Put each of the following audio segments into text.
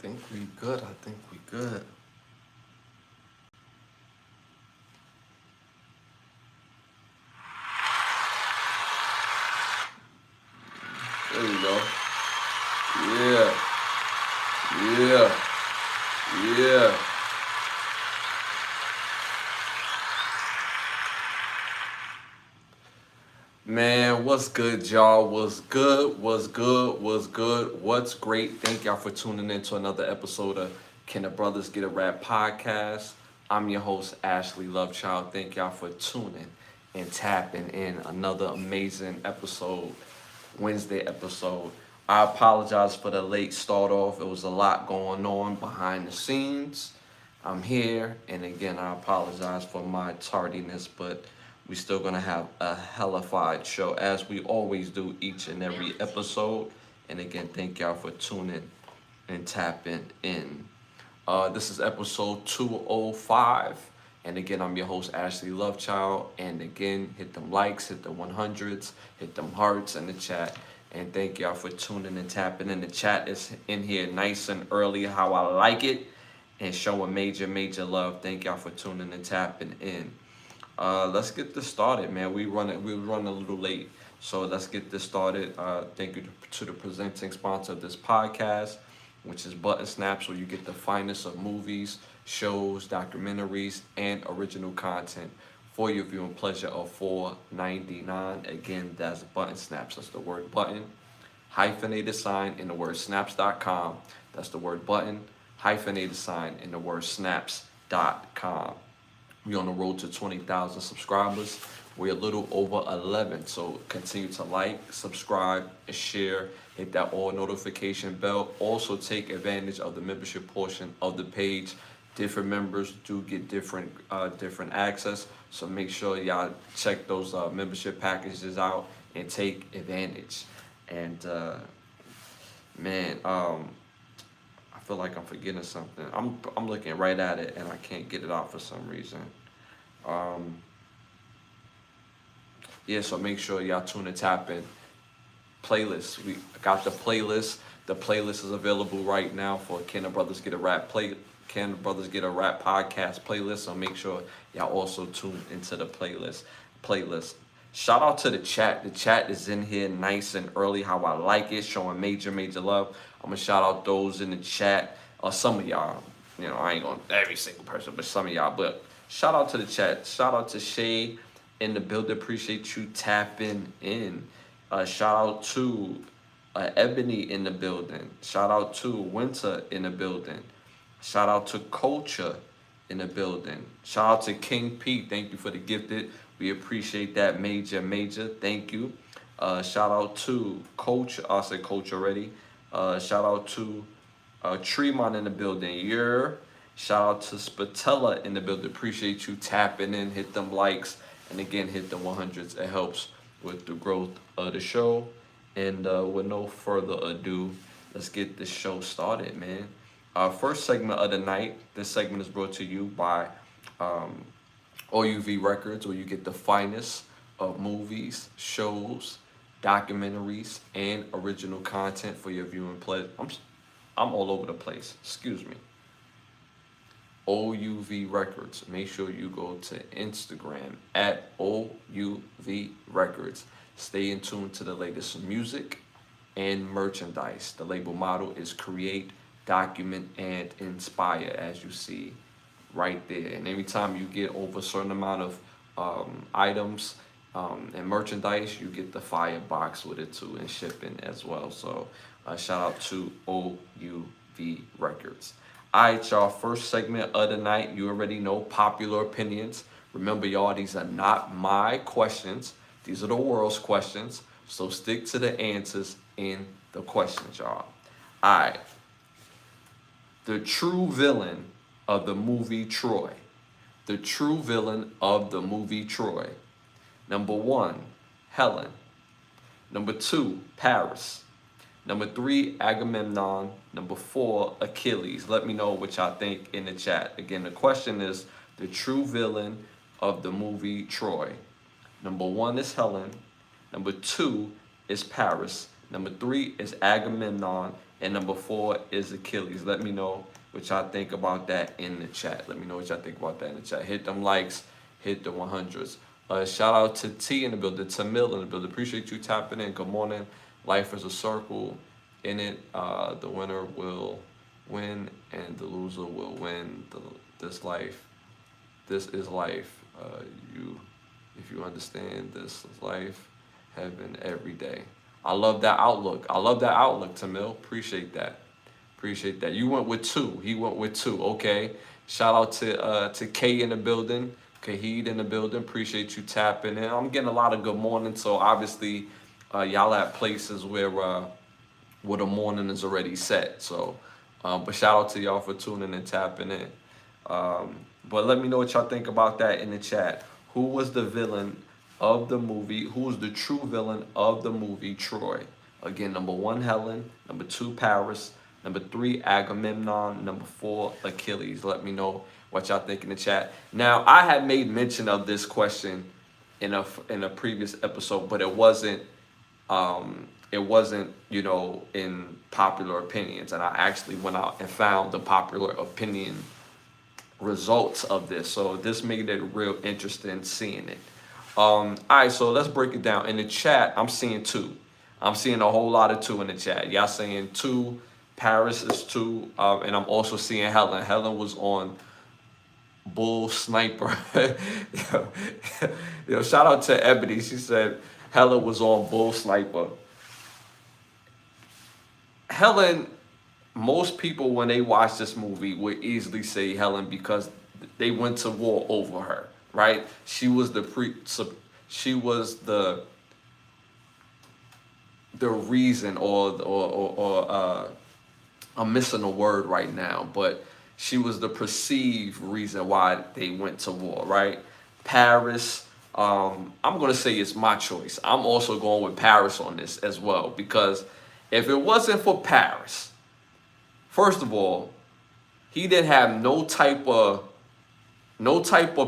think we good. I think we good. There you go. Yeah. Yeah. Yeah. Man, what's good, y'all? What's good? What's good? What's good? What's great? Thank y'all for tuning in to another episode of Can the Brothers Get a Rap podcast. I'm your host, Ashley Lovechild. Thank y'all for tuning and tapping in another amazing episode, Wednesday episode. I apologize for the late start off. It was a lot going on behind the scenes. I'm here, and again, I apologize for my tardiness, but we still gonna have a hellified show as we always do each and every episode. And again, thank y'all for tuning and tapping in. This is episode 205. And again, I'm your host, Ashley Lovechild. And again, hit them likes, hit the 100s, hit them hearts in the chat. And thank y'all for tuning and tapping in. The chat is in here nice and early, how I like it, and showing major love. Thank y'all for tuning and tapping in. Let's get this started, man. We run a little late, so let's get this started. Thank you to the presenting sponsor of this podcast, which is Button Snaps, where you get the finest of movies, shows, documentaries, and original content for your viewing pleasure of $4.99. Again, that's Button Snaps. That's the word button, hyphenated sign in the word snaps.com. That's the word button, hyphenated sign in the word snaps.com. We're on the road to 20,000 subscribers. We're a little over 11, so continue to like, subscribe, and share. Hit that all notification bell. Also take advantage of the membership portion of the page. Different members do get different access, so make sure y'all check those membership packages out and take advantage. And man, I feel like I'm forgetting something. I'm looking right at it and I can't get it out for some reason. Yeah, so make sure y'all tune and tap in. Playlist. We got the playlist. The playlist is available right now for Can the Brothers Get a Rap Can the Brothers Get a Rap podcast playlist. So make sure y'all also tune into the playlist. Shout out to the chat. The chat is in here nice and early, how I like it, showing major love. I'm gonna shout out those in the chat. Some of y'all, I ain't gonna every single person, but some of y'all. But shout out to the chat. Shout out to Shay in the building. Appreciate you tapping in. Shout out to Ebony in the building. Shout out to Winter in the building. Shout out to Culture in the building. Shout out to King Pete. Thank you for the gifted. We appreciate that major. Thank you. Shout out to Coach. I said Coach already. Shout out to Tremont in the building. Shout out to Spatella in the building. Appreciate you tapping in. Hit them likes. And again, hit the 100s. It helps with the growth of the show. And with no further ado, let's get this show started, man. First segment of the night. This segment is brought to you by OUV Records, where you get the finest of movies, shows, documentaries, and original content for your viewing pleasure. I'm all over the place. Excuse me. OUV Records. Make sure you go to Instagram at OUV Records. Stay in tune to the latest music and merchandise. The label motto is create, document, and inspire, as you see right there. And every time you get over a certain amount of items and merchandise, you get the fire box with it too, and shipping as well. So shout out to OUV Records. All right, y'all, first segment of the night. You already know popular opinions. Remember, y'all, these are not my questions. These are the world's questions. So stick to the answers in the questions, y'all. All right. The true villain of the movie Troy. The true villain of the movie Troy. Number 1, Helen. Number 2, Paris. Number 3, Agamemnon. Number 4, Achilles. Let me know what y'all think in the chat. Again, the question is the true villain of the movie Troy. Number 1 is Helen. Number 2 is Paris. Number 3 is Agamemnon. and number 4 is Achilles. Let me know what y'all think about that in the chat. Let me know what y'all think about that in the chat. Hit them likes, hit the 100s. Shout out to T in the building, to Mill in the building. Appreciate you tapping in. Good morning. Life is a circle. In it, the winner will win and the loser will win. This life, this is life. If you understand, this is life, heaven every day. I love that outlook. I love that outlook, Tamil. Appreciate that. Appreciate that. You went with 2. He went with 2. Okay. Shout out to K in the building. Kahid in the building. Appreciate you tapping in. I'm getting a lot of good morning. So obviously, y'all at places where the morning is already set. So, but shout out to y'all for tuning and tapping in. But let me know what y'all think about that in the chat. Who was the villain of the movie? Who was the true villain of the movie Troy? Again, number 1, Helen. Number 2, Paris. Number 3, Agamemnon. Number 4, Achilles. Let me know what y'all think in the chat. Now, I had made mention of this question in a previous episode, but it wasn't in popular opinions. And I actually went out and found the popular opinion results of this. So this made it real interesting seeing it. All right, so let's break it down. In the chat, I'm seeing 2. I'm seeing a whole lot of 2 in the chat. Y'all saying 2. Paris is 2. And I'm also seeing Helen. Helen was on Bull Sniper. Yo, shout out to Ebony. She said Helen was on Bull Sniper. Helen, most people when they watch this movie would easily say Helen because they went to war over her, right? She was the reason, or I'm missing a word right now, but she was the perceived reason why they went to war, right? Paris, I'm gonna say it's my choice. I'm also going with Paris on this as well, because if it wasn't for Paris, first of all, he didn't have no type of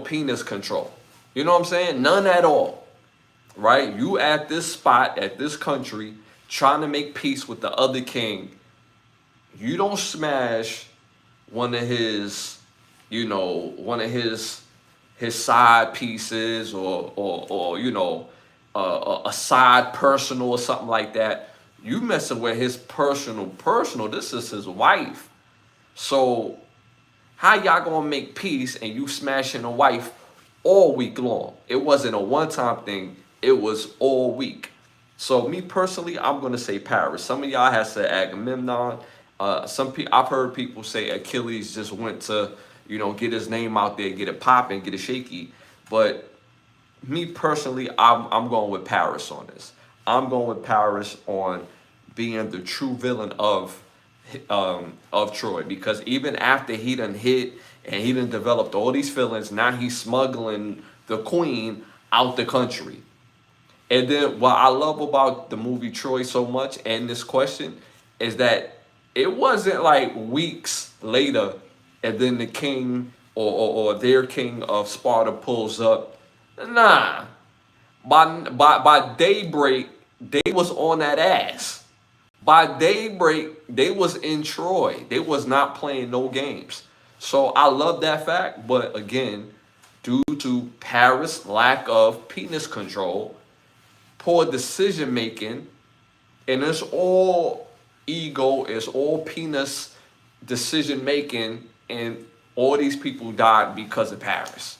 penis control. You know what I'm saying? None at all, right? You at this spot, at this country, trying to make peace with the other king. You don't smash one of his side pieces or a side personal or something like that. You messing with his personal. This is his wife. So how y'all gonna make peace and you smashing a wife all week long? It wasn't a one-time thing. It was all week. So me personally, I'm gonna say Paris. Some of y'all have said Agamemnon. I've heard people say Achilles just went to, get his name out there, get it popping, get it shaky. But me personally, I'm going with Paris on this. I'm going with Paris on being the true villain of Troy, because even after he done hit and he done developed all these feelings, now he's smuggling the queen out the country. And then what I love about the movie Troy so much and this question is that it wasn't like weeks later and then the king or their king of Sparta pulls up. Nah. By daybreak, they was on that ass. By daybreak, they was in Troy. They was not playing no games. So I love that fact. But again, due to Paris' lack of penis control, poor decision making, and it's all ego, it's all penis decision making, and all these people died because of Paris.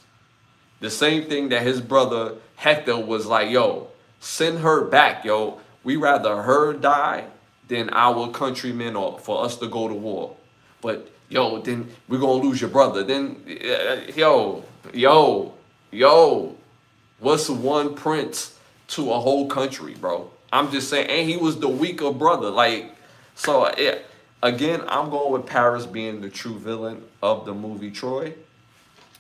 The same thing that his brother Hector was like, yo, send her back, yo. We rather her die than our countrymen or for us to go to war. But yo, then we're gonna lose your brother. Then what's one prince to a whole country, bro? I'm just saying, and he was the weaker brother. Again, I'm going with Paris being the true villain of the movie Troy.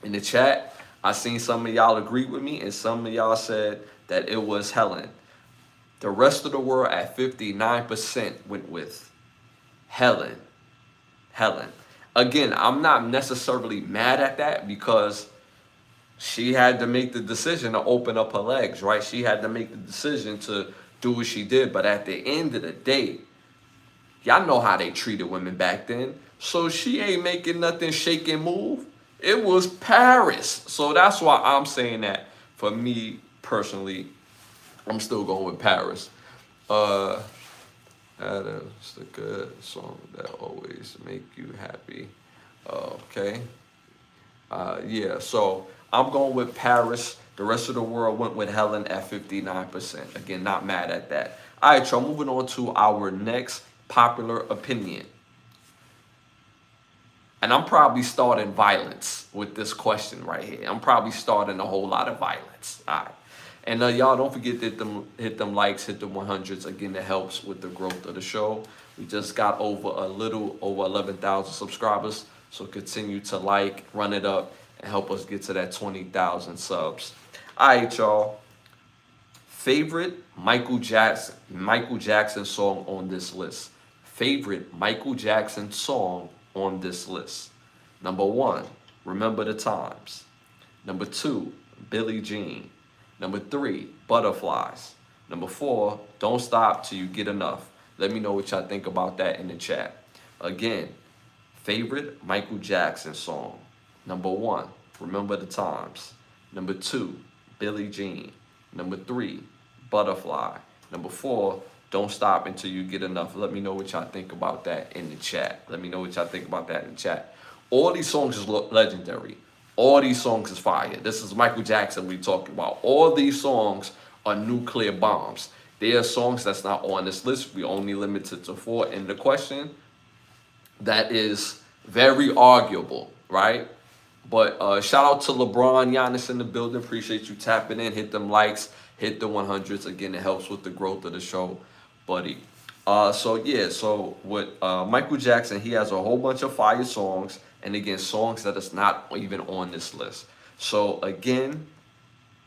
In the chat, I seen some of y'all agree with me, and some of y'all said that it was Helen. The rest of the world at 59% went with Helen. Again, I'm not necessarily mad at that because she had to make the decision to open up her legs, right? She had to make the decision to do what she did. But at the end of the day, Y'all know how they treated women back then. So she ain't making nothing shake and move. It was Paris. So that's why I'm saying that for me personally, I'm still going with Paris. That is a good song that always make you happy. Okay. Yeah, so I'm going with Paris. The rest of the world went with Helen at 59%. Again, not mad at that. All right, y'all, moving on to our next popular opinion. And I'm probably starting violence with this question right here. I'm probably starting a whole lot of violence. All right. And y'all don't forget to hit them likes, hit the 100s. Again, that helps with the growth of the show. We just got a little over 11,000 subscribers. So continue to like, run it up, and help us get to that 20,000 subs. All right, y'all. Favorite Michael Jackson song on this list. Favorite Michael Jackson song on this list. Number 1, Remember the Times. Number 2, Billie Jean. Number 3, Butterflies. Number 4, Don't Stop Till You Get Enough. Let me know what y'all think about that in the chat. Again, favorite Michael Jackson song. Number 1, Remember the Times. Number 2, Billie Jean. Number 3, Butterfly. Number 4, Don't Stop Until You Get Enough. Let me know what y'all think about that in the chat. Let me know what y'all think about that in the chat. All these songs is legendary. All these songs is fire. This is Michael Jackson we talking about. All these songs are nuclear bombs. There are songs that's not on this list. We only limited to 4 in the question. That is very arguable, right? But shout out to LeBron, Giannis in the building. Appreciate you tapping in. Hit them likes. Hit the 100s. Again, it helps with the growth of the show, buddy. So with Michael Jackson, he has a whole bunch of fire songs. And again, songs that is not even on this list. So again,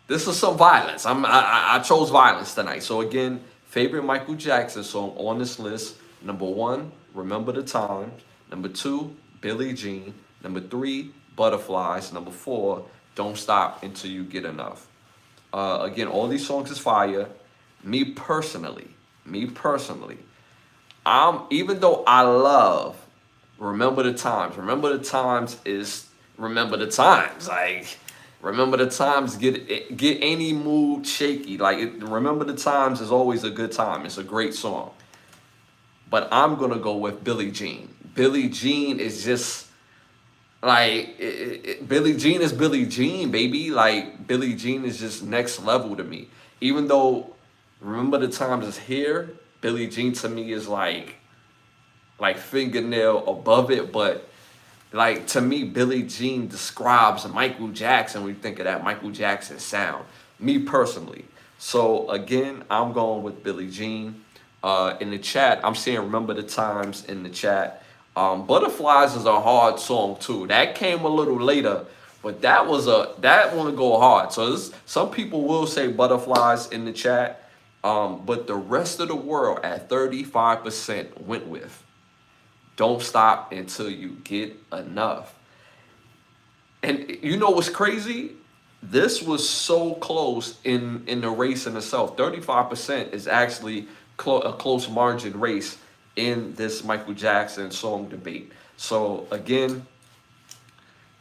this is some violence. I chose violence tonight. So again, favorite Michael Jackson song on this list. Number 1, Remember the Time. Number 2, Billie Jean. Number 3, Butterflies. Number 4, Don't Stop Until You Get Enough. Again, all these songs is fire. Me personally, even though I love Remember the Times. Remember the Times is Remember the Times. Like, Remember the Times get any mood shaky. Like, Remember the Times is always a good time. It's a great song. But I'm going to go with Billie Jean. Billie Jean is just, like, Billie Jean is Billie Jean, baby. Like, Billie Jean is just next level to me. Even though Remember the Times is here, Billie Jean to me is like fingernail above it. But like, to me, Billie Jean describes Michael Jackson when you think of that Michael Jackson sound. Me personally. So again, I'm going with Billie Jean. In the chat, I'm seeing Remember the Times in the chat. Butterflies is a hard song too. That came a little later, but that one go hard. So some people will say Butterflies in the chat. But the rest of the world at 35% went with Don't Stop Until You Get Enough. And you know what's crazy? This was so close in the race in itself. 35% is actually a close margin race in this Michael Jackson song debate. So again,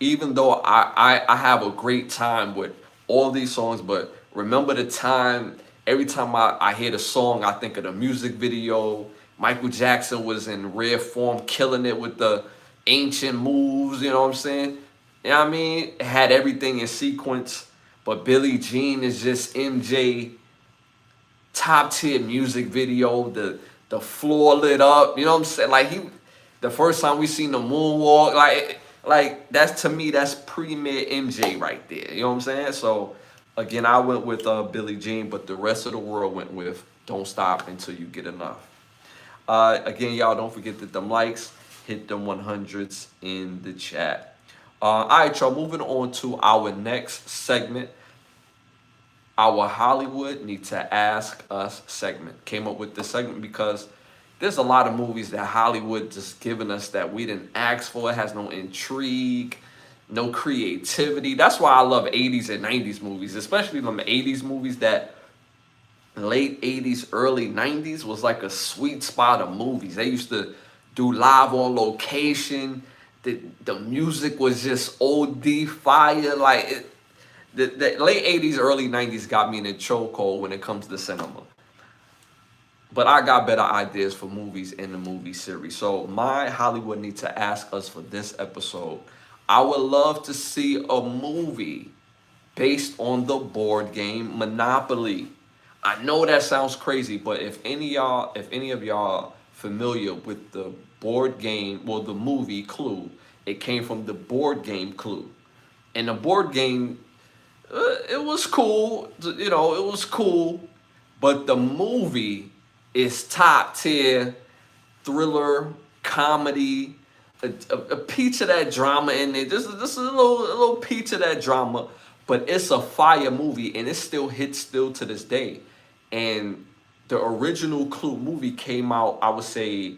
even though I have a great time with all these songs, but Remember the Time, every time I hear the song, I think of the music video. Michael Jackson was in rare form, killing it with the ancient moves, you know what I'm saying? You know what I mean? It had everything in sequence. But Billie Jean is just MJ, top tier music video, the floor lit up, you know what I'm saying? Like, the first time we seen the moonwalk, like that's, to me, that's pre-mid MJ right there, you know what I'm saying? So again, I went with Billie Jean, but the rest of the world went with Don't Stop Until You Get Enough. Again, y'all, don't forget that them likes, hit them 100s in the chat. All right, y'all, moving on to our next segment, our Hollywood Need to Ask Us segment. Came up with this segment because there's a lot of movies that Hollywood just giving us that we didn't ask for. It has no intrigue, no creativity. That's why I love 80s and 90s movies, especially them 80s movies that late 80s, early 90s was like a sweet spot of movies. They used to do live on location. The music was just OD fire. Like the late 80s, early 90s got me in a chokehold when it comes to cinema. But I got better ideas for movies in the movie series. So my Hollywood Need to Ask Us for this episode. I would love to see a movie based on the board game Monopoly. I know that sounds crazy, but if any of y'all familiar with the board game, well, the movie Clue, it came from the board game Clue, and the board game, it was cool, you know, it was cool, but the movie is top tier thriller comedy, a piece of that drama in there. Just a little piece of that drama, but it's a fire movie and it still hits still to this day. And the original Clue movie came out, I would say,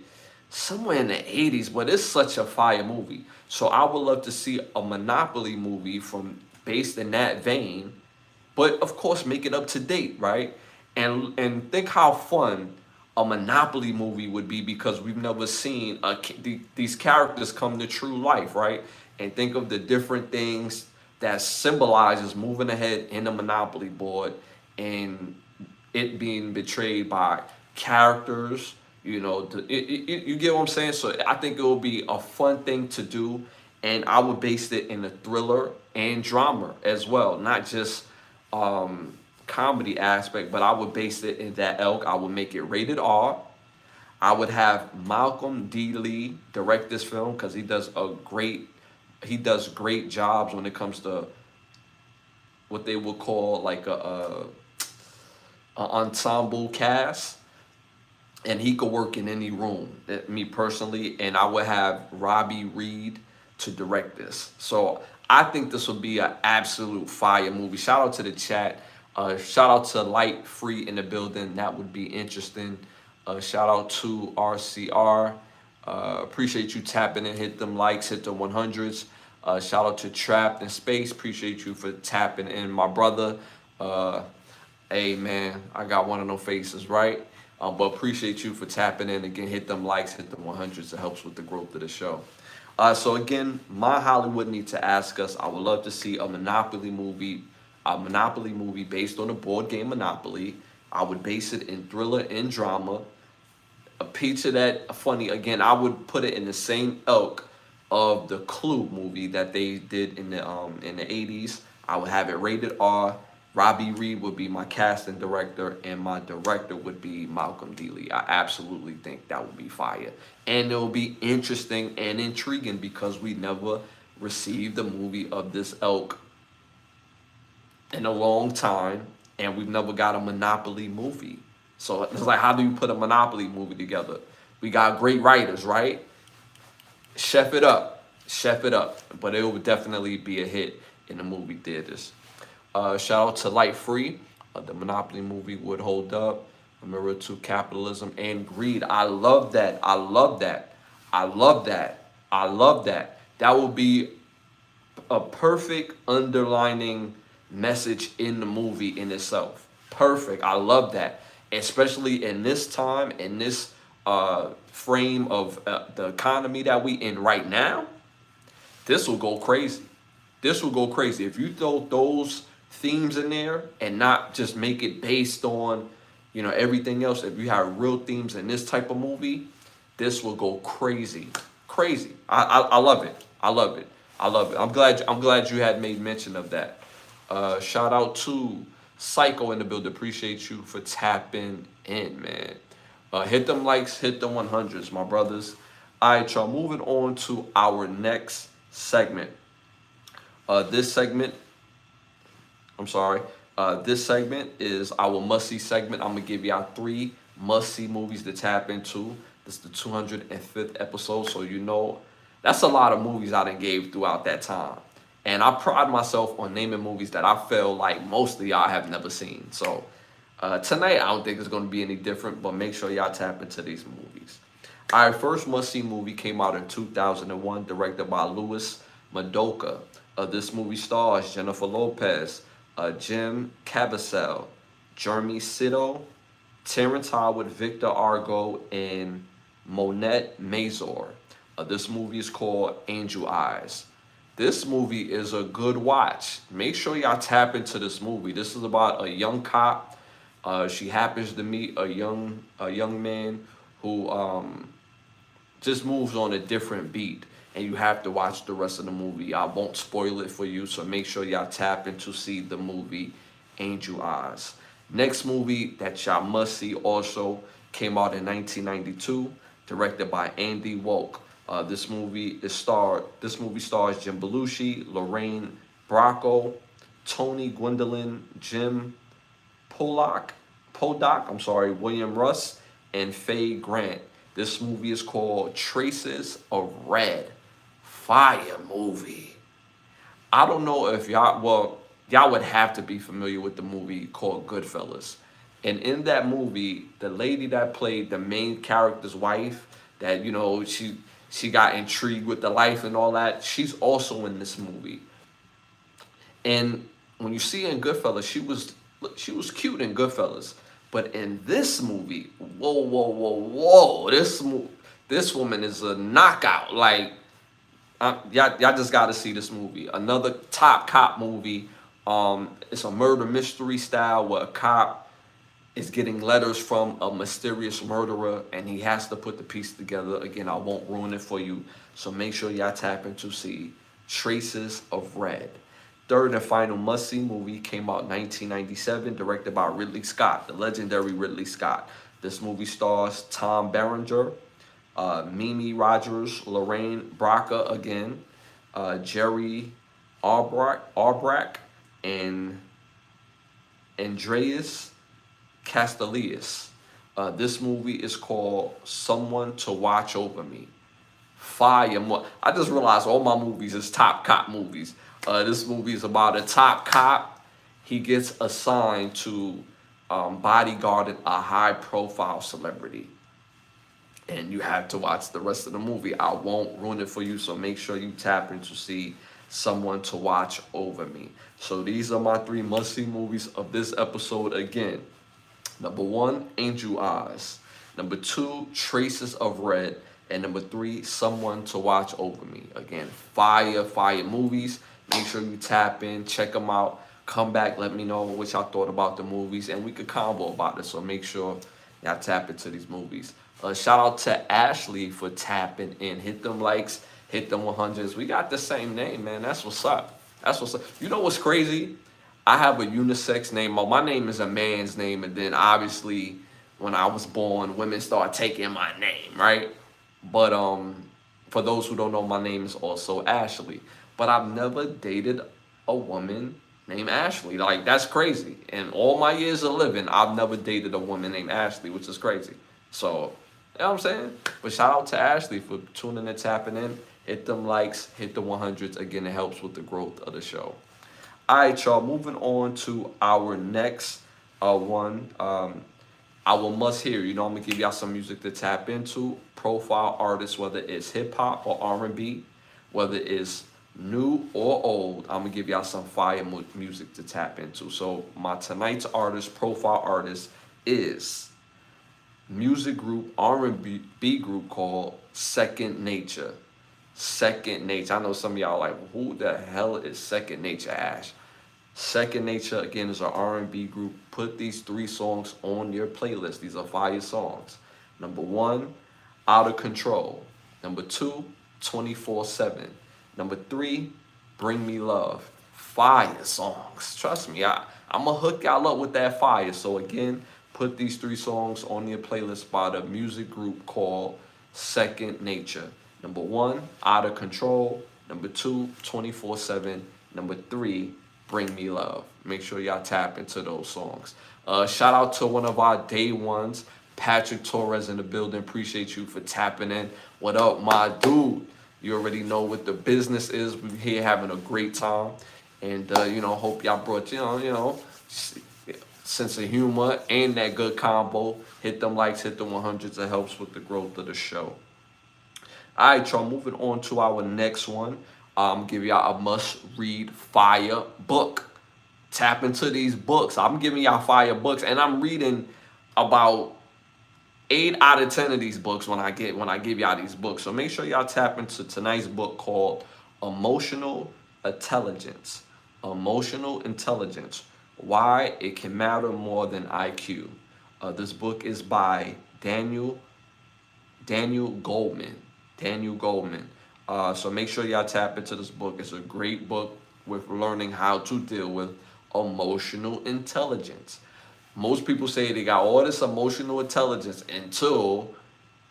somewhere in the 80s, but it's such a fire movie. So I would love to see a Monopoly movie from based in that vein, but of course make it up to date, right? And think how fun a Monopoly movie would be because we've never seen these characters come to true life, right? And think of the different things that symbolizes moving ahead in the Monopoly board and it being betrayed by characters. You know, you get what I'm saying? So I think it will be a fun thing to do, and I would base it in a thriller and drama as well, not just comedy aspect, but I would base it in that elk. I would make it rated R. I would have Malcolm D. Lee direct this film because he does great jobs when it comes to what they would call like a ensemble cast, and he could work in any room. Me personally, and I would have Robbie Reed to direct this. So I think this will be an absolute fire movie. Shout out to the chat. Shout out to Light Free in the building. That would be interesting. Shout out to RCR. Appreciate you tapping in. Hit them likes. Hit the 100s. Shout out to Trapped in Space. Appreciate you for tapping in, my brother. Hey man, I got one of those faces, right? But appreciate you for tapping in. Again, hit them likes, hit them 100s. It helps with the growth of the show. So again, my Hollywood Need to Ask Us. I would love to see a Monopoly movie based on the board game Monopoly. I would base it in thriller and drama. A piece of that funny. Again, I would put it in the same ilk of the Clue movie that they did in the 80s. I would have it rated R. Robbie Reed would be my casting director, and my director would be Malcolm D. Lee. I absolutely think that would be fire. And it will be interesting and intriguing because we never received a movie of this ilk in a long time, and we've never got a Monopoly movie. So it's like, how do you put a Monopoly movie together? We got great writers, right? Chef it up. But it would definitely be a hit in the movie theaters. Shout out to Light Free. The Monopoly movie would hold up. A mirror to capitalism and greed. I love that. That would be a perfect underlining message in the movie in itself. Perfect. I love that. Especially in this time, in this frame of the economy that we in right now, this will go crazy. If you throw those themes in there and not just make it based on, you know, everything else. If you have real themes in this type of movie, this will go crazy. I love it. I'm glad you had made mention of that. Shout out to Psycho in the building. Appreciate you for tapping in, man. Hit them likes, hit the 100s, my brothers. All right, y'all. Moving on to our next segment. This segment is our must-see segment. I'm going to give y'all 3 must-see movies to tap into. This is the 205th episode, so you know that's a lot of movies I done gave throughout that time. And I pride myself on naming movies that I feel like most of y'all have never seen. So tonight, I don't think it's going to be any different, but make sure y'all tap into these movies. Our first must-see movie came out in 2001, directed by Louis Madoka. This movie stars Jennifer Lopez, Jim Caviezel, Jeremy Sido, Terrence Howard, Victor Argo, and Monette Mazur. This movie is called Angel Eyes. This movie is a good watch. Make sure y'all tap into this movie. This is about a young cop. She happens to meet a young man who just moves on a different beat, and you have to watch the rest of the movie. I won't spoil it for you, so make sure y'all tap in to see the movie Angel Eyes. Next movie that y'all must see also came out in 1992, directed by Andy Wolk. This movie stars Jim Belushi, Lorraine Bracco, Tony Gwendolyn, Jim Podock, William Russ, and Faye Grant. This movie is called Traces of Red. Fire movie. I don't know if y'all would have to be familiar with the movie called Goodfellas. And in that movie, the lady that played the main character's wife, that, she got intrigued with the life and all that, she's also in this movie. And when you see her in Goodfellas, she was cute in Goodfellas. But in this movie, whoa, this woman is a knockout. Like, y'all just got to see this movie. Another top cop movie. It's a murder mystery style where a cop is getting letters from a mysterious murderer, and he has to put the piece together. Again, I won't ruin it for you, so make sure y'all tap in to see Traces of Red. Third and final must-see movie came out in 1997, directed by Ridley Scott, the legendary Ridley Scott. This movie stars Tom Berenger, Mimi Rogers, Lorraine Bracco again, Jerry Aubrac, and Andreas Castellius. This movie is called Someone to Watch Over Me. Fire. I just realized all my movies is top cop movies. This movie is about a top cop. He gets assigned to bodyguarding a high-profile celebrity. And you have to watch the rest of the movie. I won't ruin it for you, so make sure you tap in to see Someone to Watch Over Me. So these are my 3 must-see movies of this episode again. Number 1, Angel Eyes. Number 2, Traces of Red. And number 3, Someone to Watch Over Me. Again, fire movies. Make sure you tap in, check them out. Come back, let me know what y'all thought about the movies, and we could combo about it. So make sure y'all tap into these movies. Shout out to Ashley for tapping in. Hit them likes, hit them 100s. We got the same name, man. That's what's up. You know what's crazy? I have a unisex name. My name is a man's name, and then obviously when I was born, women started taking my name, right? But for those who don't know, my name is also Ashley. But I've never dated a woman named Ashley. Like, that's crazy. In all my years of living, I've never dated a woman named Ashley, which is crazy. So, you know what I'm saying? But shout out to Ashley for tuning and tapping in. Hit them likes, hit the 100s. Again, it helps with the growth of the show. All right, y'all. Moving on to our next one. Our must hear. I'm going to give y'all some music to tap into. Profile artists, whether it's hip-hop or R&B, whether it's new or old, I'm gonna give y'all some fire music to tap into. So my tonight's profile artist is music group, R&B group called Second Nature. Second Nature. I know some of y'all like, who the hell is Second Nature, Ash? Second Nature, again, is an R&B group. Put these 3 songs on your playlist. These are fire songs. Number 1, Out of Control. Number 2, 24/7. Number 3, Bring Me Love. Fire songs. Trust me, I'm going to hook y'all up with that fire. So again, put these 3 songs on your playlist by the music group called Second Nature. Number 1, Out of Control. Number 2, 24/7. Number 3, Bring Me Love. Make sure y'all tap into those songs. Shout out to one of our day ones, Patrick Torres in the building. Appreciate you for tapping in. What up, my dude? You already know what the business is. We're here having a great time. And, hope y'all brought, sense of humor and that good combo. Hit them likes, hit the 100s. It helps with the growth of the show. All right, y'all. Moving on to our next one. Give y'all a must-read fire book. Tap into these books. I'm giving y'all fire books, and I'm reading about 8 out of 10 of these books when I give y'all these books. So make sure y'all tap into tonight's book called Emotional Intelligence. Emotional Intelligence. Why it can matter more than IQ. This book is by Daniel Goldman. Daniel Goldman. So make sure y'all tap into this book. It's a great book with learning how to deal with emotional intelligence. Most people say they got all this emotional intelligence until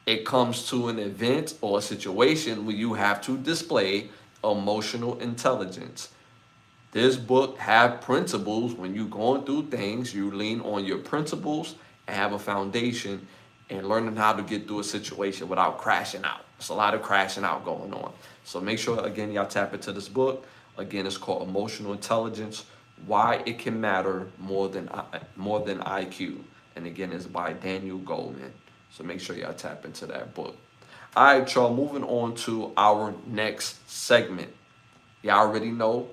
it comes to an event or a situation where you have to display emotional intelligence. This book have principles. When you're going through things, you lean on your principles and have a foundation and learning how to get through a situation without crashing out. There's a lot of crashing out going on. So make sure, again, y'all tap into this book. Again, it's called Emotional Intelligence, Why It Can Matter More Than IQ. And again, it's by Daniel Goldman. So make sure y'all tap into that book. All right, y'all, moving on to our next segment. Y'all already know,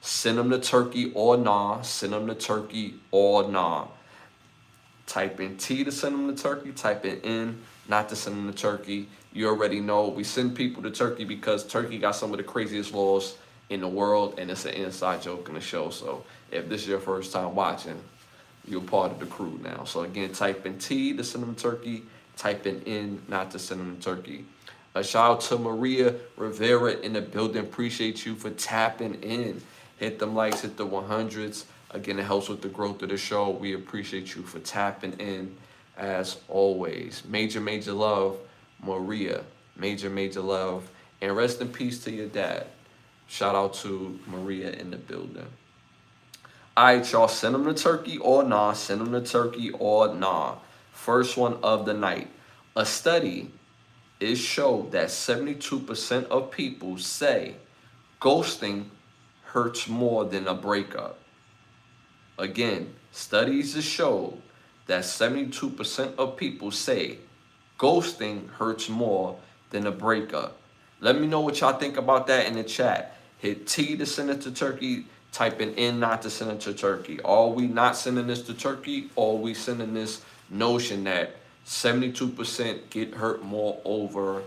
send them to turkey or nah. Send them to turkey or nah. Type in T to send them to turkey. Type in N not to send them to turkey. You already know we send people to Turkey because Turkey got some of the craziest laws in the world, and it's an inside joke in the show. So if this is your first time watching, you're part of the crew now. So again, type in T to send them to Turkey. Type in N not to send them to Turkey. A shout out to Maria Rivera in the building. Appreciate you for tapping in. Hit them likes, hit the 100s. Again, it helps with the growth of the show. We appreciate you for tapping in as always. Major love, Maria. Major love. And rest in peace to your dad. Shout out to Maria in the building. All right, y'all. Send them to Turkey or nah. Send them to Turkey or nah. First one of the night. A study is showed that 72% of people say ghosting hurts more than a breakup. Again, studies have showed that 72% of people say ghosting hurts more than a breakup. Let me know what y'all think about that in the chat. Hit T to send it to Turkey. Type in N not to send it to Turkey. Are we not sending this to Turkey, or are we sending this notion that 72% get hurt more over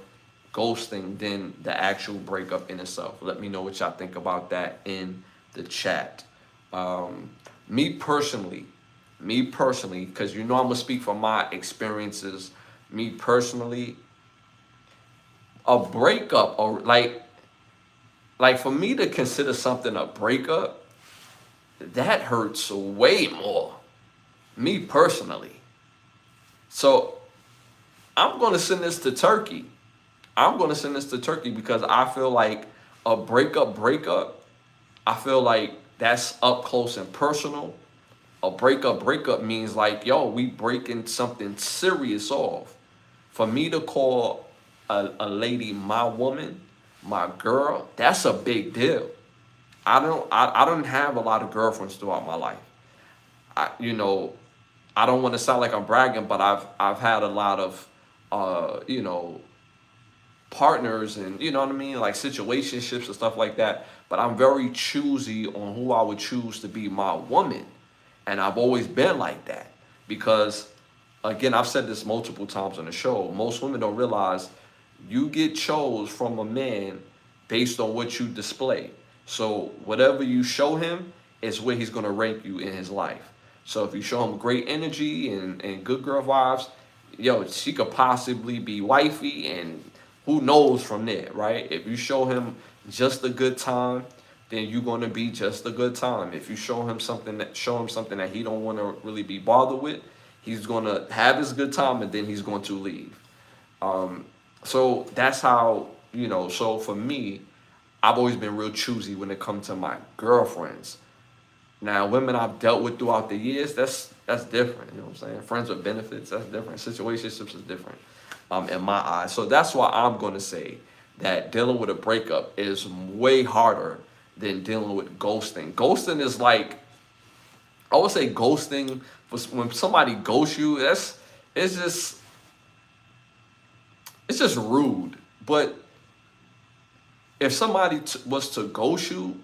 ghosting than the actual breakup in itself? Let me know what y'all think about that in the chat. Me personally, because you know I'm gonna speak from my experiences. Me personally, a breakup, or like for me to consider something a breakup, that hurts way more. Me personally. So I'm gonna send this to Turkey. Because I feel like a breakup, I feel like that's up close and personal. A breakup means like, yo, we breaking something serious off. For me to call a lady my woman, my girl, that's a big deal. I don't have a lot of girlfriends throughout my life. I don't want to sound like I'm bragging, but I've had a lot of partners, and you know what I mean, like situationships and stuff like that. But I'm very choosy on who I would choose to be my woman. And I've always been like that because, again, I've said this multiple times on the show. Most women don't realize you get chose from a man based on what you display. So whatever you show him is where he's going to rank you in his life. So if you show him great energy and good girl vibes, yo, she could possibly be wifey, and who knows from there, right? If you show him just a good time, then you're going to be just a good time. If you show him something that he don't want to really be bothered with, he's going to have his good time, and then he's going to leave. So that's how, so for me, I've always been real choosy when it comes to my girlfriends. Now, women I've dealt with throughout the years, that's different. You know what I'm saying? Friends with benefits, that's different. Situationships is different in my eyes. So that's why I'm going to say that dealing with a breakup is way harder than dealing with ghosting. Ghosting is like, I would say ghosting, when somebody ghosts you, it's just rude. But if somebody was to ghost you,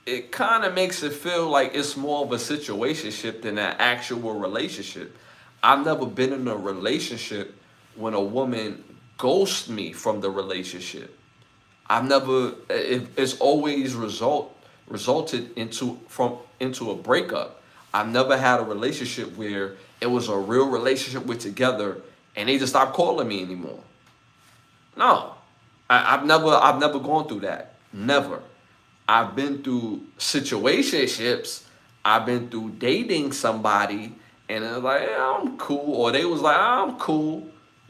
it kind of makes it feel like it's more of a situationship than an actual relationship. I've never been in a relationship when a woman ghosts me from the relationship. I've never. It's always resulted into a breakup. I've never had a relationship where it was a real relationship with together and they just stopped calling me anymore. No, I've never gone through that. Never. I've been through situationships. I've been through dating somebody, and it was like, yeah, I'm cool, or they was like, I'm cool.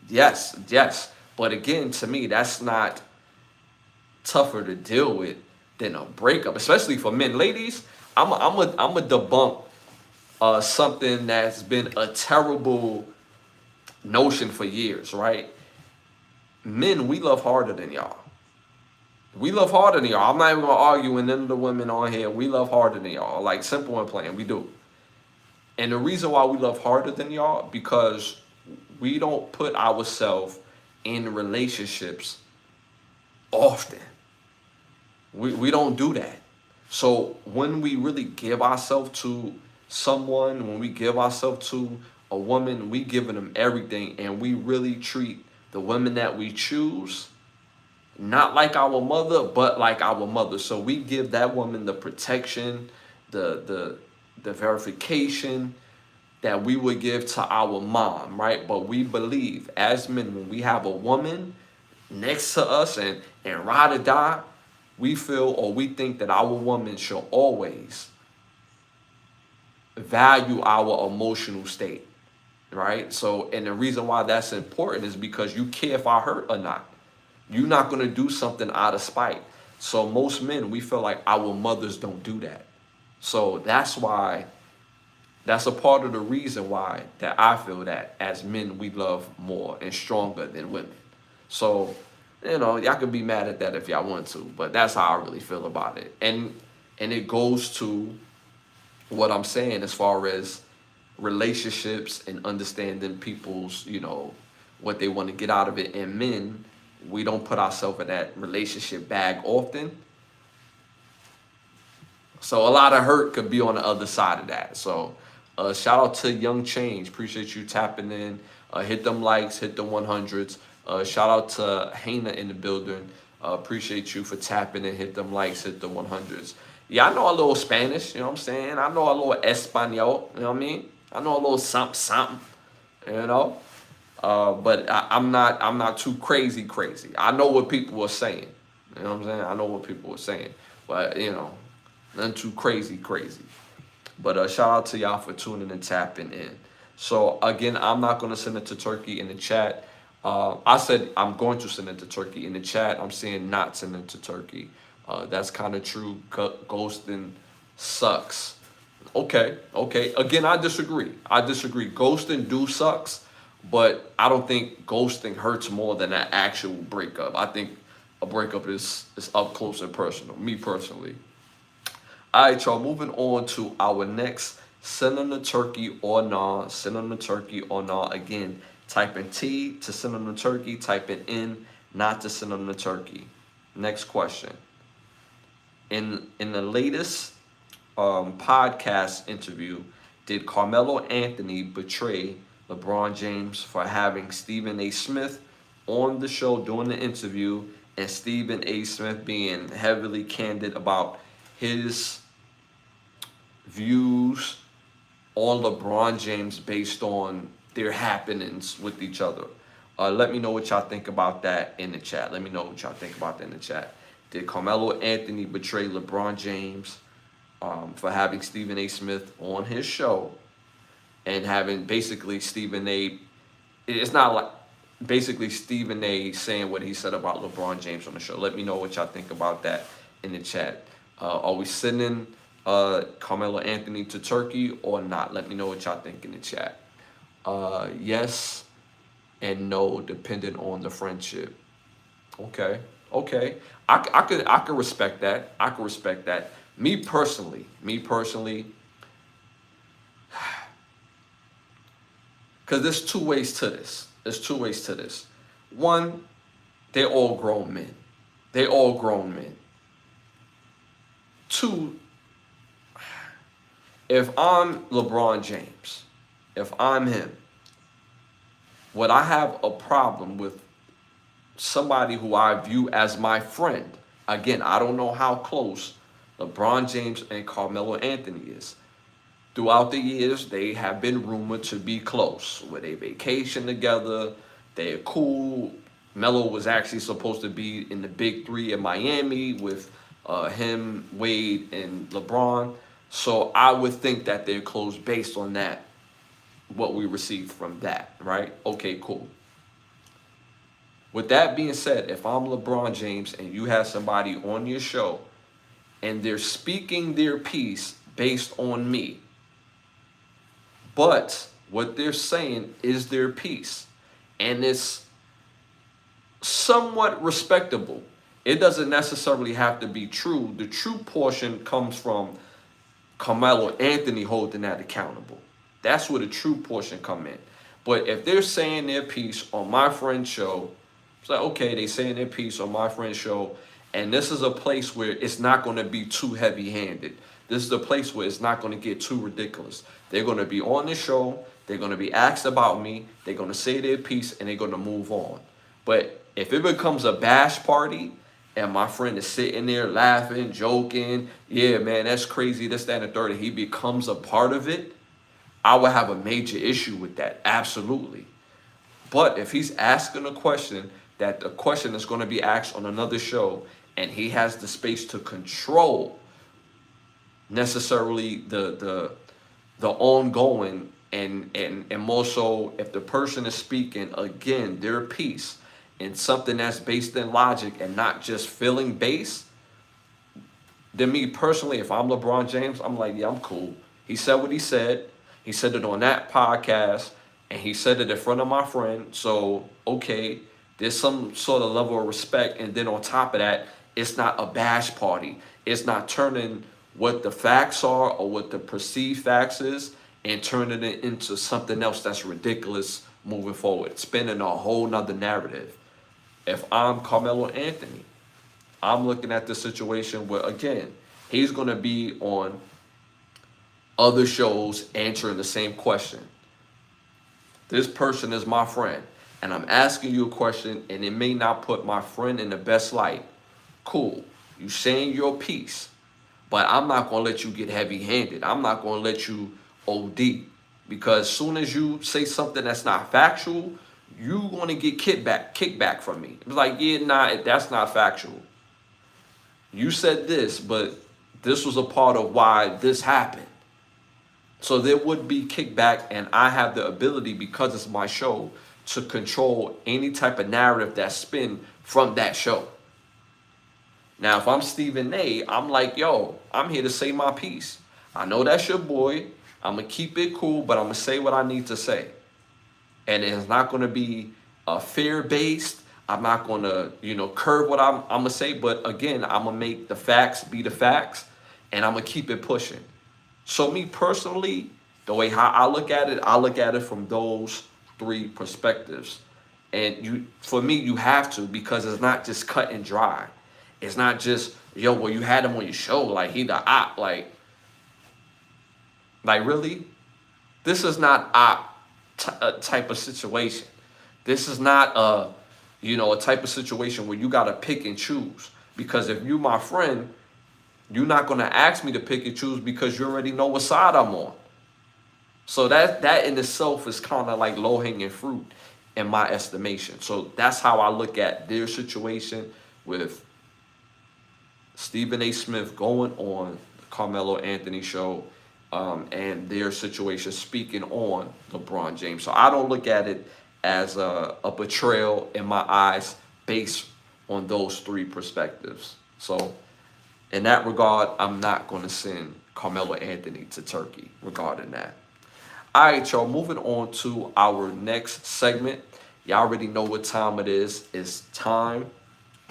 Yes, yes. But again, to me, that's not tougher to deal with than a breakup, especially for men. Ladies, I'm a debunk something that's been a terrible notion for years, right? Men, we love harder than y'all. We love harder than y'all. I'm not even gonna argue with none of the women on here. We love harder than y'all. Like simple and plain, we do. And the reason why we love harder than y'all because we don't put ourselves in relationships often. We don't do that. So when we really give ourselves to someone, when we give ourselves to a woman, we giving them everything, and we really treat the women that we choose not like our mother, but like our mother. So we give that woman the protection, the verification that we would give to our mom, right? But we believe as men, when we have a woman next to us and ride or die, we feel or we think that our woman should always value our emotional state, right? So, and the reason why that's important is because you care if I hurt or not. You're not going to do something out of spite. So most men, we feel like our mothers don't do that. So that's a part of the reason why that I feel that as men, we love more and stronger than women. So, y'all can be mad at that if y'all want to, but that's how I really feel about it. And it goes to what I'm saying as far as relationships and understanding people's, what they want to get out of it. And men, we don't put ourselves in that relationship bag often. So a lot of hurt could be on the other side of that. So shout out to Young Change. Appreciate you tapping in. Hit them likes, hit the 100s. Shout out to Hana in the building. Appreciate you for tapping in. Hit them likes, hit the 100s. Yeah, I know a little Spanish, you know what I'm saying? I know a little Espanol, you know what I mean? I know a little something, something, you know? But I'm not too crazy. I know what people are saying. You know what I'm saying? I know what people are saying. But, nothing too crazy. But shout out to y'all for tuning and tapping in. So, again, I'm not going to send it to Turkey in the chat. I said I'm going to send it to Turkey in the chat. I'm saying not send it to Turkey. That's kind of true. Ghosting sucks. Okay. Again, I disagree. Ghosting do sucks, but I don't think ghosting hurts more than an actual breakup. I think a breakup is up close and personal. Me personally. All right, y'all. Moving on to our next send them to Turkey or nah. Send them to Turkey or nah. Again, type in T to send them to Turkey. Type in N not to send them to Turkey. Next question. In the latest podcast interview, did Carmelo Anthony betray LeBron James for having Stephen A. Smith on the show during the interview, and Stephen A. Smith being heavily candid about his views on LeBron James based on their happenings with each other? Let me know what y'all think about that in the chat. Did Carmelo Anthony betray LeBron James for having Stephen A. Smith on his show and having basically Stephen A. It's not like basically Stephen A. saying what he said about LeBron James on the show. Let me know what y'all think about that in the chat. Are we sending Carmelo Anthony to Turkey or not? Let me know what y'all think in the chat. Yes and no, depending on the friendship. Okay. I could respect that. Me personally, because there's two ways to this. One, they're all grown men. Two, if I'm LeBron James, if I'm him, would I have a problem with somebody who I view as my friend? Again, I don't know how close LeBron James and Carmelo Anthony is. Throughout the years, they have been rumored to be close, where they vacation together, they're cool. Melo was actually supposed to be in the big three in Miami with him, Wade, and LeBron. So I would think that they're close based on that, what we received from that, right? Okay, cool. With that being said, if I'm LeBron James and you have somebody on your show and they're speaking their piece based on me, but what they're saying is their piece, and it's somewhat respectable. It doesn't necessarily have to be true. The true portion comes from Carmelo Anthony holding that accountable. That's where the true portion come in. But if they're saying their piece on my friend's show, it's like, okay, they saying their piece on my friend's show, and this is a place where it's not going to be too heavy-handed. This is a place where it's not going to get too ridiculous. They're going to be on the show. They're going to be asked about me. They're going to say their piece, and they're going to move on. But if it becomes a bash party and my friend is sitting there laughing, joking, yeah, man, that's crazy, this, that, and the third, and he becomes a part of it, I would have a major issue with that, absolutely. But if he's asking a question that the question is going to be asked on another show and he has the space to control necessarily the ongoing and more so if the person is speaking again their piece in something that's based in logic and not just feeling based, then me personally, if I'm LeBron James, I'm like, yeah, I'm cool. He said what he said. He said it on that podcast, and he said it in front of my friend. So, okay, there's some sort of level of respect. And then on top of that, it's not a bash party. It's not turning what the facts are or what the perceived facts is and turning it into something else that's ridiculous moving forward, spinning a whole nother narrative. If I'm Carmelo Anthony, I'm looking at the situation where, again, he's going to be on other shows answering the same question. This person is my friend, and I'm asking you a question, and it may not put my friend in the best light. Cool. You saying your piece, but I'm not going to let you get heavy-handed. I'm not going to let you OD, because as soon as you say something that's not factual, you're going to get kickback from me. It's like, yeah, nah, that's not factual. You said this, but this was a part of why this happened. So there would be kickback, and I have the ability, because it's my show, to control any type of narrative that's spin from that show. Now, if I'm Stephen A., I'm like, yo, I'm here to say my piece. I know that's your boy. I'm going to keep it cool, but I'm going to say what I need to say. And it's not going to be fear-based. I'm not going to, curve what I'm going to say. But again, I'm going to make the facts be the facts, and I'm going to keep it pushing. So me personally, the way how I look at it from those three perspectives. And for me, you have to, because it's not just cut and dry. It's not just, yo, well, you had him on your show, like he the op, like really? This is not a type of situation. This is not a type of situation where you got to pick and choose. Because if you my friend, you're not going to ask me to pick and choose because you already know what side I'm on. So that in itself is kind of like low-hanging fruit in my estimation. So that's how I look at their situation with Stephen A. Smith going on the Carmelo Anthony show and their situation speaking on LeBron James. So I don't look at it as a betrayal in my eyes based on those three perspectives. So in that regard, I'm not going to send Carmelo Anthony to Turkey regarding that. All right, y'all, moving on to our next segment. Y'all already know what time it is. It's time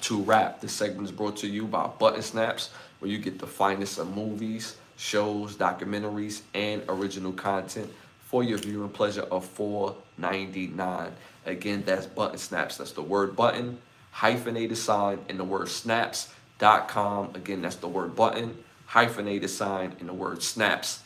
to wrap. This segment is brought to you by Button Snaps, where you get the finest of movies, shows, documentaries, and original content for your viewing pleasure of $4.99. Again, that's Button Snaps. That's the word button, hyphenated sign, and the word snaps.com. Again, that's the word button, hyphenated sign, and the word snaps.com.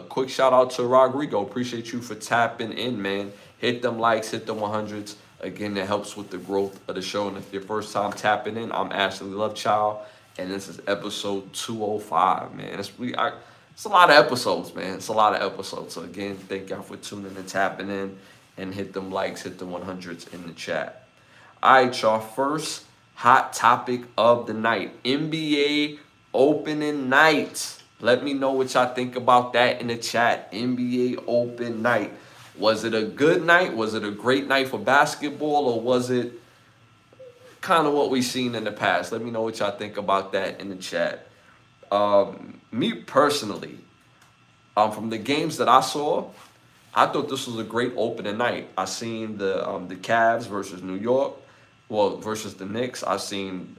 Quick shout out to Rodrigo. Appreciate you for tapping in, man. Hit them likes, hit the 100s. Again, that helps with the growth of the show. And if your first time tapping in, I'm Ashley Lovechild, and this is episode 205, man. It's a lot of episodes, man. It's a lot of episodes. So again, thank y'all for tuning and tapping in, and hit them likes, hit the 100s in the chat. All right, y'all. First hot topic of the night: NBA opening night. Let me know what y'all think about that in the chat. NBA open night. Was it a good night? Was it a great night for basketball, or was it kind of what we've seen in the past? Let me know what y'all think about that in the chat. Me personally, from the games that I saw, I thought this was a great opening night. I seen the Cavs versus New York, versus the Knicks. I seen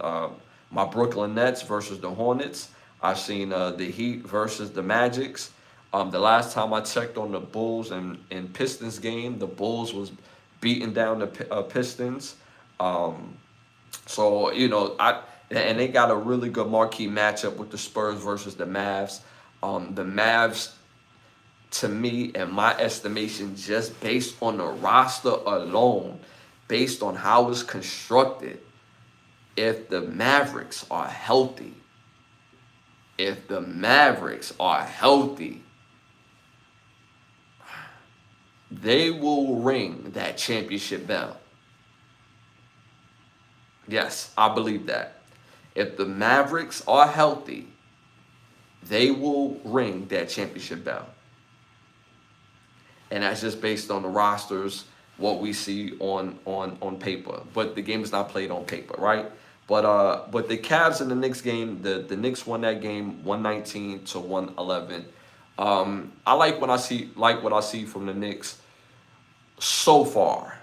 my Brooklyn Nets versus the Hornets. I seen the Heat versus the Magics. The last time I checked on the Bulls and Pistons game, the Bulls was beating down the Pistons. So and they got a really good marquee matchup with the Spurs versus the Mavs. The Mavs, to me, in my estimation, just based on the roster alone, based on how it's constructed, if the Mavericks are healthy, they will ring that championship bell. Yes, I believe that. If the Mavericks are healthy, they will ring that championship bell. And that's just based on the rosters, what we see on paper. But the game is not played on paper, right? But the Cavs and the Knicks game, the Knicks won that game 119-111. I like what I see from the Knicks so far.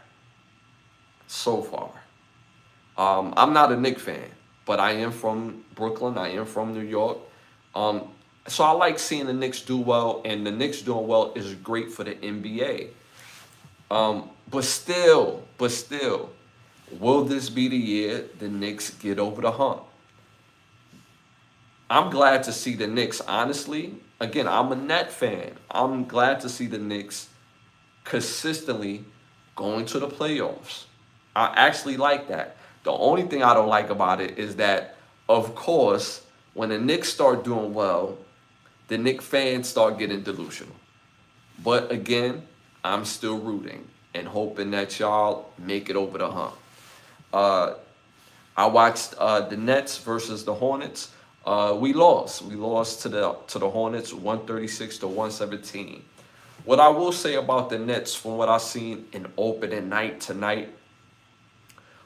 I'm not a Knicks fan, but I am from Brooklyn. I am from New York. So I like seeing the Knicks do well, and the Knicks doing well is great for the NBA. But still, will this be the year the Knicks get over the hump? I'm glad to see the Knicks, honestly. Again, I'm a Net fan. I'm glad to see the Knicks consistently going to the playoffs. I actually like that. The only thing I don't like about it is that, of course, when the Knicks start doing well, the Knicks fans start getting delusional. But again, I'm still rooting and hoping that y'all make it over the hump. I watched the Nets versus the Hornets. We lost. We lost to the Hornets 136-117. What I will say about the Nets, from what I've seen in opening night tonight,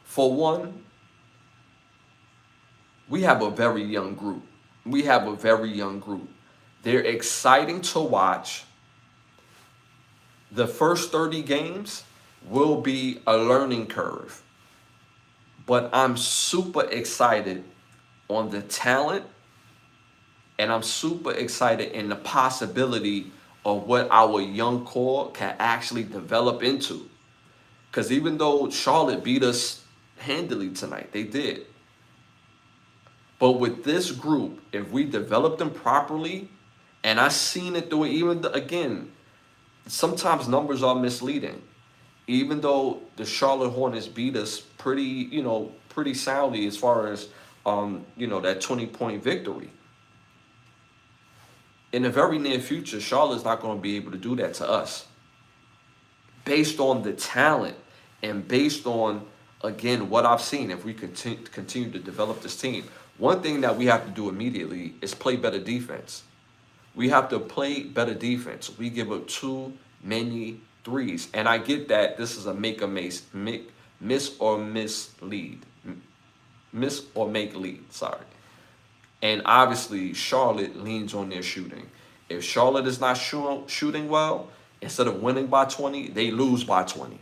for one, we have a very young group. They're exciting to watch. The first 30 games will be a learning curve. But I'm super excited on the talent, and I'm super excited in the possibility of what our young core can actually develop into. Because even though Charlotte beat us handily tonight, they did. But with this group, if we develop them properly, and I seen it through it, again, sometimes numbers are misleading. Even though the Charlotte Hornets beat us pretty soundly as far as, that 20-point victory. In the very near future, Charlotte's not going to be able to do that to us. Based on the talent and based on, again, what I've seen, if we continue to develop this team, one thing that we have to do immediately is play better defense. We have to play better defense. We give up too many threes. And I get that this is a miss or make lead, sorry. And obviously, Charlotte leans on their shooting. If Charlotte is not shooting well, instead of winning by 20, they lose by 20.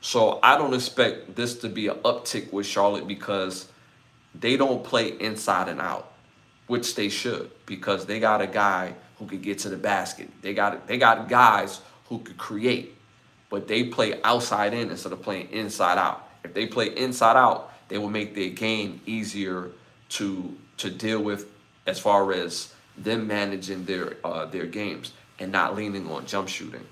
So I don't expect this to be an uptick with Charlotte, because they don't play inside and out, which they should, because they got a guy who could get to the basket. They got guys who could create, but they play outside in instead of playing inside out. If they play inside out, they will make their game easier to deal with as far as them managing their games and not leaning on jump shooting.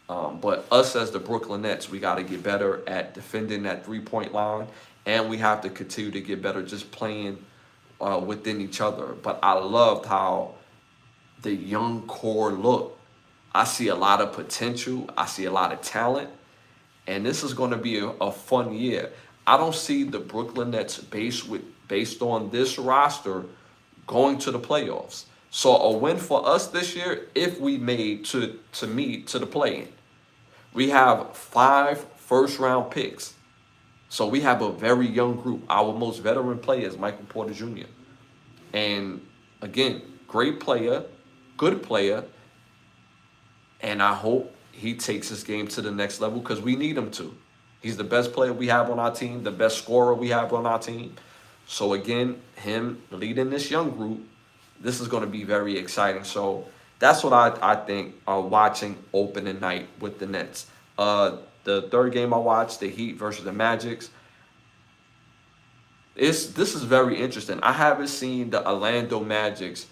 But us as the Brooklyn Nets, we got to get better at defending that 3-point line, and we have to continue to get better just playing within each other. But I loved how the young core look. I see a lot of potential. I see a lot of talent, and this is going to be a fun year. I don't see the Brooklyn Nets based on this roster going to the playoffs. So a win for us this year if we made to the play-in. We have 5 first-round picks. So we have a very young group. Our most veteran player is Michael Porter Jr. And again, great player, good player, and I hope he takes his game to the next level because we need him to. He's the best player we have on our team, the best scorer we have on our team. So again, him leading this young group, this is going to be very exciting. So that's what I think watching opening night with the Nets. The third game I watched, the Heat versus the Magics. This is very interesting. I haven't seen the Orlando Magics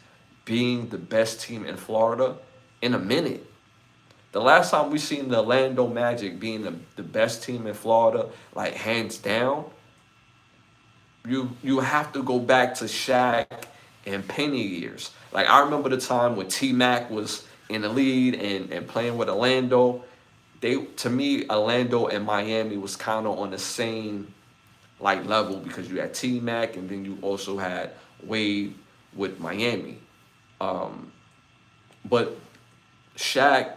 being the best team in Florida in a minute. The last time we seen the Orlando Magic being the best team in Florida, like hands down, you have to go back to Shaq and Penny years. Like I remember the time when T-Mac was in the lead and playing with Orlando. To me, Orlando and Miami was kind of on the same like level because you had T-Mac and then you also had Wade with Miami. But Shaq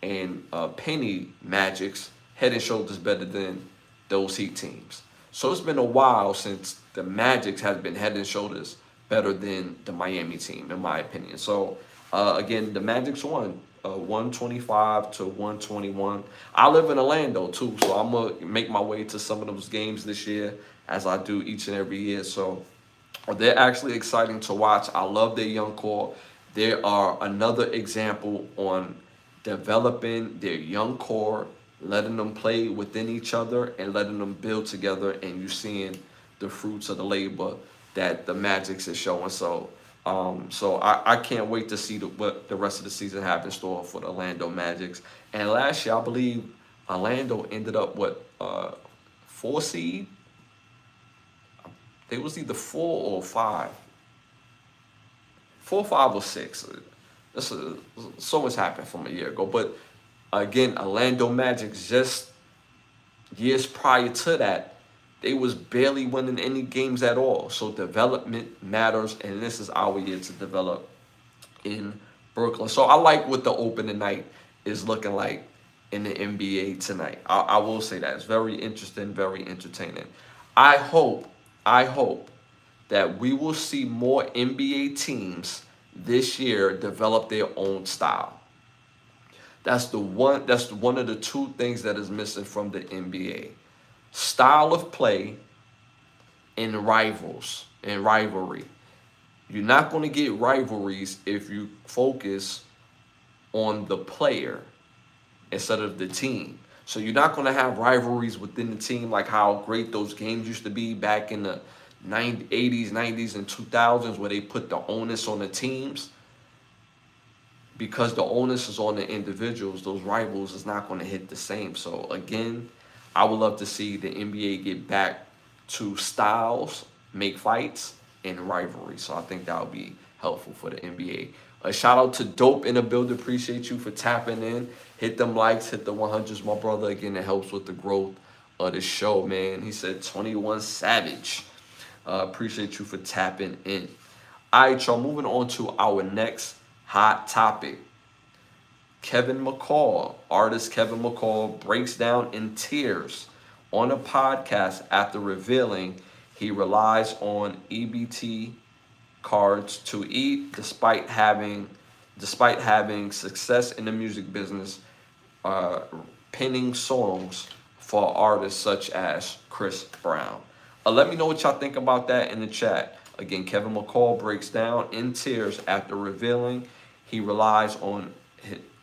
and Penny Magics head and shoulders better than those Heat teams. So it's been a while since the Magics has been head and shoulders better than the Miami team, in my opinion. So again, the Magics won 125 to 121. I live in Orlando too, so I'm gonna make my way to some of those games this year, as I do each and every year. So they're actually exciting to watch. I love their young core. They are another example on developing their young core, letting them play within each other and letting them build together, and you seeing the fruits of the labor that the Magics is showing. So I can't wait to see what the rest of the season have in store for the Orlando Magics. And last year, I believe Orlando ended up 4 seed. They was either 4 or 5. 4, 5, or 6. So much happened from a year ago. But again, Orlando Magic, just years prior to that, they was barely winning any games at all. So development matters, and this is our year to develop in Brooklyn. So I like what the opening night is looking like in the NBA tonight. I will say that. It's very interesting, very entertaining. I hope that we will see more NBA teams this year develop their own style. That's one of the 2 things that is missing from the NBA. Style of play and rivalry. You're not going to get rivalries if you focus on the player instead of the team. So you're not going to have rivalries within the team like how great those games used to be back in the 80s, 90s, and 2000s where they put the onus on the teams. Because the onus is on the individuals, those rivals is not going to hit the same. So again, I would love to see the NBA get back to styles, make fights, and rivalry. So I think that would be helpful for the NBA. A shout out to Dope in the building. Appreciate you for tapping in. Hit them likes, hit the 100s, my brother. Again, it helps with the growth of the show, man. He said 21 Savage. Appreciate you for tapping in. All right, y'all, moving on to our next hot topic. Kevin McCall, artist Kevin McCall, breaks down in tears on a podcast after revealing he relies on EBT cards to eat despite having success in the music business, penning songs for artists such as Chris Brown. Let me know what y'all think about that in the chat. Again, Kevin McCall breaks down in tears after revealing he relies on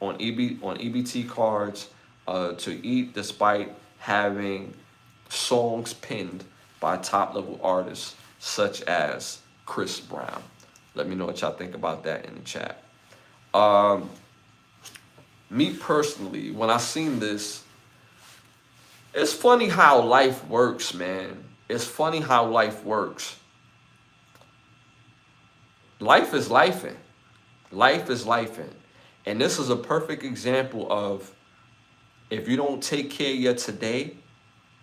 EBT cards to eat despite having songs penned by top level artists such as Chris Brown. Let me know what y'all think about that in the chat. Um, Me personally, when I seen this, it's funny how life works, man. It's funny how life works. Life is lifing. Life is lifing. And this is a perfect example of, if you don't take care of your today,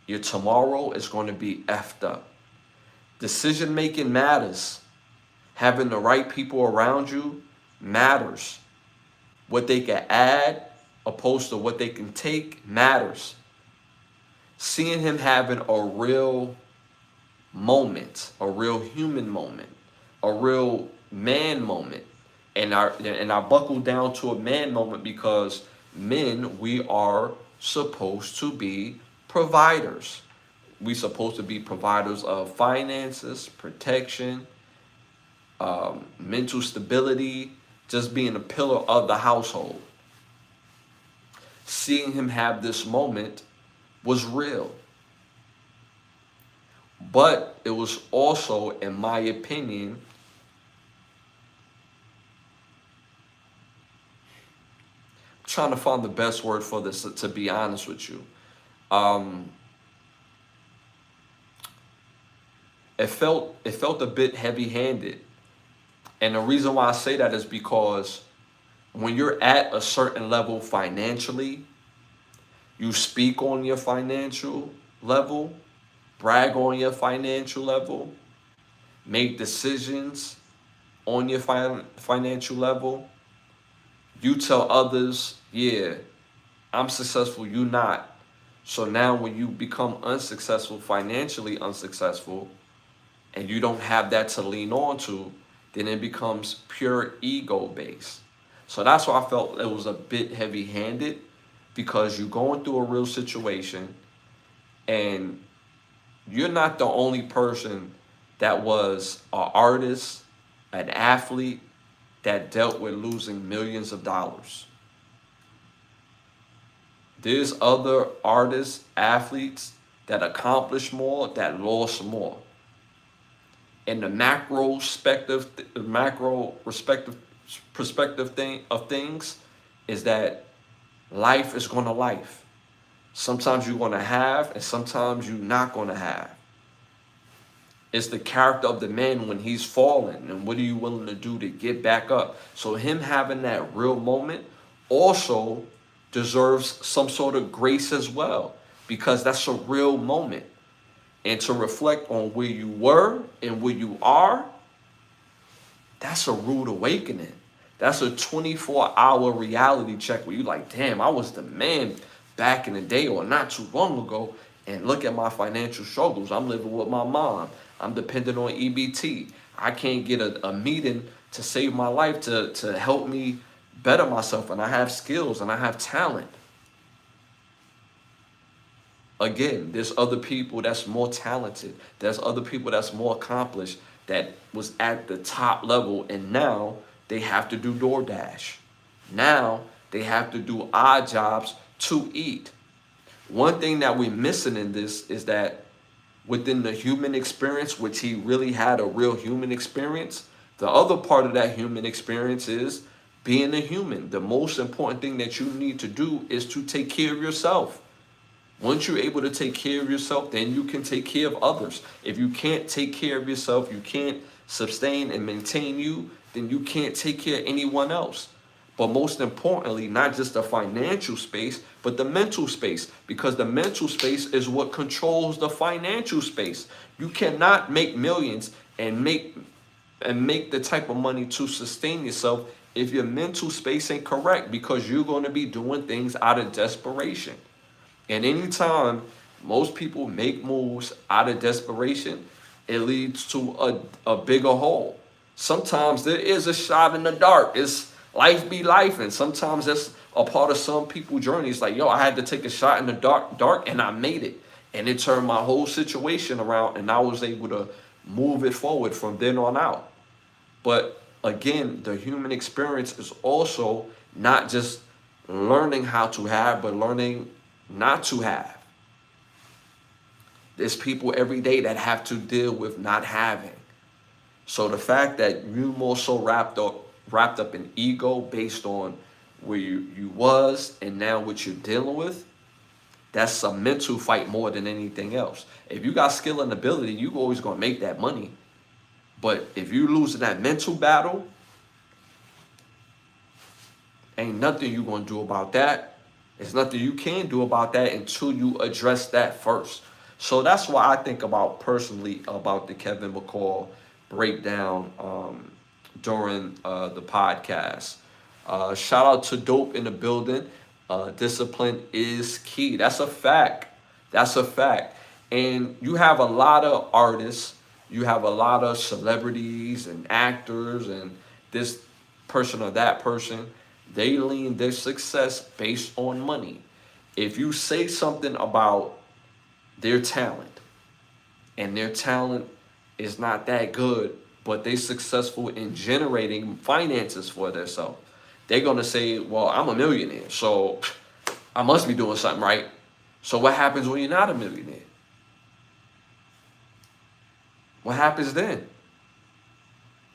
your tomorrow is going to be effed up. Decision making matters. Having the right people around you matters. What they can add opposed to what they can take matters. Seeing him having a real moment, a real human moment, a real man moment. And I buckled down to a man moment because men, we are supposed to be providers. We supposed to be providers of finances, protection, mental stability, just being a pillar of the household. Seeing him have this moment was real. But it was also, in my opinion, I'm trying to find the best word for this, to be honest with you. It felt a bit heavy-handed. And the reason why I say that is because when you're at a certain level financially, you speak on your financial level, brag on your financial level, make decisions on your financial level. You tell others, yeah, I'm successful, you not. So now when you become unsuccessful, financially unsuccessful, and you don't have that to lean on to, then it becomes pure ego based. So that's why I felt it was a bit heavy handed, because you're going through a real situation and you're not the only person that was an artist, an athlete, that dealt with losing millions of dollars. There's other artists, athletes that accomplished more, that lost more. In the macro perspective thing of things, is that life is going to life. Sometimes you're going to have, and sometimes you're not going to have. It's the character of the man when he's fallen, and what are you willing to do to get back up? So him having that real moment also deserves some sort of grace as well, because that's a real moment. And to reflect on where you were and where you are, that's a rude awakening. That's a 24-hour reality check where you're like, damn, I was the man back in the day or not too long ago, and look at my financial struggles. I'm living with my mom. I'm dependent on EBT. I can't get a meeting to save my life, to help me better myself, and I have skills and I have talent. Again, there's other people that's more talented. There's other people that's more accomplished, that was at the top level, and now they have to do DoorDash. Now they have to do odd jobs to eat. One thing that we're missing in this is that within the human experience, which he really had a real human experience, the other part of that human experience is being a human. The most important thing that you need to do is to take care of yourself. Once you're able to take care of yourself, then you can take care of others. If you can't take care of yourself, you can't sustain and maintain you, then you can't take care of anyone else. But most importantly, not just the financial space, but the mental space, because the mental space is what controls the financial space. You cannot make millions and make the type of money to sustain yourself if your mental space ain't correct, because you're going to be doing things out of desperation. And anytime most people make moves out of desperation, it leads to a bigger hole. Sometimes there is a shot in the dark. It's life be life, and sometimes that's a part of some people's journey. It's like, yo, I had to take a shot in the dark, and I made it. And it turned my whole situation around, and I was able to move it forward from then on out. But again, the human experience is also not just learning how to have, but learning not to have. There's people every day that have to deal with not having. So the fact that you more so wrapped up in ego based on where you was and now what you're dealing with, that's a mental fight more than anything else. If you got skill and ability, you always gonna make that money. But if you losing that mental battle, ain't nothing you gonna do about that. There's nothing you can do about that until you address that first. So that's why I think about personally about the Kevin McCall breakdown during the podcast. Shout out to Dope in the building. Discipline is key. That's a fact. That's a fact. And you have a lot of artists, you have a lot of celebrities and actors and this person or that person. They lean their success based on money. If you say something about their talent and their talent is not that good, but they successful in generating finances for themselves, they're gonna say, well, I'm a millionaire, so I must be doing something right. So what happens when you're not a millionaire? What happens then?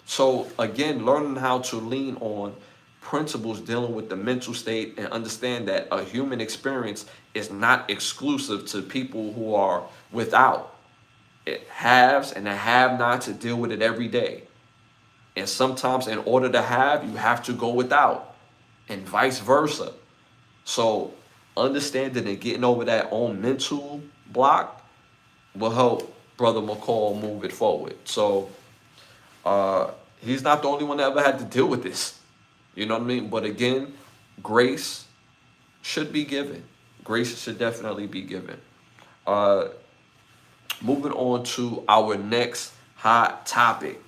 So again, learning how to lean on principles dealing with the mental state and understand that a human experience is not exclusive to people who are without. It haves and the have-nots to deal with it every day. And sometimes in order to have, you have to go without, and vice versa. So understanding and getting over that own mental block will help Brother McCall move it forward. So he's not the only one that ever had to deal with this. You know what I mean? But again, grace should be given. Grace should definitely be given. Moving on to our next hot topic.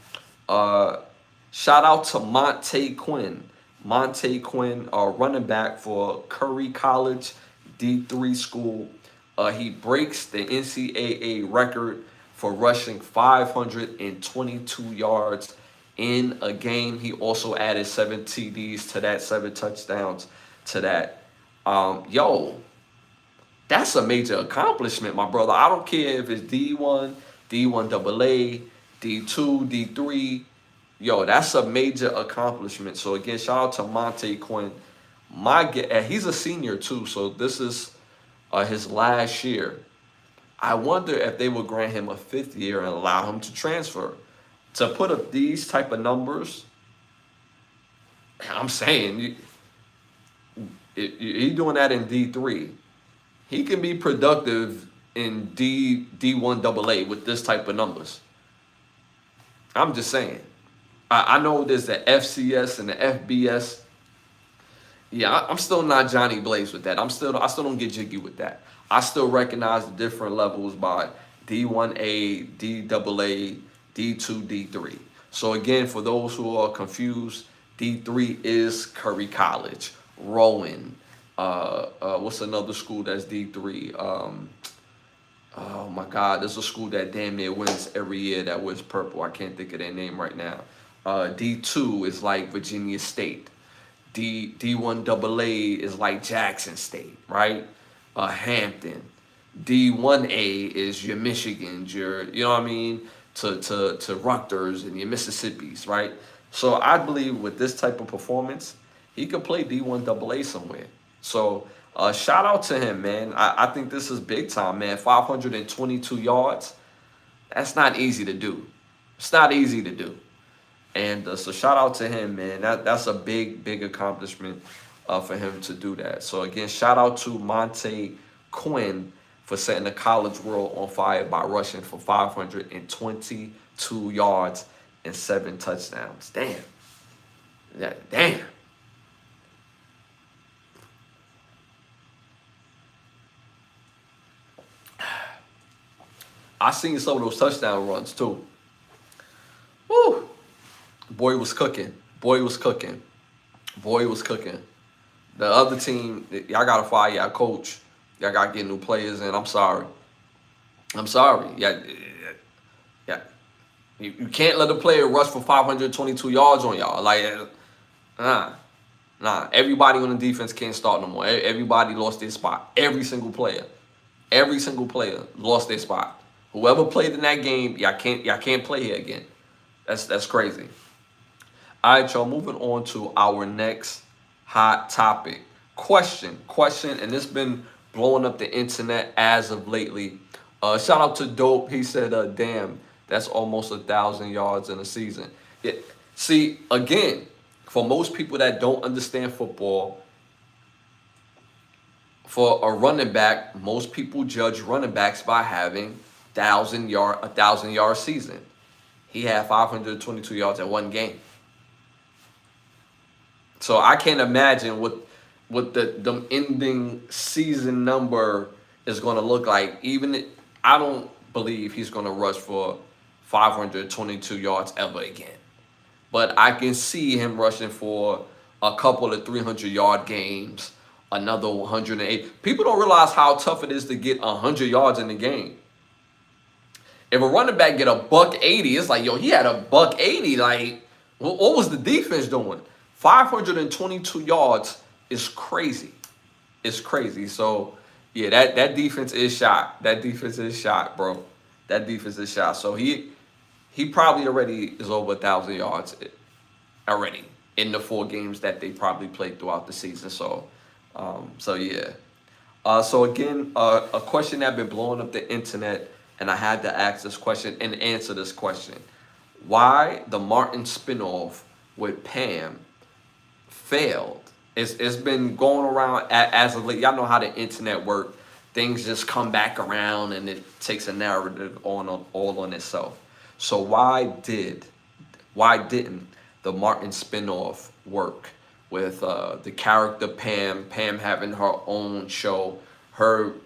Shout out to Monte Quinn. Monte Quinn, running back for Curry College D3 school. He breaks the NCAA record for rushing 522 yards in a game. He also added 7 TDs to that, 7 touchdowns to that. That's a major accomplishment, my brother. I don't care if it's D1, D1AA, D2, D3. That's a major accomplishment. So again, shout out to Monte Quinn. He's a senior too, so this is his last year. I wonder if they would grant him a 5th year and allow him to transfer. To put up these type of numbers, I'm saying, he's doing that in D3. He can be productive in D1AA with this type of numbers. I'm just saying. I know there's the FCS and the FBS. Yeah, I'm still not Johnny Blaze with that. I still don't get jiggy with that. I still recognize the different levels by D1A, DAA, D2, D3. So again, for those who are confused, D3 is Curry College, Rowan. What's another school that's D3? Oh my God, there's a school that damn near wins every year that wears purple. I can't think of their name right now. D2 is like Virginia State. D1AA is like Jackson State, right? Hampton. D1A is your Michigans, you know what I mean, to Rutgers and your Mississippis, right? So I believe with this type of performance, he could play D1AA somewhere. So shout out to him, man. I think this is big time, man. 522 yards. That's not easy to do. It's not easy to do. And so shout out to him, man. That's a big accomplishment for him to do that. So again, shout out to Monte Quinn for setting the college world on fire by rushing for 522 yards and 7 touchdowns. Damn. Damn. I seen some of those touchdown runs too. Woo. Boy was cooking. Boy was cooking. Boy was cooking. The other team, y'all gotta fire y'all coach. Y'all gotta get new players in. I'm sorry. I'm sorry. Yeah. You can't let a player rush for 522 yards on y'all. Like, nah. Everybody on the defense can't start no more. Everybody lost their spot. Every single player lost their spot. Whoever played in that game, y'all can't play here again. That's crazy. All right, y'all. Moving on to our next hot topic. Question, and it's been blowing up the internet as of lately. Shout out to Dope. He said, "Damn, that's almost 1,000 yards in a season." It, see, again, for most people that don't understand football, for a running back, most people judge running backs by having 1,000 yard season. He had 522 yards in one game. So I can't imagine what the ending season number is going to look like. I don't believe he's going to rush for 522 yards ever again. But I can see him rushing for a couple of 300-yard games, another 108. People don't realize how tough it is to get 100 yards in the game. If a running back get a buck 80, it's like, yo, he had a buck 80. Like, what was the defense doing? 522 yards is crazy. It's crazy. So, yeah, that defense is shot. That defense is shot, bro. That defense is shot. So he probably already is over 1,000 yards already in the 4 games that they probably played throughout the season. So, yeah. So again, a question that been blowing up the internet, and I had to ask this question and answer this question: why the Martin spinoff with Pam failed? It's been going around as of late. Y'all know how the internet work. Things just come back around, and it takes a narrative all on itself. So why didn't the Martin spinoff work with the character Pam having her own show?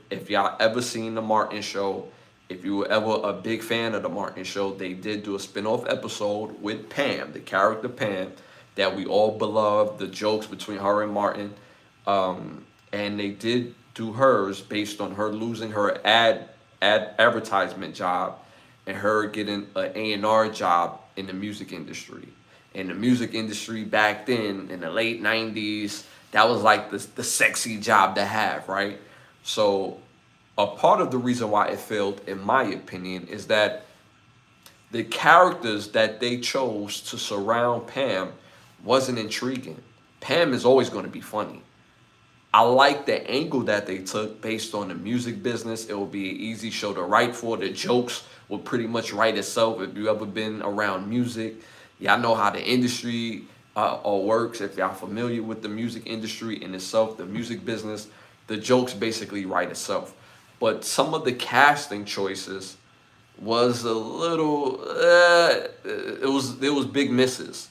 If y'all ever seen the Martin show, if you were ever a big fan of the Martin show, they did do a spinoff episode with Pam, the character Pam, that we all beloved, the jokes between her and Martin. And they did do hers based on her losing her advertisement job and her getting an A&R job in the music industry. In the music industry back then, in the late 90s, that was like the sexy job to have, right? So a part of the reason why it failed, in my opinion, is that the characters that they chose to surround Pam wasn't intriguing. Pam is always going to be funny. I like the angle that they took based on the music business. It will be an easy show to write for. The jokes will pretty much write itself. If you ever been around music, y'all know how the industry works. If y'all familiar with the music industry in itself, the music business, the jokes basically write itself. But some of the casting choices was a little, there was big misses.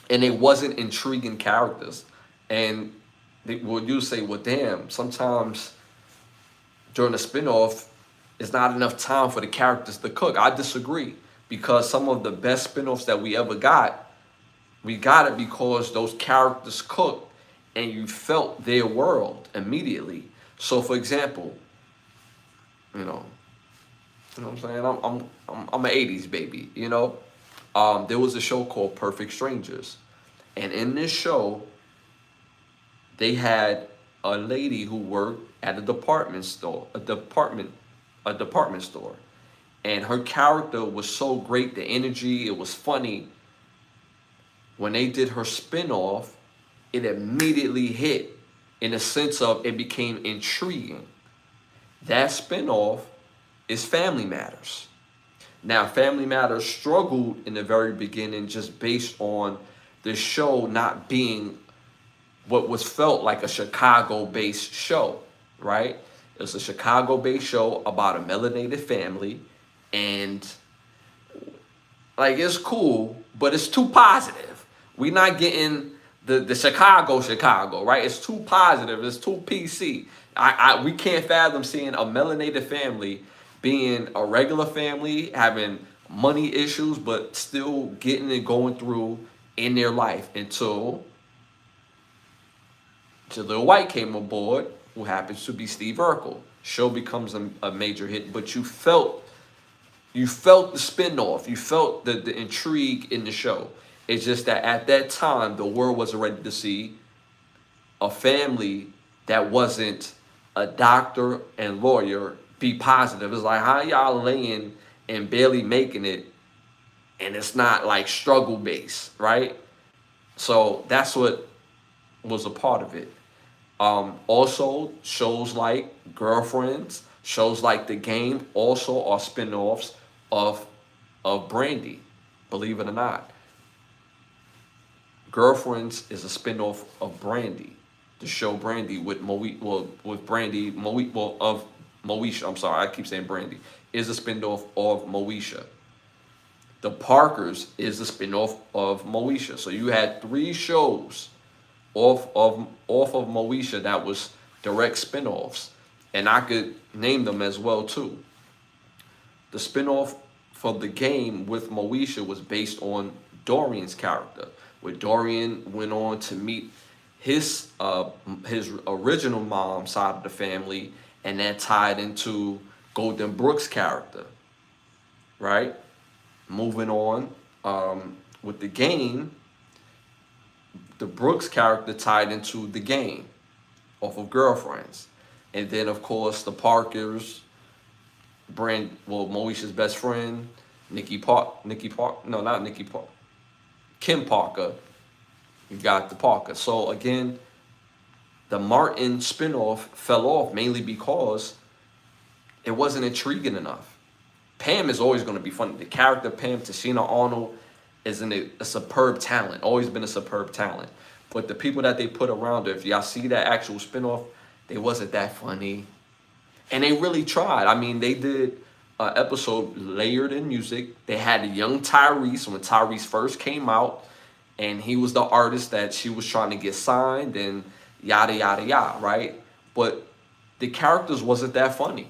And it wasn't intriguing characters. And you say, well, damn, sometimes during a spinoff, it's not enough time for the characters to cook. I disagree, because some of the best spinoffs that we ever got, we got it because those characters cooked and you felt their world immediately. So, for example, you know what I'm saying? I'm an 80s baby, you know? There was a show called Perfect Strangers. And in this show, they had a lady who worked at a department store. And her character was so great, the energy, it was funny. When they did her spinoff, it immediately hit in the sense of it became intriguing. That spinoff is Family Matters. Now, Family Matters struggled in the very beginning just based on the show not being what was felt like a Chicago-based show, right? It was a Chicago-based show about a melanated family, and like, it's cool, but it's too positive. We're not getting the Chicago, right? It's too positive. It's too PC. We can't fathom seeing a melanated family being a regular family, having money issues, but still getting and going through in their life until Jaleel White came aboard, who happens to be Steve Urkel. Show becomes a major hit, but you felt the spinoff, you felt the intrigue in the show. It's just that at that time, the world wasn't ready to see a family that wasn't a doctor and lawyer be positive. It's like, how y'all laying and barely making it and it's not like struggle based, right? So that's what was a part of it. Also, shows like Girlfriends, shows like The Game, also are spin-offs of Brandy. Believe it or not, Girlfriends is a spin-off of Brandy, the show Brandy with with Brandy of Moesha. I'm sorry, I keep saying Brandy is a spin-off of Moesha. The Parkers is a spin-off of Moesha. So you had three shows off of Moesha that was direct spin-offs. And I could name them as well too. The spin-off for The Game with Moesha was based on Dorian's character, where Dorian went on to meet his original mom side of the family, and that tied into Golden Brooks' character, right? Moving on, with The Game, the Brooks character tied into The Game off of Girlfriends. And then, of course, the Parkers, Moesha's best friend, Kim Parker, you got the Parker. So again, the Martin spinoff fell off mainly because it wasn't intriguing enough. Pam is always going to be funny. The character Pam, Tashina Arnold, is a superb talent. Always been a superb talent. But the people that they put around her, if y'all see that actual spinoff, they wasn't that funny. And they really tried. I mean, they did an episode layered in music. They had a young Tyrese when Tyrese first came out, and he was the artist that she was trying to get signed and yada, yada, yada, right? But the characters wasn't that funny.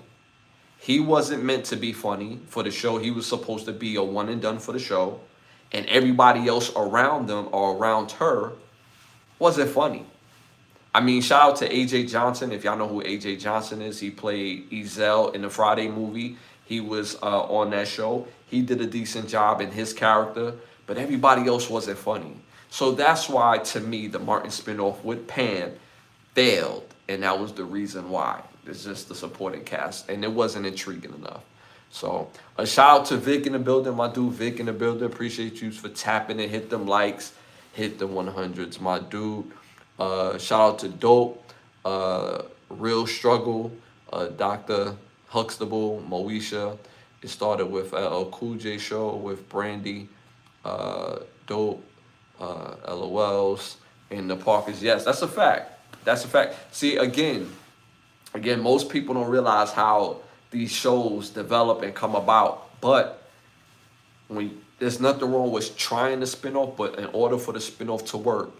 He wasn't meant to be funny for the show. He was supposed to be a one and done for the show. And everybody else around them or around her wasn't funny. I mean, shout out to AJ Johnson. If y'all know who AJ Johnson is, he played Ezel in the Friday movie. He was on that show. He did a decent job in his character, but everybody else wasn't funny. So that's why, to me, the Martin spinoff with Pam failed, and that was the reason why. It's just the supporting cast, and it wasn't intriguing enough. So a shout out to Vic in the building, my dude Vic in the building. Appreciate you for tapping and hit them likes, hit the 100s, my dude. Shout out to Dope, Real Struggle, Dr. Huxtable, Moesha. It started with a Cool J show with Brandy, Dope, LOLs, and the Parkers. Yes, that's a fact. That's a fact. See, again, most people don't realize how these shows develop and come about. But there's nothing wrong with trying to spin off, but in order for the spin-off to work,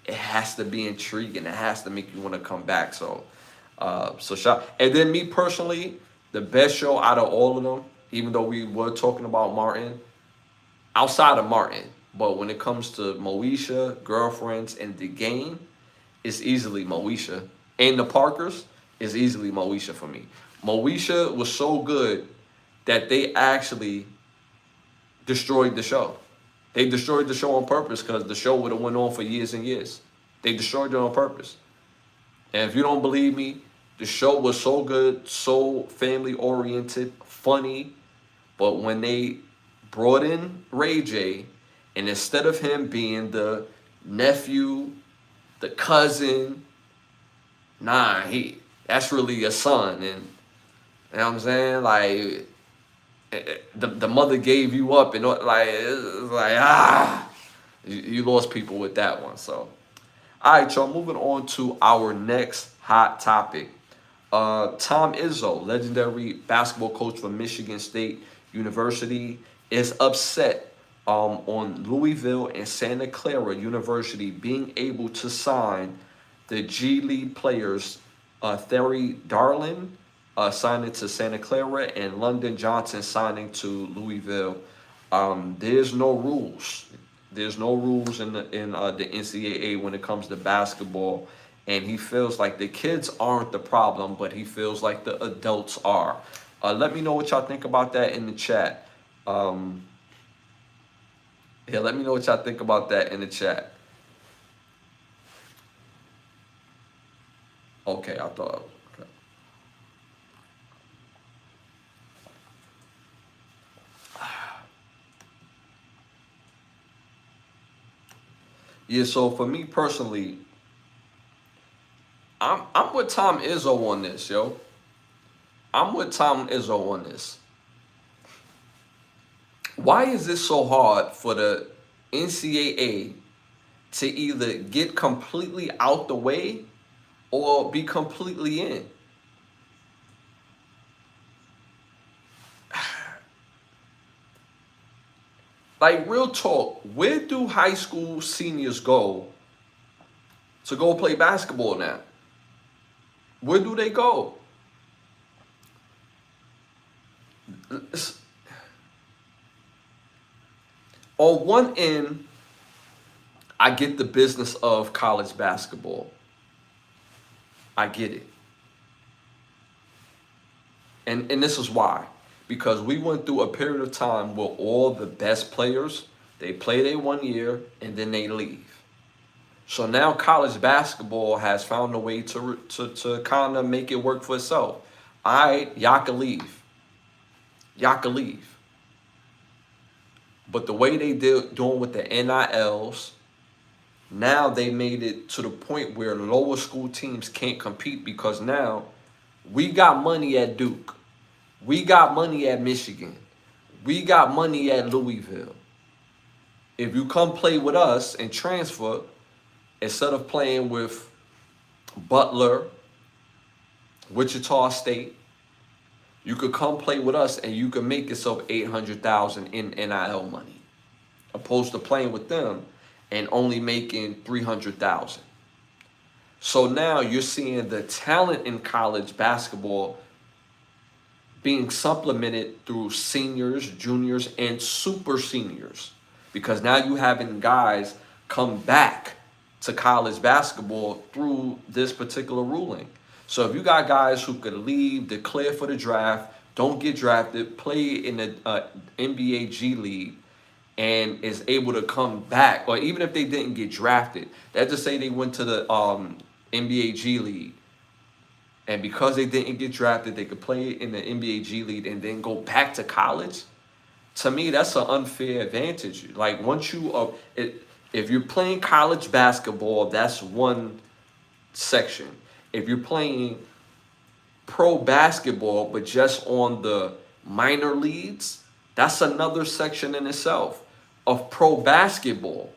it has to be intriguing. It has to make you want to come back. So shout. And then me personally, the best show out of all of them, even though we were talking about Martin, outside of Martin, but when it comes to Moesha, Girlfriends, and The Game, it's easily Moesha. And the Parkers is easily Moesha for me. Moesha was so good that they actually destroyed the show. They destroyed the show on purpose because the show would have went on for years and years. They destroyed it on purpose. And if you don't believe me, the show was so good, so family-oriented, funny. But when they brought in Ray J, and instead of him being the nephew, the cousin, that's really a son. And you know what I'm saying? Like, the mother gave you up, and like, it's like, you lost people with that one. So, all right, y'all, moving on to our next hot topic. Tom Izzo, legendary basketball coach from Michigan State University, is upset on Louisville and Santa Clara University being able to sign the G League players, Thierry Darlin signing to Santa Clara and London Johnson signing to Louisville. There's no rules. There's no rules in the NCAA when it comes to basketball, and he feels like the kids aren't the problem, but he feels like the adults are. Let me know what y'all think about that in the chat. Let me know what y'all think about that in the chat. Okay, I thought. Okay. Yeah, so for me personally, I'm with Tom Izzo on this, yo. I'm with Tom Izzo on this. Why is it so hard for the NCAA to either get completely out the way or be completely in? Like, real talk, where do high school seniors go play basketball now? Where do they go? On one end, I get the business of college basketball. I get it. And this is why. Because we went through a period of time where all the best players, they play their 1 year and then they leave. So now college basketball has found a way to kind of make it work for itself. All right, y'all can leave. Y'all can leave. But the way they doing with the NILs, now they made it to the point where lower school teams can't compete because now we got money at Duke. We got money at Michigan. We got money at Louisville. If you come play with us and transfer, instead of playing with Butler, Wichita State, you could come play with us and you could make yourself $800,000 in NIL money, opposed to playing with them and only making $300,000. So now you're seeing the talent in college basketball being supplemented through seniors, juniors, and super seniors, because now you having guys come back to college basketball through this particular ruling. So if you got guys who could leave, declare for the draft, don't get drafted, play in the NBA G League, and is able to come back, or even if they didn't get drafted, let's just say they went to the NBA G League, and because they didn't get drafted, they could play in the NBA G League and then go back to college. To me, that's an unfair advantage. Like, once you if you're playing college basketball, that's one section. If you're playing pro basketball, but just on the minor leagues, that's another section in itself of pro basketball.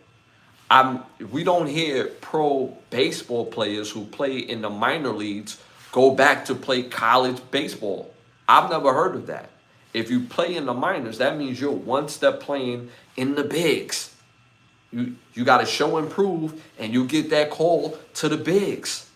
We don't hear pro baseball players who play in the minor leagues go back to play college baseball. I've never heard of that. If you play in the minors, that means you're one step playing in the bigs. You got to show and prove, and you get that call to the bigs.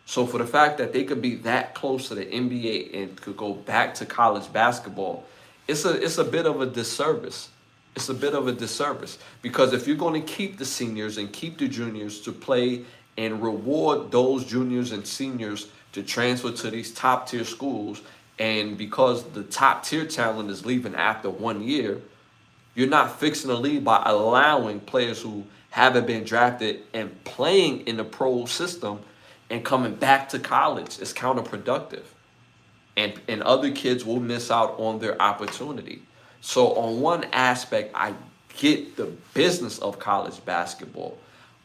So for the fact that they could be that close to the NBA and could go back to college basketball, it's a bit of a disservice. It's a bit of a disservice, because if you're going to keep the seniors and keep the juniors to play and reward those juniors and seniors to transfer to these top tier schools, and because the top tier talent is leaving after 1 year, you're not fixing the league by allowing players who haven't been drafted and playing in the pro system and coming back to college. It's counterproductive. And other kids will miss out on their opportunity. So on one aspect, I get the business of college basketball.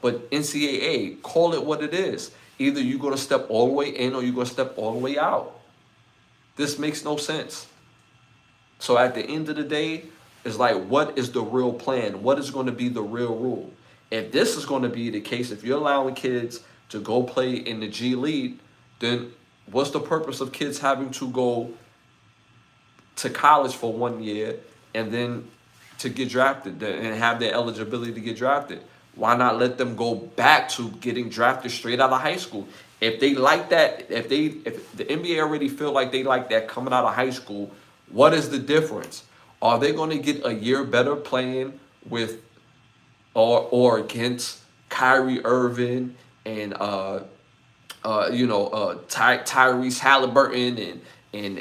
But NCAA, call it what it is. Either you're going to step all the way in or you're going to step all the way out. This makes no sense. So at the end of the day, it's like, what is the real plan? What is going to be the real rule? If this is going to be the case, if you're allowing kids to go play in the G League, then what's the purpose of kids having to go to college for 1 year and then to get drafted and have their eligibility to get drafted? Why not let them go back to getting drafted straight out of high school? If they like that, if the NBA already feel like they like that coming out of high school, what is the difference? Are they going to get a year better playing with or against Kyrie Irving and Tyrese Halliburton and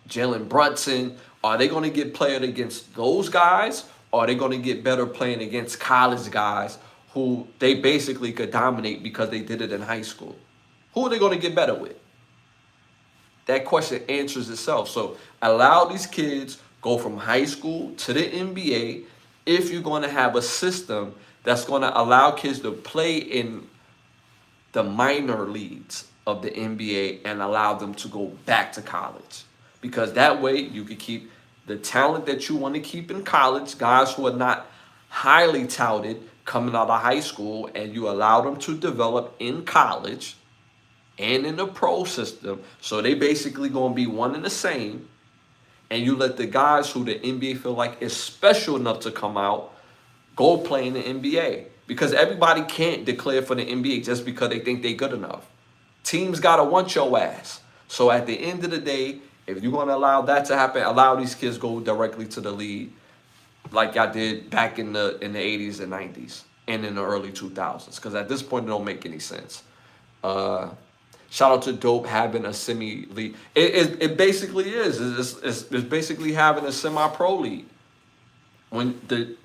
Jalen Brunson? Are they going to get played against those guys? Or are they going to get better playing against college guys who they basically could dominate because they did it in high school? Who are they going to get better with? That question answers itself. So allow these kids go from high school to the NBA if you're going to have a system that's going to allow kids to play in the minor leagues of the NBA and allow them to go back to college. Because that way you can keep the talent that you want to keep in college, guys who are not highly touted coming out of high school, and you allow them to develop in college and in the pro system. So they basically going to be one and the same. And you let the guys who the NBA feel like is special enough to come out go play in the NBA. Because everybody can't declare for the NBA just because they think they're good enough. Teams got to want your ass. So at the end of the day, if you're going to allow that to happen, allow these kids go directly to the league like I did back in the 80s and 90s and in the early 2000s. Because at this point, it don't make any sense. Shout out to Dope having a semi-league. It basically is. It's basically having a semi-pro league. When the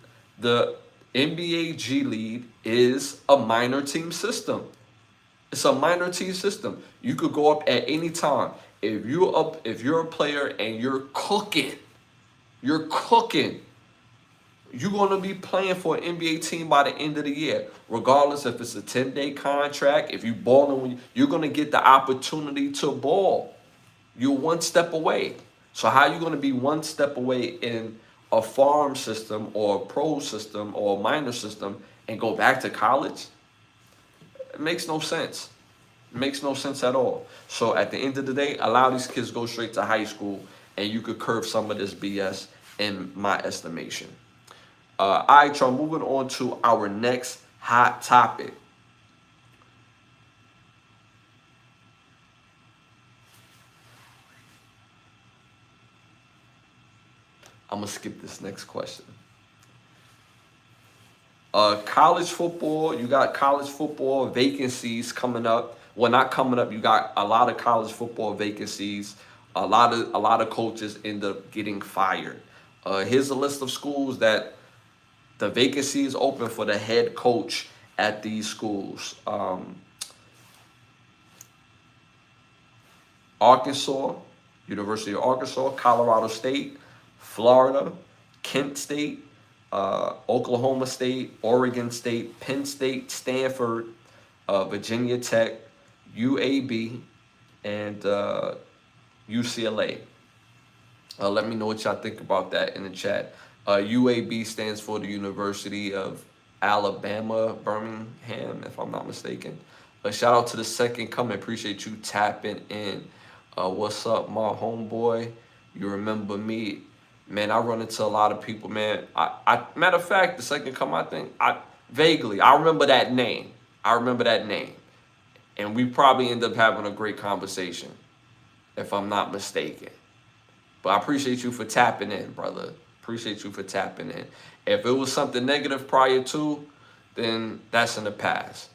NBA G League is a minor team system. It's a minor team system. You could go up at any time. If you're a player and you're cooking, you're going to be playing for an NBA team by the end of the year. Regardless if it's a 10-day contract, if you balling, you're going to get the opportunity to ball. You're one step away. So how are you going to be one step away in a farm system or a pro system or a minor system and go back to college? It makes no sense. It makes no sense at all. So at the end of the day, allow these kids to go straight to high school, and you could curb some of this BS in my estimation. All right, y'all, moving on to our next hot topic. I'm going to skip this next question. College football, you got college football vacancies coming up. Well, not coming up. You got a lot of college football vacancies. A lot of coaches end up getting fired. Here's a list of schools that the vacancy is open for the head coach at these schools. Arkansas, University of Arkansas, Colorado State, Florida, Kent State, Oklahoma State, Oregon State, Penn State, Stanford, Virginia Tech, UAB, and UCLA. Let me know what y'all think about that in the chat. UAB stands for the University of Alabama, Birmingham, if I'm not mistaken. Shout out to the second coming. Appreciate you tapping in. What's up, my homeboy? You remember me? Man, I run into a lot of people, man. Matter of fact, the second come, I think, I remember that name. And we probably end up having a great conversation, if I'm not mistaken. But I appreciate you for tapping in, brother. Appreciate you for tapping in. If it was something negative prior to, then that's in the past.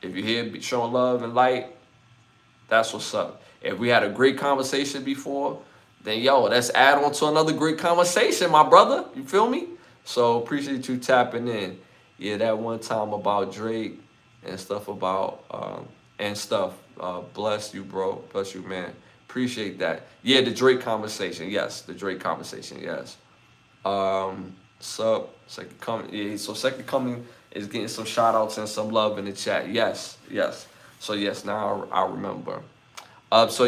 If you're here showing love and light, that's what's up. If we had a great conversation before, then yo, let's add on to another great conversation, my brother. You feel me? So appreciate you tapping in. Yeah, that one time about Drake and stuff about bless you, bro. Bless you, man. Appreciate that. Yeah, the Drake conversation. Yes, the Drake conversation. Yes. So second coming. Yeah, so second coming is getting some shout outs and some love in the chat. Yes. So yes, now I remember. So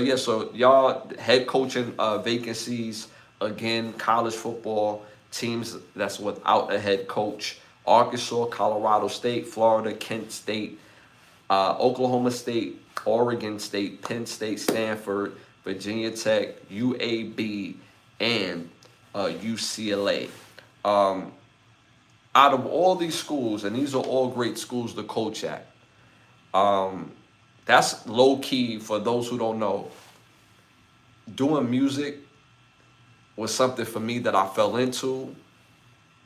y'all head coaching vacancies again, college football teams that's without a head coach. Arkansas, Colorado State, Florida, Kent State, Oklahoma State, Oregon State, Penn State, Stanford, Virginia Tech, UAB, and UCLA. Out of all these schools, and these are all great schools to coach at, that's low key for those who don't know. Doing music was something for me that I fell into.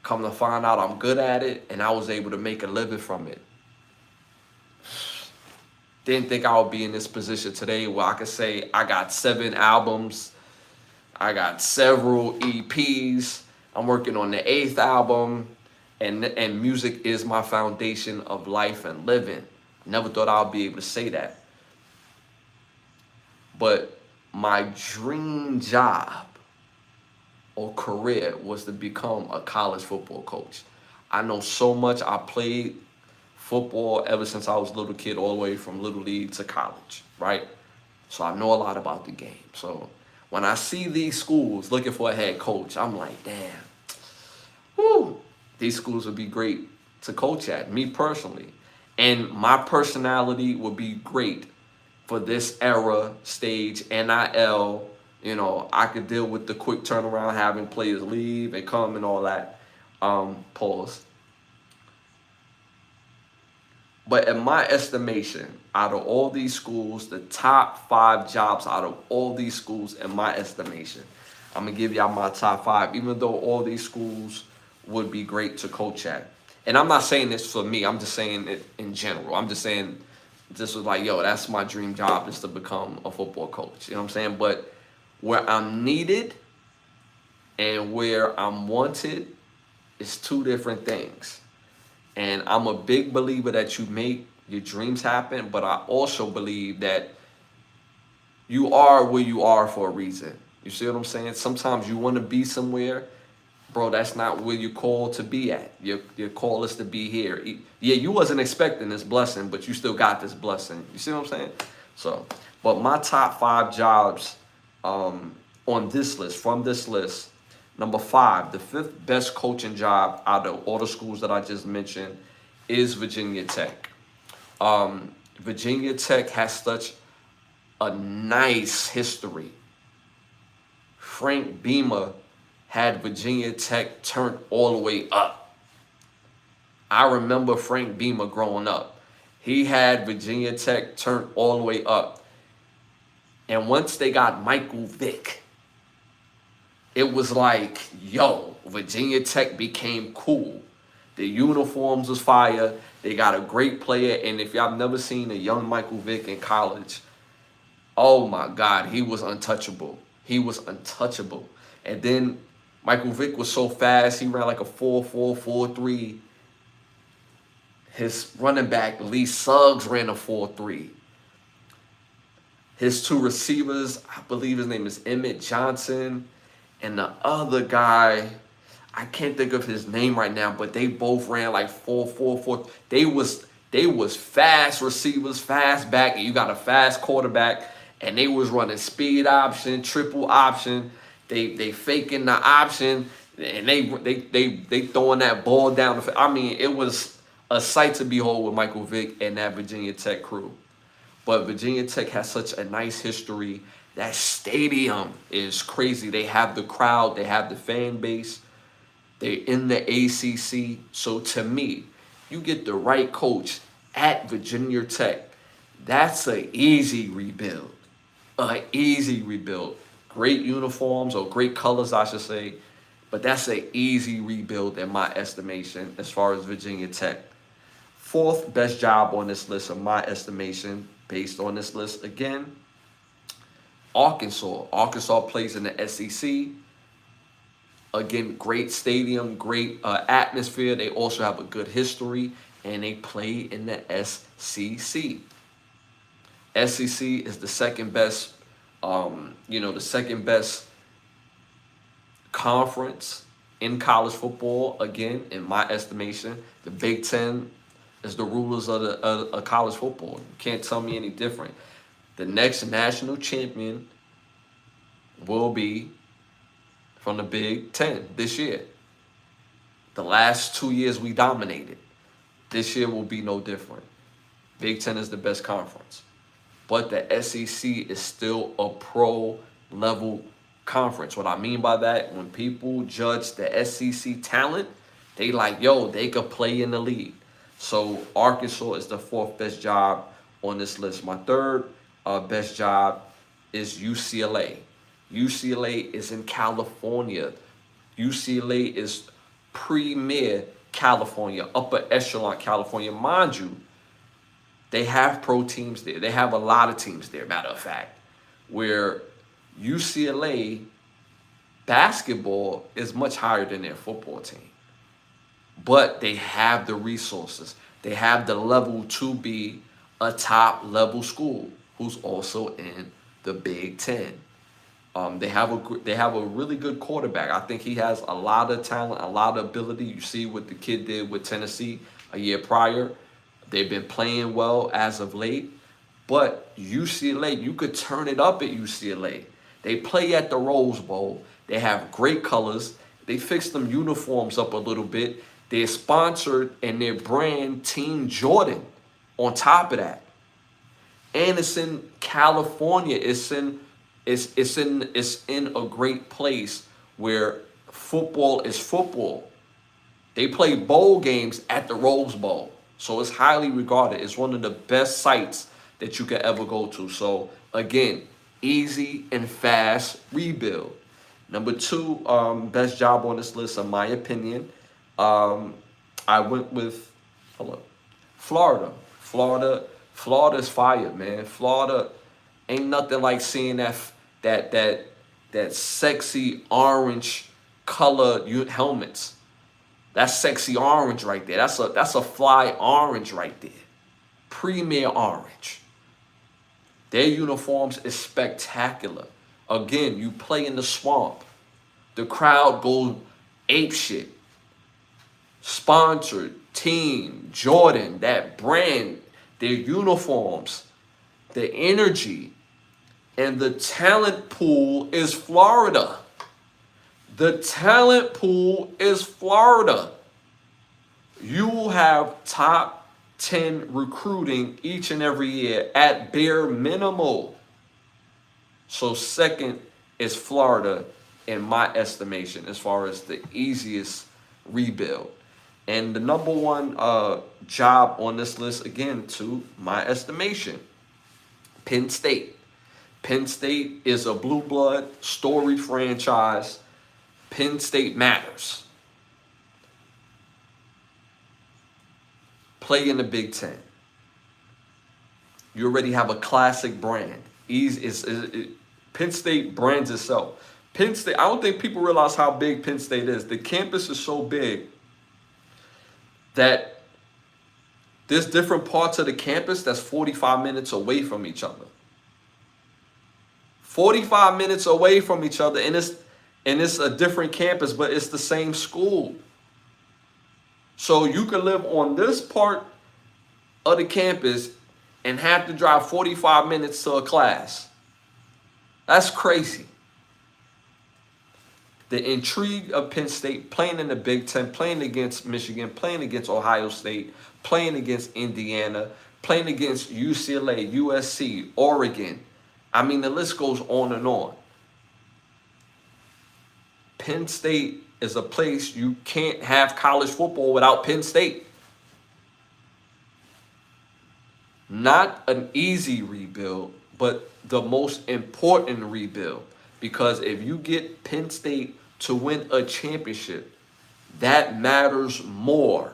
Come to find out I'm good at it, and I was able to make a living from it. Didn't think I would be in this position today where I could say I got 7 albums, I got several EPs, I'm working on the 8th album, and music is my foundation of life and living. Never thought I'd be able to say that. But my dream job or career was to become a college football coach. I know so much. I played football ever since I was a little kid, all the way from little league to college, right? So I know a lot about the game. So when I see these schools looking for a head coach, I'm like, damn, whoo, these schools would be great to coach at, me personally. And my personality would be great for this era, stage, NIL. You know, I could deal with the quick turnaround, having players leave and come and all that. Pause. But in my estimation, out of all these schools, the top 5 jobs out of all these schools, in my estimation, I'm going to give y'all my top 5, even though all these schools would be great to coach at. And I'm not saying this for me. I'm just saying it in general. I'm just saying this was like, yo, that's my dream job, is to become a football coach. You know what I'm saying? But where I'm needed and where I'm wanted is 2 different things. And I'm a big believer that you make your dreams happen, but I also believe that you are where you are for a reason. You see what I'm saying? Sometimes you want to be somewhere, bro, that's not where you're called to be at. Your call is to be here. Yeah, you wasn't expecting this blessing, but you still got this blessing. You see what I'm saying? So, but my top 5 jobs on this list, from this list, number 5, the 5th best coaching job out of all the schools that I just mentioned is Virginia Tech. Virginia Tech has such a nice history. Frank Beamer had Virginia Tech turned all the way up. I remember Frank Beamer growing up. He had Virginia Tech turned all the way up. And once they got Michael Vick, it was like, yo, Virginia Tech became cool. The uniforms was fire. They got a great player. And if y'all never seen a young Michael Vick in college, oh my God, he was untouchable. He was untouchable. And then Michael Vick was so fast, he ran like a 4.4, 4.3. His running back, Lee Suggs, ran a 4.3. His 2 receivers, I believe his name is Emmett Johnson, and the other guy, I can't think of his name right now, but they both ran like 4.4. They was fast receivers, fast back, and you got a fast quarterback, and they was running speed option, triple option. They faking the option, and they throwing that ball down the field. I mean, it was a sight to behold with Michael Vick and that Virginia Tech crew. But Virginia Tech has such a nice history. That stadium is crazy. They have the crowd. They have the fan base. They're in the ACC. So to me, you get the right coach at Virginia Tech, that's an easy rebuild. An easy rebuild. Great uniforms, or great colors, I should say. But that's an easy rebuild in my estimation as far as Virginia Tech. 4th best job on this list, in my estimation, based on this list again, Arkansas. Arkansas plays in the SEC. Again, great stadium, great atmosphere. They also have a good history, and they play in the SEC. SEC is the second best, the second best conference in college football. Again, in my estimation, the Big Ten is the rulers of college football. You can't tell me any different. The next national champion will be from the Big Ten this year. The last 2 years we dominated. This year will be no different. Big Ten is the best conference. But the SEC is still a pro-level conference. What I mean by that, when people judge the SEC talent, they like, yo, they could play in the league. So Arkansas is the 4th best job on this list. My 3rd best job is UCLA. UCLA is in California. UCLA is premier California, upper echelon California. Mind you, they have pro teams there. They have a lot of teams there, matter of fact, where UCLA basketball is much higher than their football team. But they have the resources. They have the level to be a top level school who's also in the Big Ten. They have a really good quarterback. I think he has a lot of talent, a lot of ability. You see what the kid did with Tennessee a year prior. They've been playing well as of late. But UCLA, you could turn it up at UCLA. They play at the Rose Bowl. They have great colors. They fix them uniforms up a little bit. They're sponsored and their brand Team Jordan on top of that. And it's in California. It's in a great place where football is football. They play bowl games at the Rose Bowl. So it's highly regarded. It's one of the best sites that you could ever go to. So again, easy and fast rebuild. Number two, best job on this list, in my opinion, I went with Florida. Florida's fire, man. Florida ain't nothing like seeing that sexy orange color helmets. That's sexy orange right there. That's a fly orange right there. Premier orange. Their uniforms is spectacular. Again, you play in the swamp. The crowd goes apeshit. Sponsored, Team Jordan, that brand, their uniforms, the energy, and the talent pool is Florida. The talent pool is Florida. You will have top 10 recruiting each and every year at bare minimum. So second is Florida in my estimation as far as the easiest rebuild. And the number one job on this list, again, to my estimation, Penn State. Penn State is a blue blood, storied franchise. Penn State matters. Play in the Big Ten. You already have a classic brand. Penn State brands itself. Penn State, I don't think people realize how big Penn State is. The campus is so big that there's different parts of the campus that's 45 minutes away from each other. 45 minutes away from each other, and it's a different campus, but it's the same school. So you can live on this part of the campus and have to drive 45 minutes to a class. That's crazy. The intrigue of Penn State playing in the Big Ten, playing against Michigan, playing against Ohio State, playing against Indiana, playing against UCLA, USC, Oregon. I mean, the list goes on and on. Penn State is a place you can't have college football without Penn State. Not an easy rebuild, but the most important rebuild. Because if you get Penn State to win a championship, that matters more.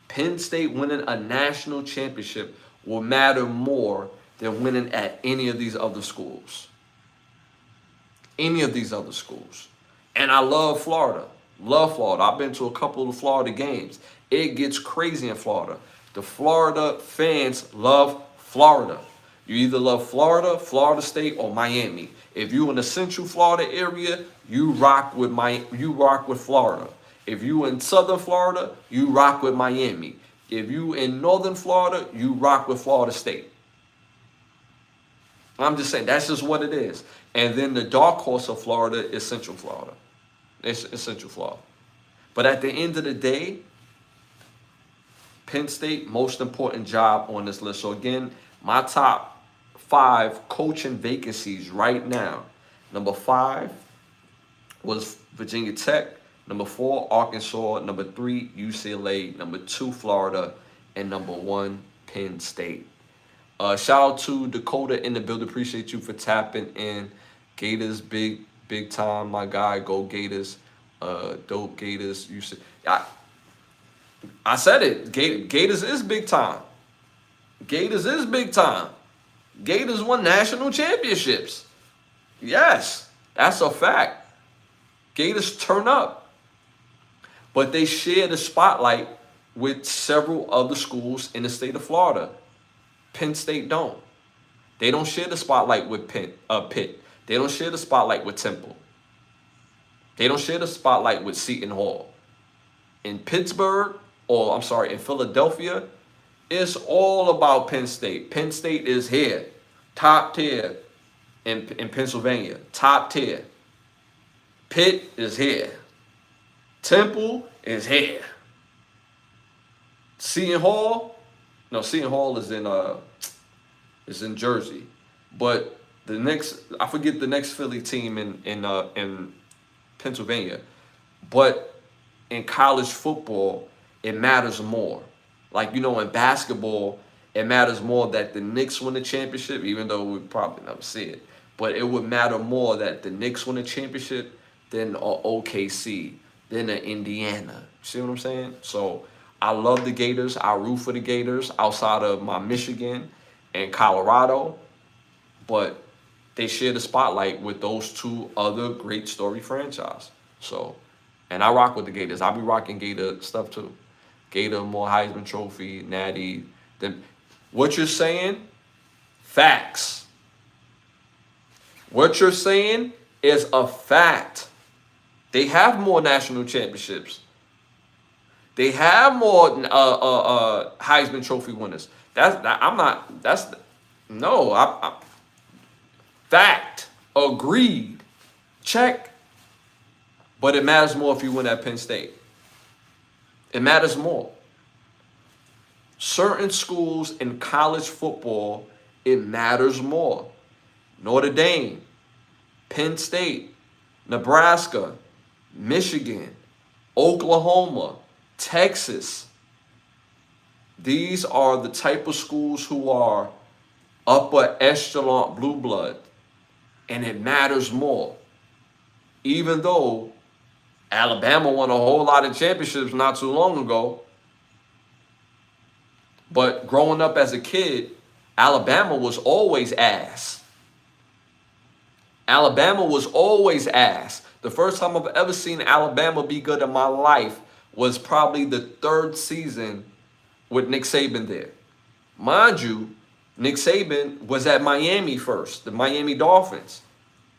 Penn State winning a national championship will matter more than winning at any of these other schools. Any of these other schools. And I love Florida. Love Florida. I've been to a couple of Florida games. It gets crazy in Florida. The Florida fans love Florida. You either love Florida, Florida State, or Miami. If you in the Central Florida area, you rock with Florida. If you in Southern Florida, you rock with Miami. If you in Northern Florida, you rock with Florida State. I'm just saying, that's just what it is. And then the dark horse of Florida is Central Florida. It's Central Florida. But at the end of the day, Penn State, most important job on this list. So again, my top 5 coaching vacancies right now. Number 5 was Virginia Tech. Number 4, Arkansas. Number 3, UCLA. Number 2, Florida. And number 1, Penn State. Shout out to Dakota in the building. Appreciate you for tapping in. Gators, big time, my guy. Go Gators. Dope Gators. I said it. Gators is big time. Gators is big time. Gators won national championships. Yes, that's a fact. Gators turn up. But they share the spotlight with several other schools in the state of Florida. Penn State don't. They don't share the spotlight with Pitt. They They don't share the spotlight with Temple. They don't share the spotlight with Seton Hall. In Pittsburgh, or I'm sorry, in Philadelphia, it's all about Penn State. Penn State is here, top tier in Pennsylvania, top tier. Pitt is here. Temple is here. Seton Hall, no, Seton Hall is in Jersey, but the next, I forget the next Philly team in Pennsylvania, but in college football, it matters more. Like, you know, in basketball, it matters more that the Knicks win the championship, even though we probably never see it. But it would matter more that the Knicks win the championship than OKC, than Indiana. See what I'm saying? So I love the Gators. I root for the Gators outside of my Michigan and Colorado. But they share the spotlight with those two other great story franchises. So, and I rock with the Gators. I'll be rocking Gator stuff too. Gator, more Heisman Trophy, Natty. Then what you're saying, facts. What you're saying is a fact. They have more national championships. They have more Heisman Trophy winners. Fact. Agreed. Check. But it matters more if you win at Penn State. It matters more. Certain schools in college football, it matters more. Notre Dame, Penn State, Nebraska, Michigan, Oklahoma, Texas. These are the type of schools who are upper echelon blue blood. And it matters more. Even though Alabama won a whole lot of championships not too long ago. But growing up as a kid, Alabama was always ass. Alabama was always ass. The first time I've ever seen Alabama be good in my life was probably the third season with Nick Saban there. Mind you, Nick Saban was at Miami first, the Miami Dolphins,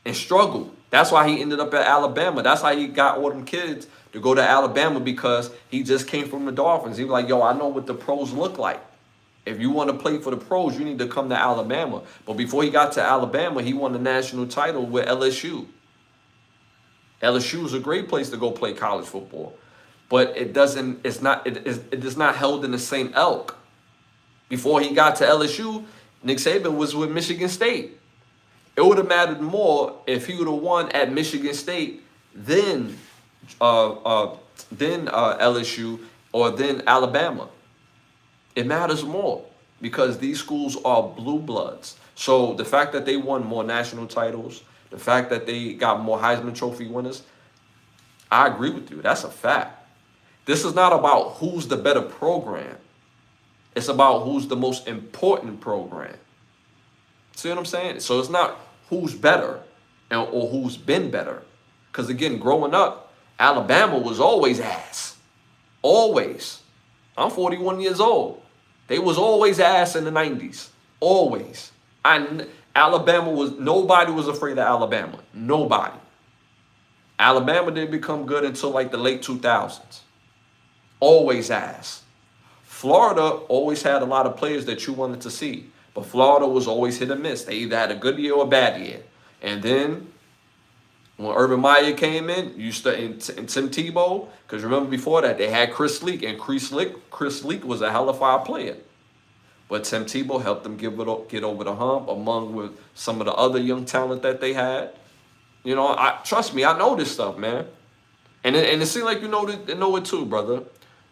and struggled. That's why he ended up at Alabama. That's how he got all them kids to go to Alabama, because he just came from the Dolphins. He was like, yo, I know what the pros look like. If you want to play for the pros, you need to come to Alabama. But before he got to Alabama, he won the national title with LSU. LSU is a great place to go play college football. But it is not held in the same ilk. Before he got to LSU, Nick Saban was with Michigan State. It would have mattered more if he would have won at Michigan State than LSU or then Alabama. It matters more because these schools are blue bloods. So the fact that they won more national titles, the fact that they got more Heisman Trophy winners, I agree with you. That's a fact. This is not about who's the better program. It's about who's the most important program. See what I'm saying? So it's not who's better or who's been better. Because again, growing up, Alabama was always ass. Always. I'm 41 years old. They was always ass in the 90s. Always. Nobody was afraid of Alabama. Nobody. Alabama didn't become good until like the late 2000s. Always ass. Florida always had a lot of players that you wanted to see. But Florida was always hit or miss. They either had a good year or a bad year. And then when Urban Meyer came in, and Tim Tebow, because remember before that, they had Chris Leak. And Chris Leak was a hell of a fire player. But Tim Tebow helped them get over the hump among with some of the other young talent that they had. You know, trust me, I know this stuff, man. And it seems like you know it too, brother.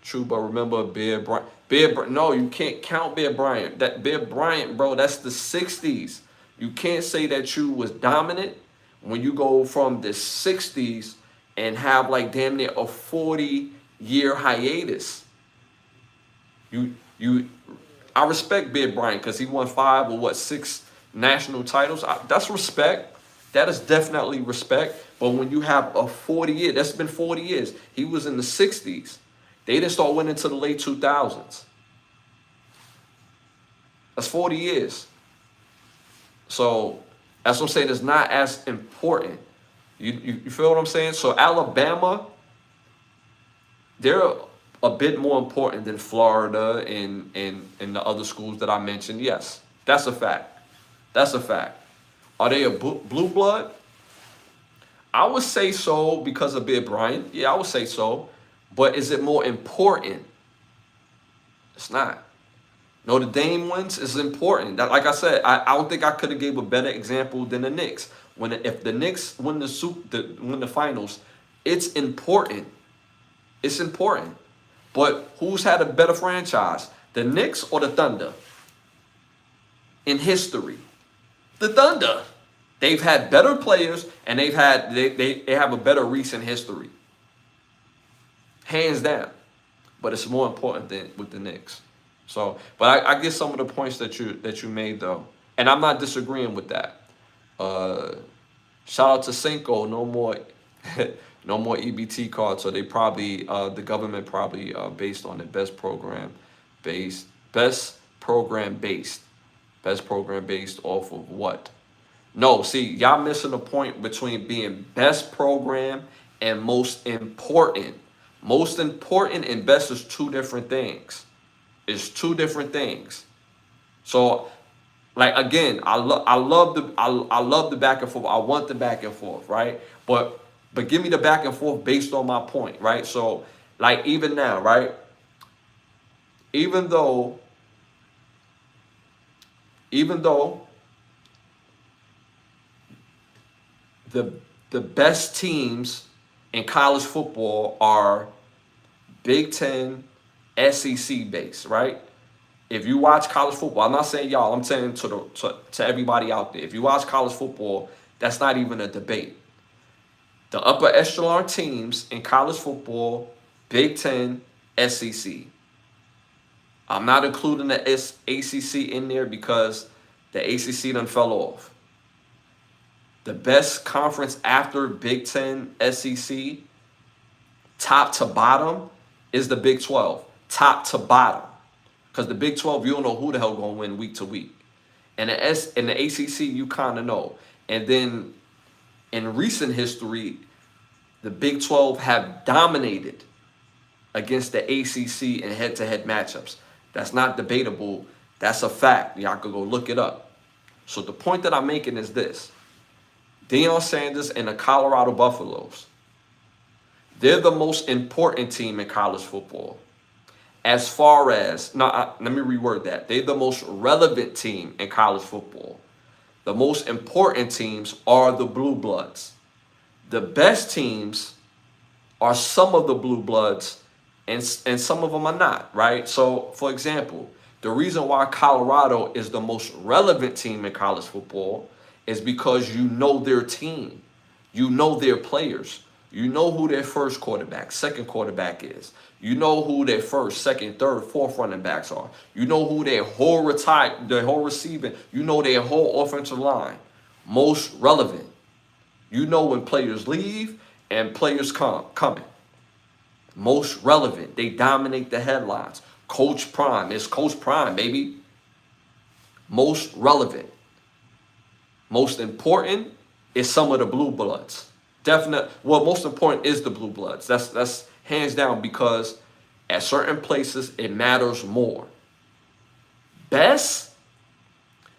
True, but remember Bear Bryant. No, you can't count Bear Bryant. That Bear Bryant, bro, that's the 60s. You can't say that you was dominant when you go from the 60s and have like damn near a 40-year hiatus. I respect Bear Bryant because he won 6 national titles. That's respect. That is definitely respect. But when you have a 40 year, that's been 40 years. He was in the 60s. They didn't start winning until the late 2000s. That's 40 years. So That's what I'm saying. It's not as important. You feel what I'm saying? So Alabama, they're a bit more important than Florida and the other schools that I mentioned. Yes, that's a fact. That's a fact. Are they a blue blood? I would say so because of Bill Bryant. Yeah, I would say so. But is it more important? It's not. Notre Dame wins is important. That, like I said, I don't think I could have gave a better example than the Knicks. If the Knicks win win the finals, it's important. It's important. But who's had a better franchise, the Knicks or the Thunder? In history, the Thunder. They've had better players and they have a better recent history. Hands down. But it's more important than with the Knicks. So, but I get some of the points that you made though, and I'm not disagreeing with that. Shout out to Cinco, no more, no more EBT cards. So they probably the government probably based on the best program based off of what? No, see, y'all missing the point between being best program and most important. Most important and best is two different things. It's two different things. So, like again, I love the back and forth. I want the back and forth, right? But give me the back and forth based on my point, right? So, like even now, right? Even though the best teams in college football are Big Ten, SEC based, right? If you watch college football, I'm not saying y'all, I'm saying to everybody out there. If you watch college football, that's not even a debate. The upper echelon teams in college football, Big Ten, SEC. I'm not including the ACC in there because the ACC done fell off. The best conference after Big Ten, SEC, top to bottom, is the Big 12. Top to bottom. Because the Big 12, you don't know who the hell going to win week to week. And the ACC, you kind of know. And then in recent history, the Big 12 have dominated against the ACC in head-to-head matchups. That's not debatable. That's a fact. Y'all could go look it up. So the point that I'm making is this. Deion Sanders and the Colorado Buffaloes, they're the most important team in college football. As far as, let me reword that. They're the most relevant team in college football. The most important teams are the Blue Bloods. The best teams are some of the Blue Bloods, and some of them are not, right? So, for example, the reason why Colorado is the most relevant team in college football is because you know their team. You know their players. You know who their first quarterback, second quarterback is. You know who their first, second, third, fourth running backs are. You know who their whole receiving. You know their whole offensive line. Most relevant. You know when players leave and players coming. Most relevant. They dominate the headlines. Coach Prime. It's Coach Prime, baby. Most relevant. Most important is some of the Blue Bloods. Most important is the Blue Bloods. That's hands down because at certain places it matters more. Best,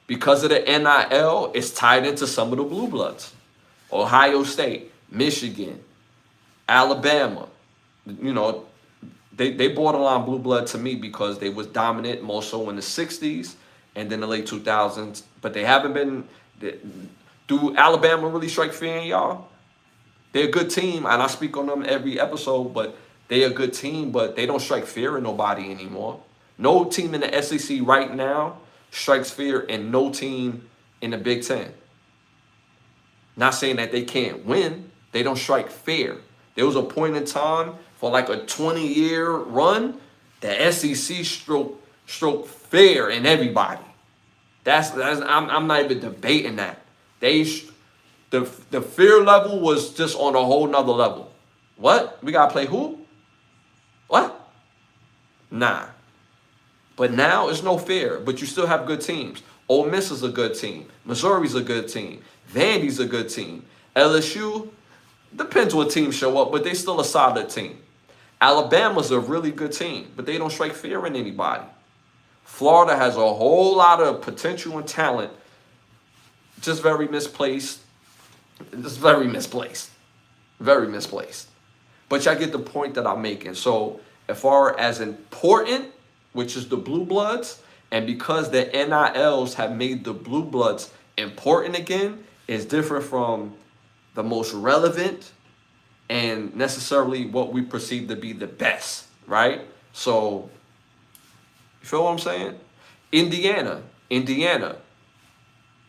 because of the NIL, it's tied into some of the Blue Bloods. Ohio State, Michigan, Alabama. You know, they borderline Blue Blood to me because they was dominant more so in the 60s and then the late 2000s. But they haven't been... Do Alabama really strike fear in y'all? They're a good team, and I speak on them every episode, but they're a good team, but they don't strike fear in nobody anymore. No team in the SEC right now strikes fear in no team in the Big Ten. Not saying that they can't win. They don't strike fear. There was a point in time for like a 20-year run, the SEC stroke fear in everybody. I'm not even debating that. The fear level was just on a whole nother level. What? We gotta play who? What? Nah. But now it's no fear, but you still have good teams. Ole Miss is a good team. Missouri's a good team. Vandy's a good team. LSU, depends what teams show up, but they still a solid team. Alabama's a really good team, but they don't strike fear in anybody. Florida has a whole lot of potential and talent, just very misplaced. Just very misplaced. Very misplaced. But y'all get the point that I'm making. So as far as important, which is the Blue Bloods, and because the NILs have made the Blue Bloods important again, is different from the most relevant and necessarily what we perceive to be the best, right? So, you feel what I'm saying? Indiana,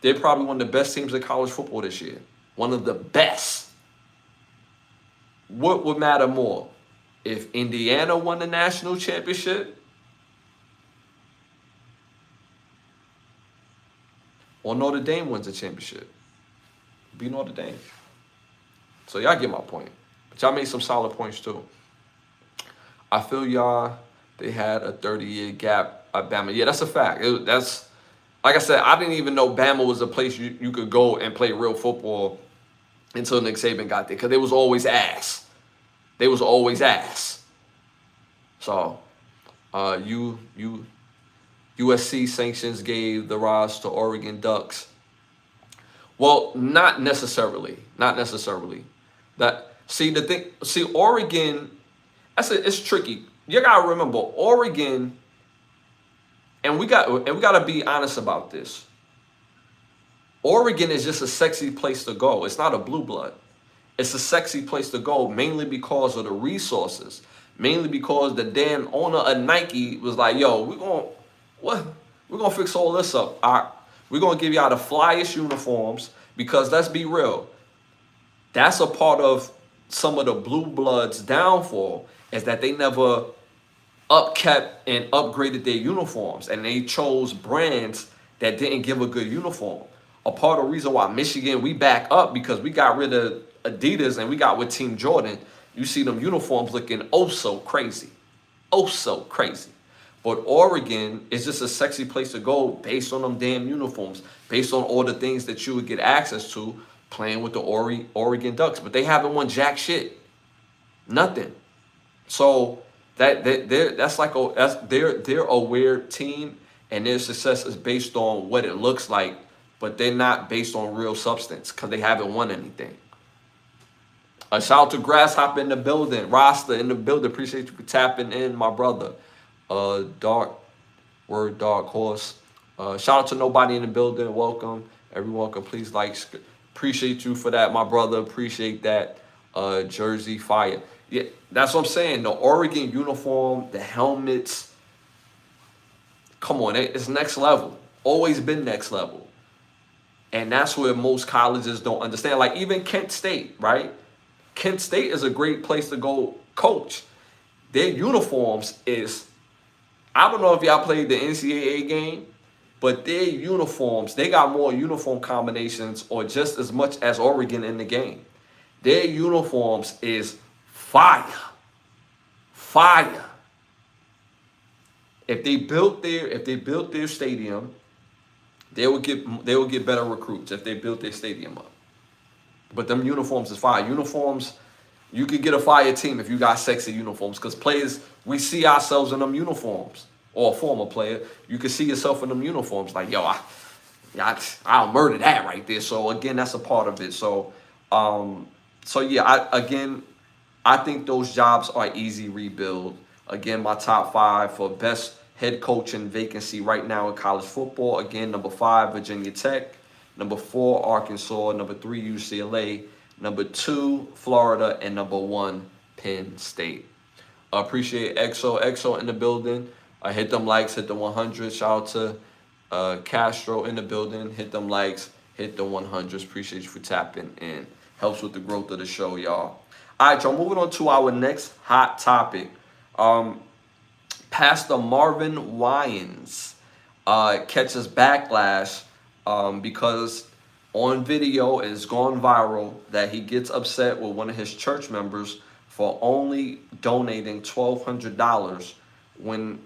they're probably one of the best teams in college football this year. One of the best. What would matter more? If Indiana won the national championship or Notre Dame wins the championship? Be Notre Dame. So y'all get my point. But y'all made some solid points too. I feel y'all, they had a 30-year gap at Bama. Yeah, that's a fact. That's, like I said, I didn't even know Bama was a place you could go and play real football until Nick Saban got there, because they was always ass. They was always ass. So, USC sanctions gave the rise to Oregon Ducks. Well, not necessarily. Not necessarily. Oregon, it's tricky. You gotta remember, Oregon, and we gotta be honest about this. Oregon is just a sexy place to go. It's not a blue blood. It's a sexy place to go, mainly because of the resources. Mainly because the damn owner of Nike was like, yo, we're gonna fix all this up. We're gonna give y'all the flyest uniforms, because let's be real, that's a part of some of the blue bloods' downfall, is that they never upkept and upgraded their uniforms, and they chose brands that didn't give a good uniform. A part of the reason why Michigan, we back up, because we got rid of Adidas and we got with Team Jordan. You see them uniforms looking oh so crazy. Oh so crazy. But Oregon is just a sexy place to go based on them damn uniforms, based on all the things that you would get access to playing with the Oregon Ducks. But they haven't won jack shit. Nothing. So they're a weird team, and their success is based on what it looks like, but they're not based on real substance, because they haven't won anything. A shout out to Grasshopper in the building, Rasta in the building. Appreciate you for tapping in, my brother. Dark Horse. Shout out to nobody in the building. Welcome. Everyone can please like. Appreciate you for that, my brother. Appreciate that. Jersey Fire. Yeah, that's what I'm saying. The Oregon uniform, the helmets. Come on, it's next level. Always been next level. And that's where most colleges don't understand. Like even Kent State, right? Kent State is a great place to go coach. Their uniforms is, I don't know if y'all played the NCAA game, but their uniforms, they got more uniform combinations or just as much as Oregon in the game. Their uniforms is fire. Fire. If they built their stadium, they would get better recruits if they built their stadium up. But them uniforms is fire. Uniforms, you could get a fire team if you got sexy uniforms, because players, we see ourselves in them uniforms. Or a former player, you can see yourself in them uniforms. Like, yo, I'll murder that right there. So again, that's a part of it. So yeah, I think those jobs are easy rebuild. Again, my top 5 for best head coaching vacancy right now in college football. Again, number 5, Virginia Tech. Number 4, Arkansas. Number 3, UCLA. Number 2, Florida. And number 1, Penn State. Appreciate EXO in the building. Hit them likes, hit the 100. Shout out to Castro in the building. Hit them likes, hit the 100s. Appreciate you for tapping in. Helps with the growth of the show, y'all. All right, y'all, moving on to our next hot topic. Pastor Marvin Winans catches backlash because on video it's gone viral that he gets upset with one of his church members for only donating $1,200 when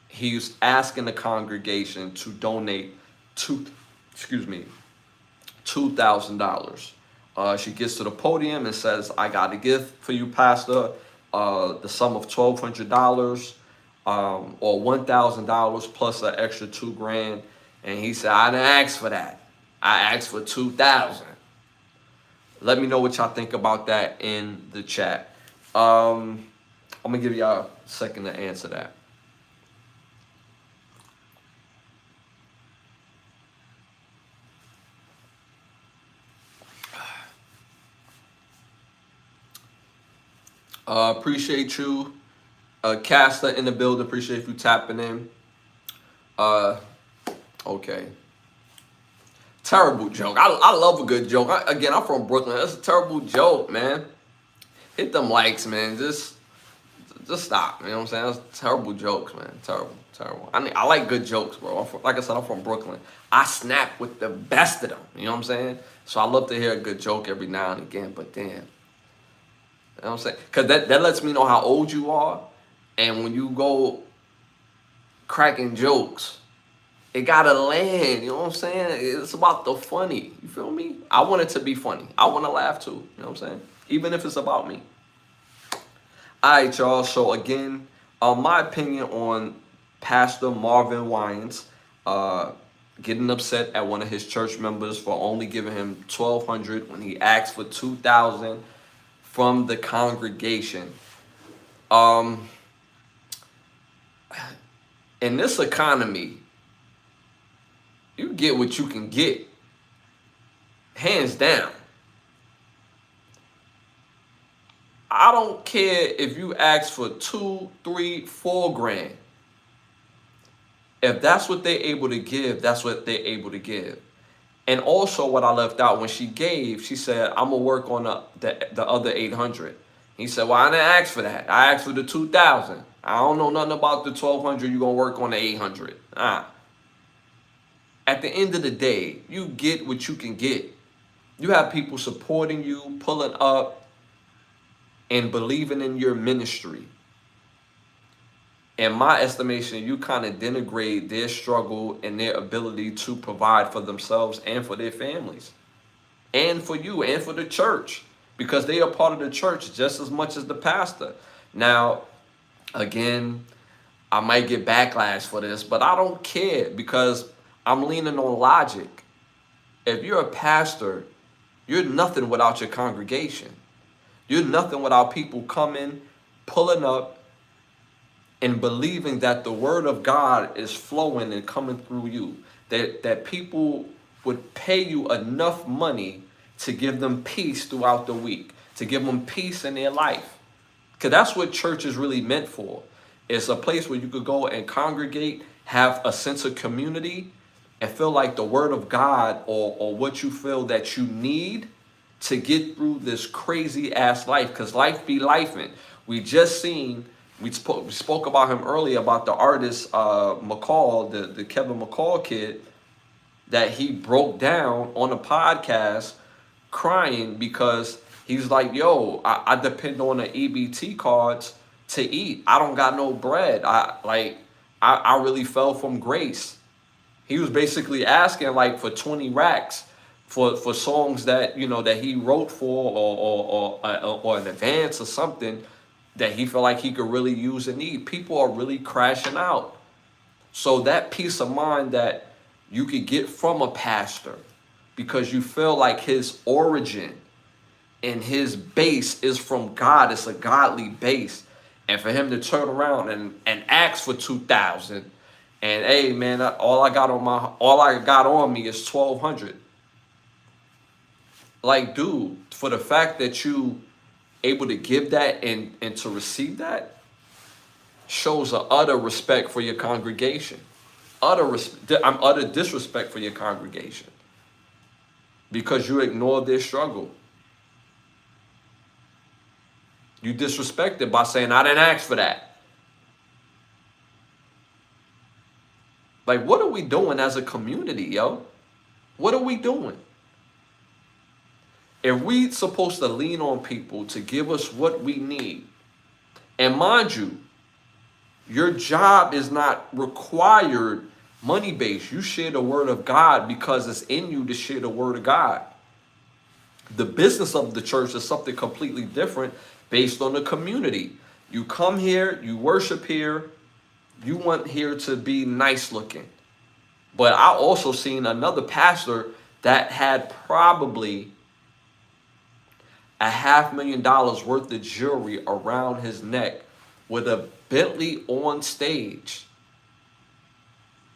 he's asking the congregation to donate two, excuse me, $2,000. She gets to the podium and says, "I got a gift for you, Pastor. The sum of $1,200, or $1,000 plus an extra $2,000." And he said, "I didn't ask for that. I asked for 2,000." Let me know what y'all think about that in the chat. I'm gonna give y'all a second to answer that. Appreciate you, Caster in the building. Appreciate you tapping in. Okay. Terrible joke. I love a good joke. Again, I'm from Brooklyn. That's a terrible joke, man. Hit them likes, man. Just stop. You know what I'm saying? That's terrible jokes, man. Terrible. I like good jokes, bro. Like I said, I'm from Brooklyn. I snap with the best of them. You know what I'm saying? So I love to hear a good joke every now and again. But damn. You know what I'm saying? Because that lets me know how old you are. And when you go cracking jokes, it gotta land. You know what I'm saying? It's about the funny. You feel me? I want it to be funny. I want to laugh too. You know what I'm saying? Even if it's about me. All right, y'all. So again, my opinion on Pastor Marvin Winans getting upset at one of his church members for only giving him $1,200 when he asked for $2,000 from the congregation. In this economy, you get what you can get, hands down. I don't care if you ask for 2, 3, 4 grand. If that's what they're able to give, that's what they're able to give. And also what I left out, when she gave, she said, "I'm going to work on the other 800. He said, "Well, I didn't ask for that. I asked for the 2,000. I don't know nothing about the 1,200. You're going to work on the 800. At the end of the day, you get what you can get. You have people supporting you, pulling up, and believing in your ministry. In my estimation, you kind of denigrate their struggle and their ability to provide for themselves and for their families. And for you and for the church. Because they are part of the church just as much as the pastor. Now, again, I might get backlash for this, but I don't care because I'm leaning on logic. If you're a pastor, you're nothing without your congregation. You're nothing without people coming, pulling up, and believing that the word of God is flowing and coming through you. That people would pay you enough money to give them peace throughout the week, to give them peace in their life. Because that's what church is really meant for. It's a place where you could go and congregate, have a sense of community, and feel like the word of God or what you feel that you need to get through this crazy ass life, because life be lifing. We just seen, we spoke about him earlier, about the artist McCall, the Kevin McCall kid, that he broke down on a podcast crying because he's like, "Yo, I depend on the EBT cards to eat. I don't got no bread. I really fell from grace." He was basically asking like for 20 racks for songs that, you know, that he wrote for or an advance or something that he felt like he could really use and need. People are really crashing out. So that peace of mind that you could get from a pastor, because you feel like his origin and his base is from God, it's a godly base, and for him to turn around and ask for 2,000, and hey man, all I got on me is 1,200. Like, dude, for the fact that you able to give that and to receive that shows an utter respect for your congregation. Utter disrespect for your congregation. Because you ignore their struggle. You disrespect it by saying, "I didn't ask for that." Like, what are we doing as a community, yo? What are we doing? If we supposed to lean on people to give us what we need, and mind you, your job is not required money based. You share the word of God because it's in you to share the word of God. The business of the church is something completely different based on the community. You come here, you worship here, you want here to be nice looking. But I also seen another pastor that had probably $500,000 worth of jewelry around his neck with a Bentley on stage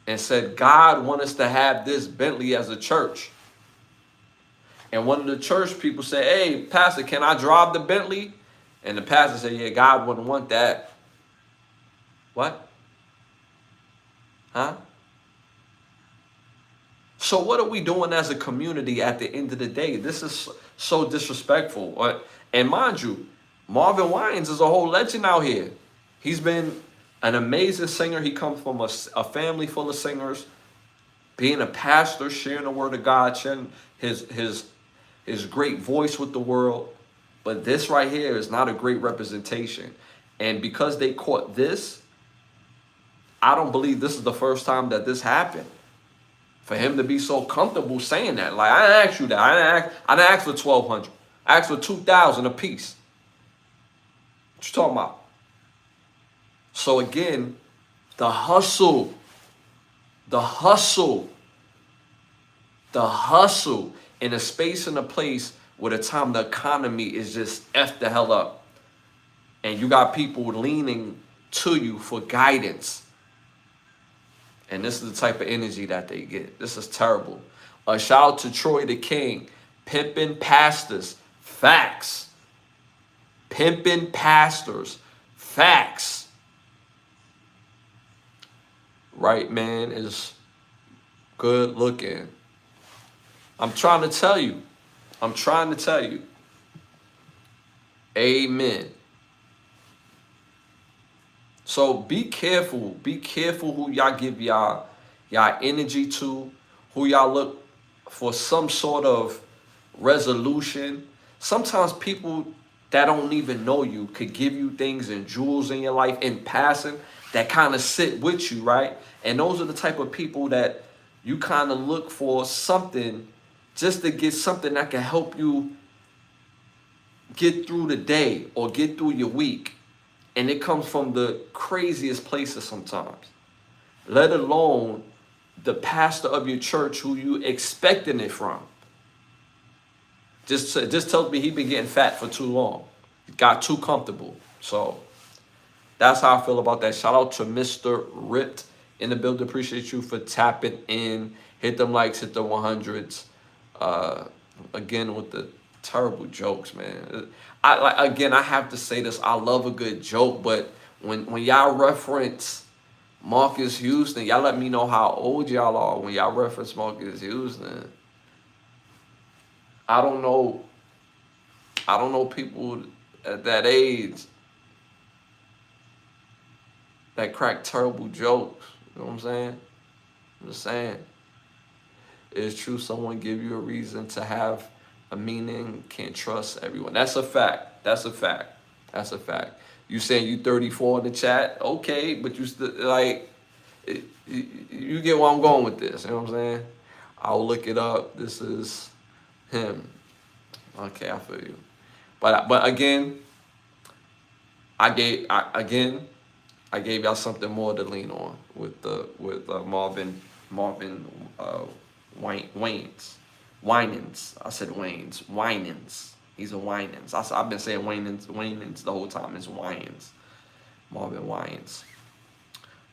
and said, God wants us to have this Bentley as a church. And one of the church people said, hey, pastor, can I drive the Bentley? And the pastor said, yeah, God wouldn't want that. What? Huh? So what are we doing as a community at the end of the day? This is so disrespectful. And mind you, Marvin Winans is a whole legend out here. He's been an amazing singer. He comes from a family full of singers. Being a pastor, sharing the word of God, sharing his great voice with the world. But this right here is not a great representation. And because they caught this, I don't believe this is the first time that this happened. For him to be so comfortable saying that. Like, I didn't ask you that. I didn't ask for $1,200. I asked for $2,000 a piece. What you talking about? So again, the hustle in a space and a place where the time the economy is just F the hell up. And you got people leaning to you for guidance. And this is the type of energy that they get. This is terrible. A shout out to Troy the King. Pimping pastors. Facts. Pimping pastors. Facts. Right man is good looking. I'm trying to tell you. Amen. So be careful who y'all give y'all energy to, who y'all look for some sort of resolution. Sometimes people that don't even know you could give you things and jewels in your life in passing that kind of sit with you, right? And those are the type of people that you kind of look for something just to get something that can help you get through the day or get through your week. And it comes from the craziest places sometimes. Let alone the pastor of your church who you expecting it from. Just tells me he been getting fat for too long. He got too comfortable. So that's how I feel about that. Shout out to Mr. Ripped in the building. Appreciate you for tapping in. Hit them likes, hit the 100s. Again, with the terrible jokes, man. I have to say this. I love a good joke, but when y'all reference Marcus Houston, y'all let me know how old y'all are when y'all reference Marcus Houston. I don't know people at that age that crack terrible jokes. You know what I'm saying? I'm just saying. It's true someone give you a reason to have a meaning, can't trust everyone. That's a fact. You saying you 34 in the chat? Okay, but you still like, you get where I'm going with this. You know what I'm saying? I'll look it up. This is him. Okay, I feel you. But again, I gave y'all something more to lean on with Marvin Winans. I said Waynes. Winans. He's a Winans. I've been saying Winans the whole time. It's Winans. Marvin Winans.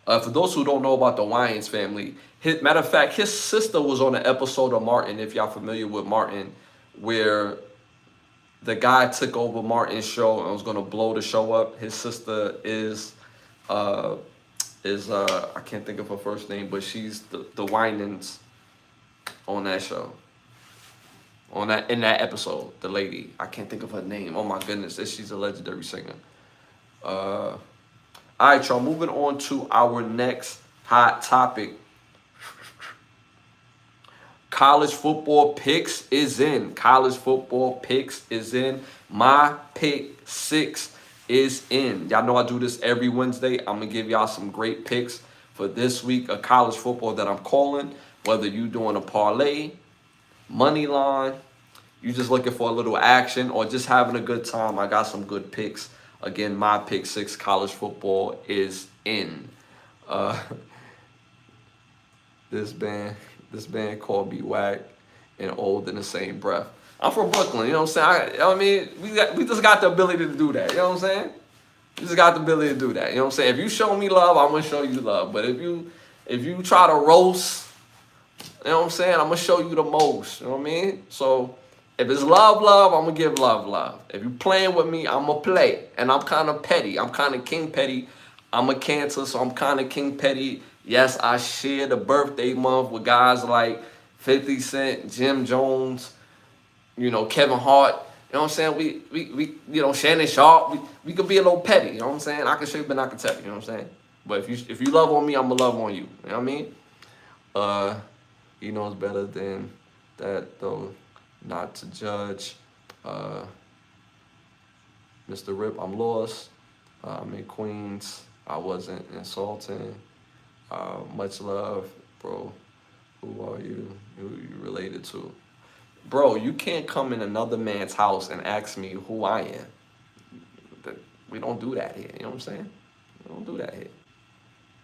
For those who don't know about the Winans family, matter of fact, his sister was on an episode of Martin, if y'all familiar with Martin, where the guy took over Martin's show and was going to blow the show up. His sister is I can't think of her first name, but she's the Winans on that show. In that episode, the lady, I can't think of her name. Oh my goodness, she's a legendary singer. All right, y'all, moving on to our next hot topic. College football picks is in. My pick 6 is in. Y'all know I do this every Wednesday. I'm gonna give y'all some great picks for this week of college football that I'm calling. Whether you doing a parlay, money line, you just looking for a little action, or just having a good time, I got some good picks. Again, my pick six college football is in. Uh, this band called me whack and old in the same breath. I'm from Brooklyn, you know what I'm saying? I mean, we just got the ability to do that, you know what I'm saying? We just got the ability to do that, you know what I'm saying? If you show me love, I'm gonna show you love. But if you try to roast, you know what I'm saying, I'm gonna show you the most, you know what I mean? So if it's love, I'm gonna give love. If you playing with me, I'm gonna play. And I'm kind of petty. I'm kind of King Petty. I'm a Cancer, so I'm kind of King Petty. Yes, I share the birthday month with guys like 50 Cent, Jim Jones, Kevin Hart. You know what I'm saying? We Shannon Sharp. We could be a little petty. You know what I'm saying? I can show you, but I can tell you. You know what I'm saying? But if you love on me, I'm gonna love on you. You know what I mean? He knows better than that, though, not to judge. Mr. Rip, I'm lost. I'm in Queens. I wasn't insulting. Much love, bro. Who are you? Who you related to? Bro, you can't come in another man's house and ask me who I am. We don't do that here. You know what I'm saying? We don't do that here. You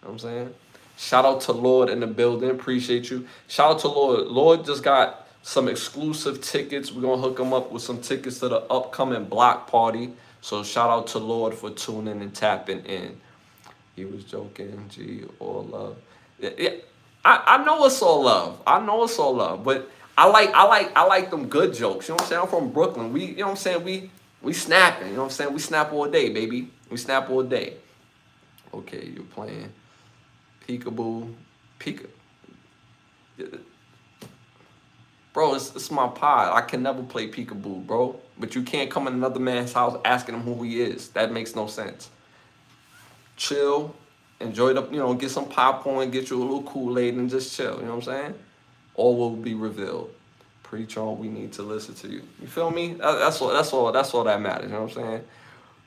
know what I'm saying? Shout out to Lord in the building. Appreciate you. Shout out to Lord. Lord just got some exclusive tickets. We're going to hook him up with some tickets to the upcoming block party. So shout out to Lord for tuning and tapping in. He was joking. Gee, all love. Yeah, I know it's all love. I know it's all love. But I like them good jokes. You know what I'm saying? I'm from Brooklyn. You know what I'm saying? We snapping. You know what I'm saying? We snap all day, baby. We snap all day. Okay, you're playing peekaboo. Bro, it's my pod. I can never play peekaboo, bro. But you can't come in another man's house asking him who he is. That makes no sense. Chill, enjoy get some popcorn, get you a little Kool-Aid, and just chill. You know what I'm saying? All will be revealed. Preach on. We need to listen to you. You feel me? That's all that matters. You know what I'm saying?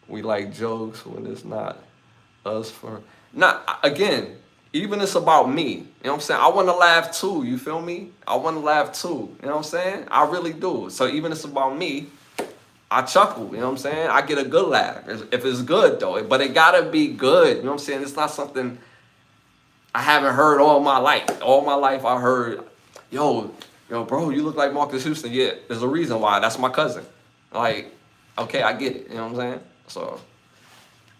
We like jokes when it's not us for not again. Even it's about me. You know what I'm saying? I want to laugh too. You feel me? I want to laugh too. You know what I'm saying? I really do. So even it's about me, I chuckle. You know what I'm saying? I get a good laugh. If it's good though. But it gotta be good. You know what I'm saying? It's not something I haven't heard all my life. All my life I heard, yo, bro, you look like Marcus Houston. Yeah, there's a reason why. That's my cousin. Like, okay, I get it. You know what I'm saying? So.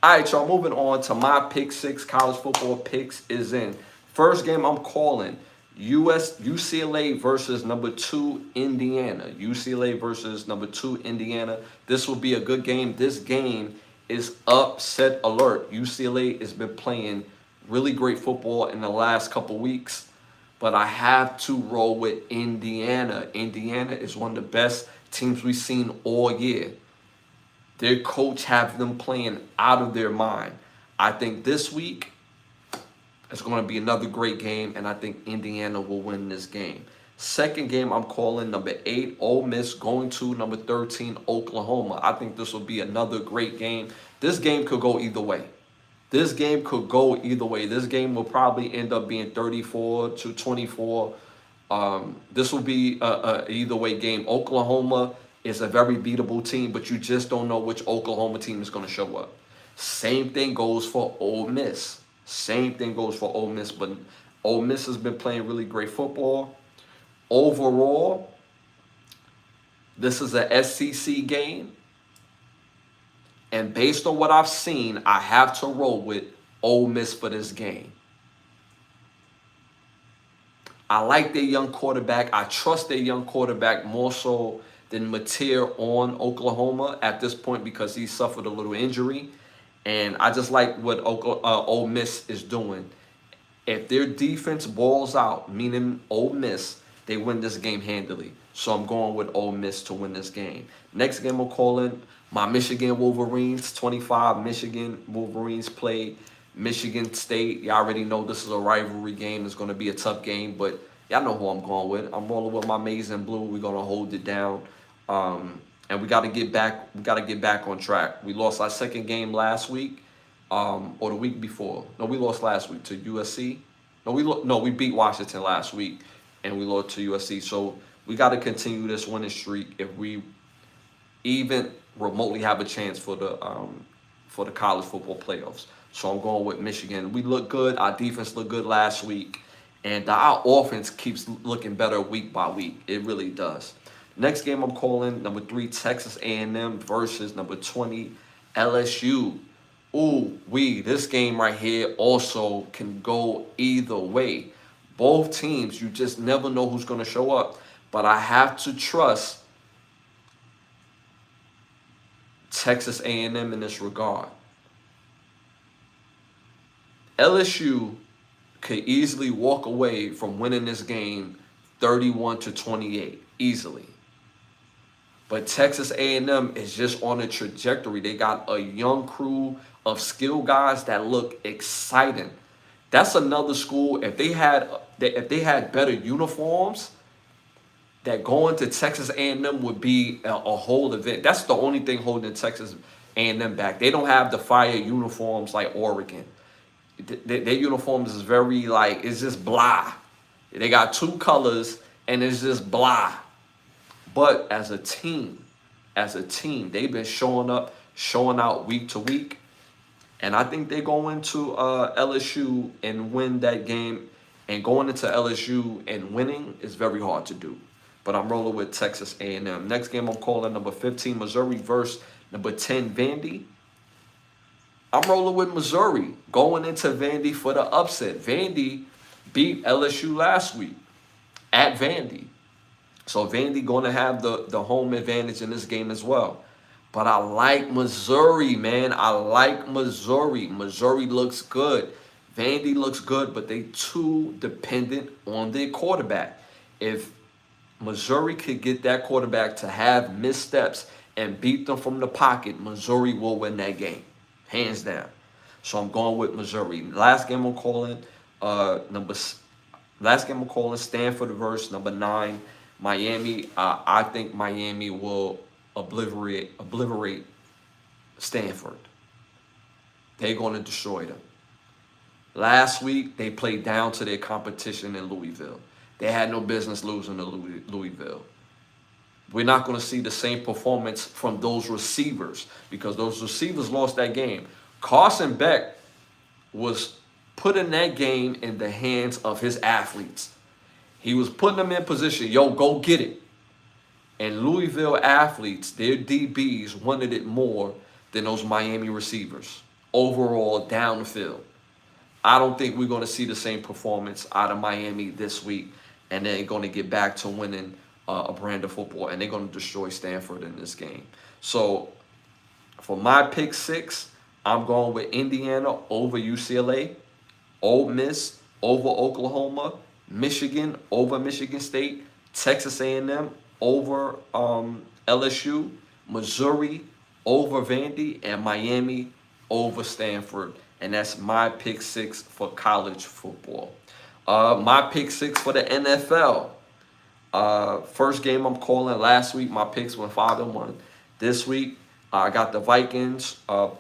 All right, y'all, moving on to my pick six college football picks is in. First game I'm calling UCLA versus number 2 Indiana. UCLA versus number 2 Indiana. This will be a good game. This game is upset alert. UCLA has been playing really great football in the last couple weeks, but I have to roll with Indiana. Indiana is one of the best teams we've seen all year. Their coach have them playing out of their mind. I think this week it's going to be another great game, and I think Indiana will win this game. Second game, I'm calling number 8, Ole Miss, going to number 13, Oklahoma. I think this will be another great game. This game could go either way. This game could go either way. This game will probably end up being 34-24. This will be a either way game. Oklahoma is a very beatable team, but you just don't know which Oklahoma team is going to show up. Same thing goes for Ole Miss. But Ole Miss has been playing really great football. Overall, this is a SEC game. And based on what I've seen, I have to roll with Ole Miss for this game. I like their young quarterback. I trust their young quarterback more so than Mateer on Oklahoma at this point because he suffered a little injury. And I just like what Ole Miss is doing. If their defense balls out, meaning Ole Miss, they win this game handily. So I'm going with Ole Miss to win this game. Next game I'm calling my Michigan Wolverines. 25 Michigan Wolverines play Michigan State. Y'all already know this is a rivalry game. It's going to be a tough game, but y'all know who I'm going with. I'm rolling with my maize and blue. We're going to hold it down. And we got to get back. We got to get back on track. We lost our second game last week, or the week before. No, we lost last week to USC. No, we beat Washington last week, and we lost to USC. So we got to continue this winning streak if we even remotely have a chance for the college football playoffs. So I'm going with Michigan. We look good. Our defense looked good last week, and our offense keeps looking better week by week. It really does. Next game I'm calling number 3 Texas A&M versus number 20 LSU. Ooh, this game right here also can go either way. Both teams, you just never know who's going to show up. But I have to trust Texas A&M in this regard. LSU could easily walk away from winning this game 31-28, easily. But Texas A&M is just on a trajectory. They got a young crew of skilled guys that look exciting. That's another school. If they had better uniforms, that going to Texas A&M would be a whole event. That's the only thing holding Texas A&M back. They don't have the fire uniforms like Oregon. Their uniforms is very it's just blah. They got 2 colors and it's just blah. But as a team, they've been showing up, showing out week to week. And I think they go into LSU and win that game. And going into LSU and winning is very hard to do. But I'm rolling with Texas A&M. Next game I'm calling number 15 Missouri versus number 10 Vandy. I'm rolling with Missouri, going into Vandy for the upset. Vandy beat LSU last week at Vandy. So Vandy going to have the home advantage in this game as well. But I like Missouri, man. I like Missouri. Missouri looks good. Vandy looks good, but they too dependent on their quarterback. If Missouri could get that quarterback to have missteps and beat them from the pocket, Missouri will win that game. Hands down. So I'm going with Missouri. Last game I'm calling Stanford versus number 9 Miami. I think Miami will obliterate Stanford. They're going to destroy them. Last week, they played down to their competition in Louisville. They had no business losing to Louisville. We're not going to see the same performance from those receivers because those receivers lost that game. Carson Beck was putting that game in the hands of his athletes. He was putting them in position. Yo, go get it. And Louisville athletes, their DBs, wanted it more than those Miami receivers overall down the field. I don't think we're going to see the same performance out of Miami this week, and they're going to get back to winning a brand of football, and they're going to destroy Stanford in this game. So for my pick 6, I'm going with Indiana over UCLA, Ole Miss over Oklahoma, Michigan over Michigan State, Texas A&M over LSU, Missouri over Vandy, and Miami over Stanford. And that's my pick 6 for college football. My pick 6 for the NFL. First game I'm calling. Last week my picks went 5-1. This week I got the Vikings. I'm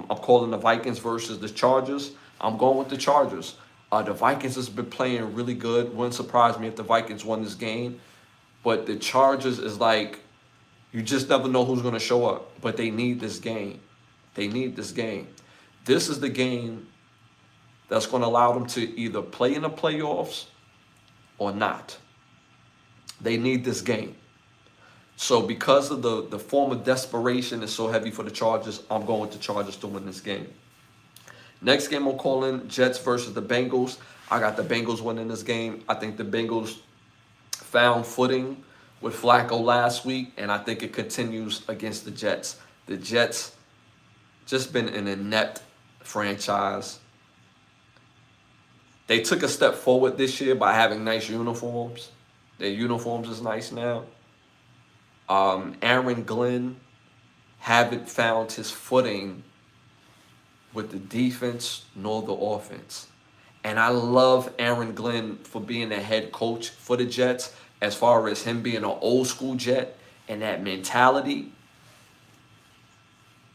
calling the Vikings versus the Chargers. I'm going with the Chargers. The Vikings has been playing really good. Wouldn't surprise me if the Vikings won this game. But the Chargers is you just never know who's going to show up. But they need this game. They need this game. This is the game that's going to allow them to either play in the playoffs or not. They need this game. So because of the form of desperation is so heavy for the Chargers, I'm going with the Chargers to win this game. Next game I'm calling Jets versus the Bengals. I got the Bengals winning this game. I think the Bengals found footing with Flacco last week, and I think it continues against the Jets. The Jets just been an inept franchise. They took a step forward this year by having nice uniforms. Their uniforms is nice now. Aaron Glenn haven't found his footing with the defense nor the offense. And I love Aaron Glenn for being the head coach for the Jets, as far as him being an old school Jet and that mentality.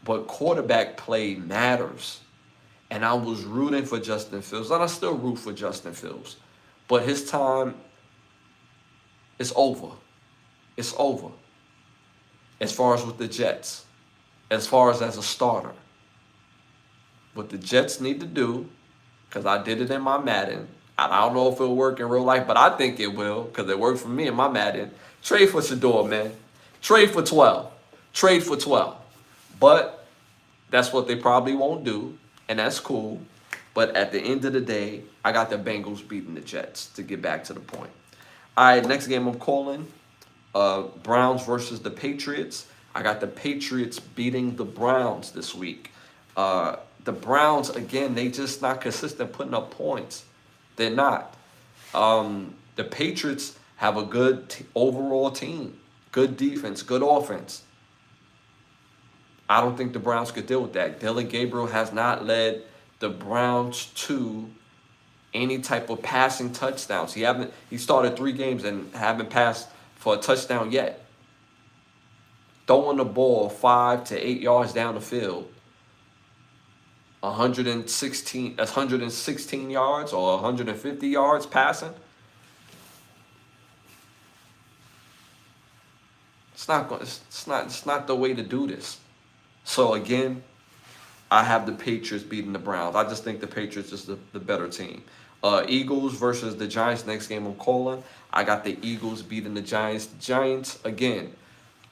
But quarterback play matters. and I was rooting for Justin Fields, and I still root for Justin Fields. But his time is over. It's over. As far as with the Jets, as far as a starter. What the Jets need to do, because I did it in my Madden, I don't know if it'll work in real life, but I think it will, because it worked for me in my Madden. Trade for Shador, man. Trade for 12. Trade for 12. But that's what they probably won't do, and that's cool. But at the end of the day, I got the Bengals beating the Jets, to get back to the point. All right, next game I'm calling, Browns versus the Patriots. I got the Patriots beating the Browns this week. The Browns, again, they just not consistent putting up points. They're not. The Patriots have a good overall team, good defense, good offense. I don't think the Browns could deal with that. Dylan Gabriel has not led the Browns to any type of passing touchdowns. He started 3 games and haven't passed for a touchdown yet. Throwing the ball 5 to 8 yards down the field, 116 yards or 150 yards passing. It's not the way to do this. So again, I have the Patriots beating the Browns. I just think the Patriots is the better team. Eagles versus the Giants, next game I'm calling. I got the Eagles beating the Giants. The Giants, again,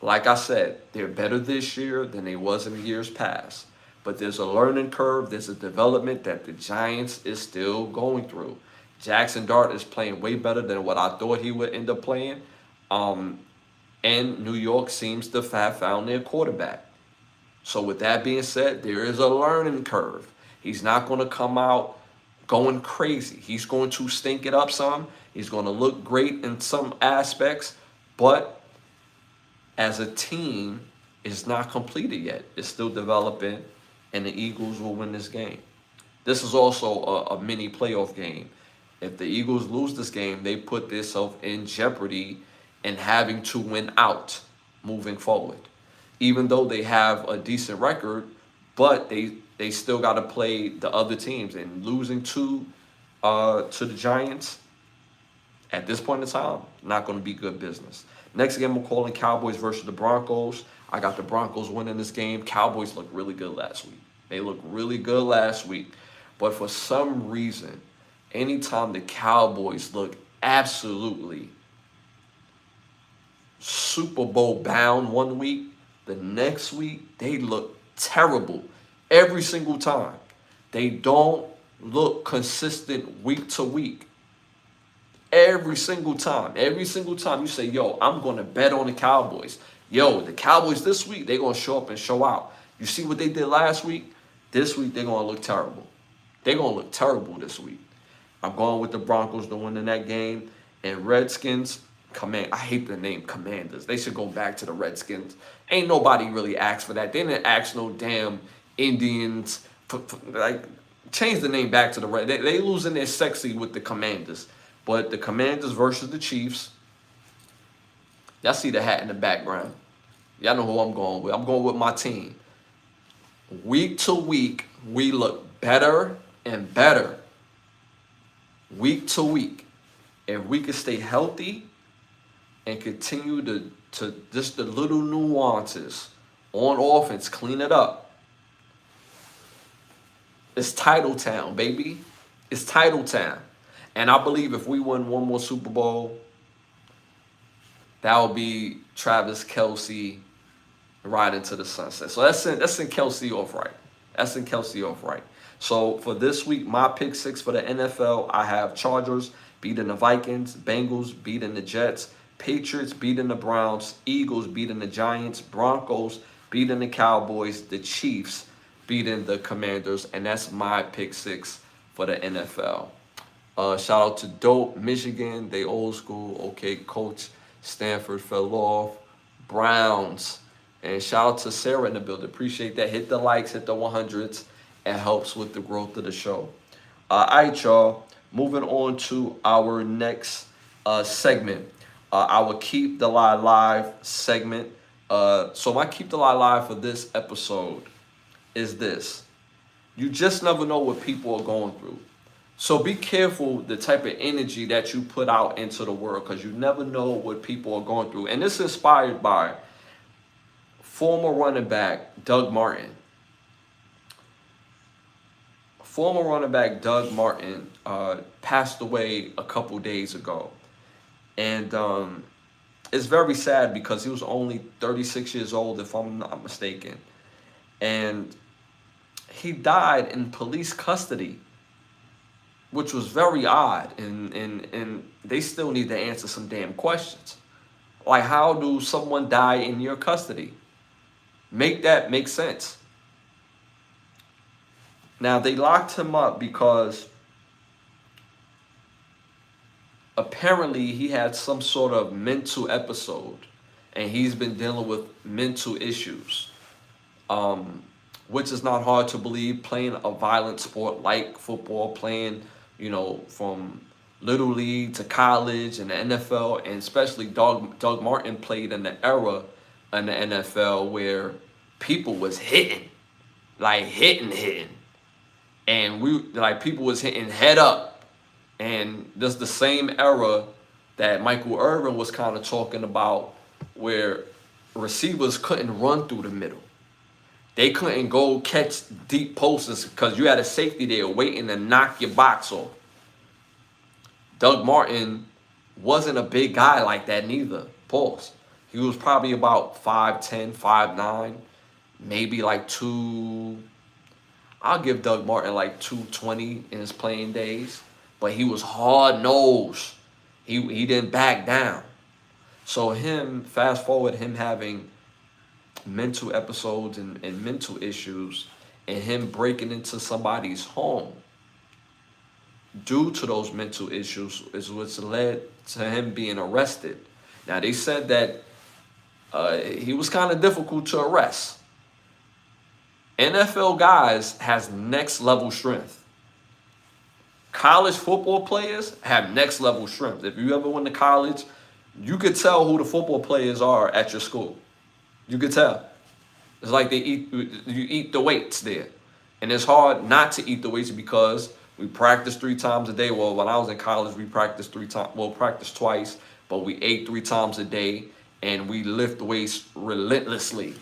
like I said, they're better this year than they was in years past. But there's a learning curve. There's a development that the Giants is still going through. Jackson Dart is playing way better than what I thought he would end up playing. And New York seems to have found their quarterback. So with that being said, there is a learning curve. He's not going to come out going crazy. He's going to stink it up some. He's going to look great in some aspects. But as a team, it's not completed yet. It's still developing, and the Eagles will win this game. This is also a mini playoff game. If the Eagles lose this game, they put themselves in jeopardy and having to win out moving forward. Even though they have a decent record, but they still got to play the other teams. And losing to the Giants at this point in time, not going to be good business. Next game I'm calling Cowboys versus the Broncos. I got the Broncos winning this game. Cowboys looked really good last week. They looked really good last week. But for some reason, anytime the Cowboys look absolutely Super Bowl bound one week, the next week they look terrible every single time. They don't look consistent week to week. Every single time you say, yo, I'm going to bet on the Cowboys. Yo, the Cowboys this week, they're going to show up and show out. You see what they did last week? This week, they're going to look terrible. They're going to look terrible this week. I'm going with the Broncos to win in that game. And Redskins, I hate the name Commanders. They should go back to the Redskins. Ain't nobody really asked for that. They didn't ask no damn Indians. Change the name back to the Red. They losing their sexy with the Commanders. But the Commanders versus the Chiefs. Y'all see the hat in the background. Y'all know who I'm going with. I'm going with my team. Week to week, we look better and better. Week to week. If we could stay healthy and continue to just the little nuances on offense, clean it up. It's title town, baby. It's title town. And I believe if we win one more Super Bowl, that will be Travis Kelce right into the sunset. So that's in Kelce off right. That's in Kelce off right. So for this week, my pick 6 for the NFL, I have Chargers beating the Vikings, Bengals beating the Jets, Patriots beating the Browns, Eagles beating the Giants, Broncos beating the Cowboys, the Chiefs beating the Commanders, and that's my pick 6 for the NFL. Shout out to Dope, Michigan, they old school, okay, Coach, Stanford fell off, Browns, and shout out to Sarah in the building. Appreciate that. Hit the likes, hit the 100s. It helps with the growth of the show. All right, y'all. Moving on to our next segment. Our Keep the Lie Live segment. So my Keep the Lie Live for this episode is this. You just never know what people are going through. So be careful the type of energy that you put out into the world, because you never know what people are going through. And this is inspired by former running back Doug Martin. Former running back Doug Martin passed away a couple days ago. And it's very sad because he was only 36 years old, if I'm not mistaken. And he died in police custody, which was very odd. And they still need to answer some damn questions. Like, how do someone die in your custody? Make that make sense. Now, they locked him up because apparently he had some sort of mental episode, and he's been dealing with mental issues, which is not hard to believe. Playing a violent sport like football, playing, from little league to college and the NFL, and especially Doug Martin played in the era in the NFL where people was hitting, and people was hitting head up. And this is the same era that Michael Irvin was kind of talking about, where receivers couldn't run through the middle. They couldn't go catch deep posts because you had a safety there waiting to knock your box off. Doug Martin wasn't a big guy like that neither. Pause. He was probably about 5'10", 5'9", maybe like I'll give Doug Martin like 220 in his playing days. But he was hard-nosed. He didn't back down. So fast forward him having mental episodes and mental issues, and him breaking into somebody's home due to those mental issues is what's led to him being arrested. Now, they said that he was kind of difficult to arrest. NFL guys has next level strength. College football players have next level strength. If you ever went to college, you could tell who the football players are at your school. You could tell. It's like you eat the weights there. And it's hard not to eat the weights because we practice 3 times a day. Well, when I was in college, we practiced practiced twice, but we ate 3 times a day, and we lift weights relentlessly.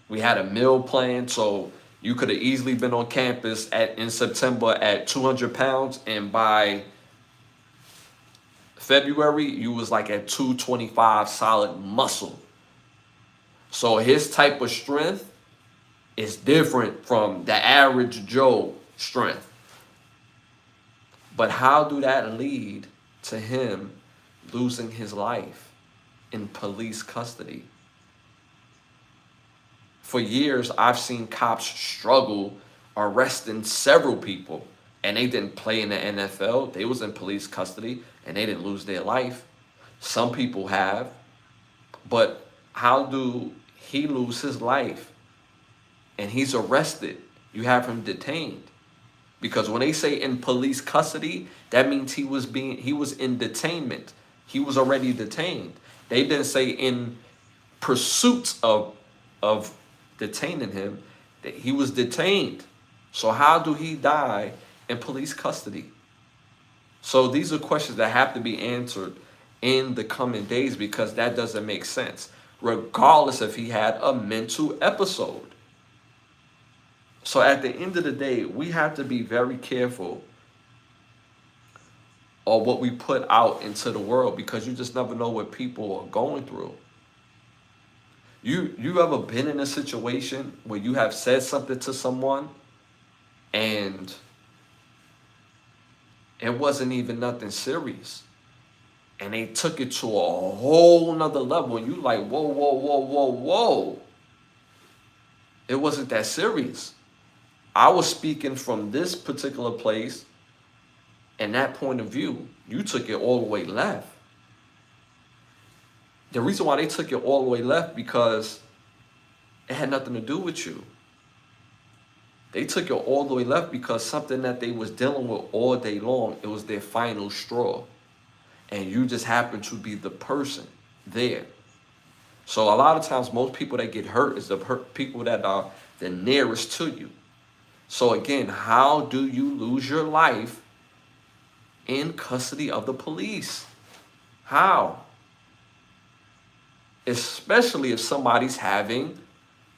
We had a meal plan, so you could have easily been on campus in September at 200 pounds, and by February, you was like at 225 solid muscle. So his type of strength is different from the average Joe strength. But how do that lead to him losing his life in police custody? For years, I've seen cops struggle arresting several people, and they didn't play in the NFL. They was in police custody, and they didn't lose their life. Some people have, but how do he lose his life? And he's arrested. You have him detained. Because when they say in police custody, that means he was in detainment. He was already detained. They didn't say in pursuit of detaining him, that he was detained. So how do he die in police custody? So these are questions that have to be answered in the coming days, because that doesn't make sense, regardless if he had a mental episode. So at the end of the day, we have to be very careful of what we put out into the world, because you just never know what people are going through. You ever been in a situation where you have said something to someone and it wasn't even nothing serious, and they took it to a whole nother level, and you like, whoa, whoa, whoa, whoa, whoa. It wasn't that serious. I was speaking from this particular place and that point of view. You took it all the way left. The reason why they took it all the way left, because it had nothing to do with you. They took it all the way left because something that they was dealing with all day long, it was their final straw. And you just happen to be the person there. So a lot of times, most people that get hurt is the people that are the nearest to you. So again, how do you lose your life in custody of the police? How? Especially if somebody's having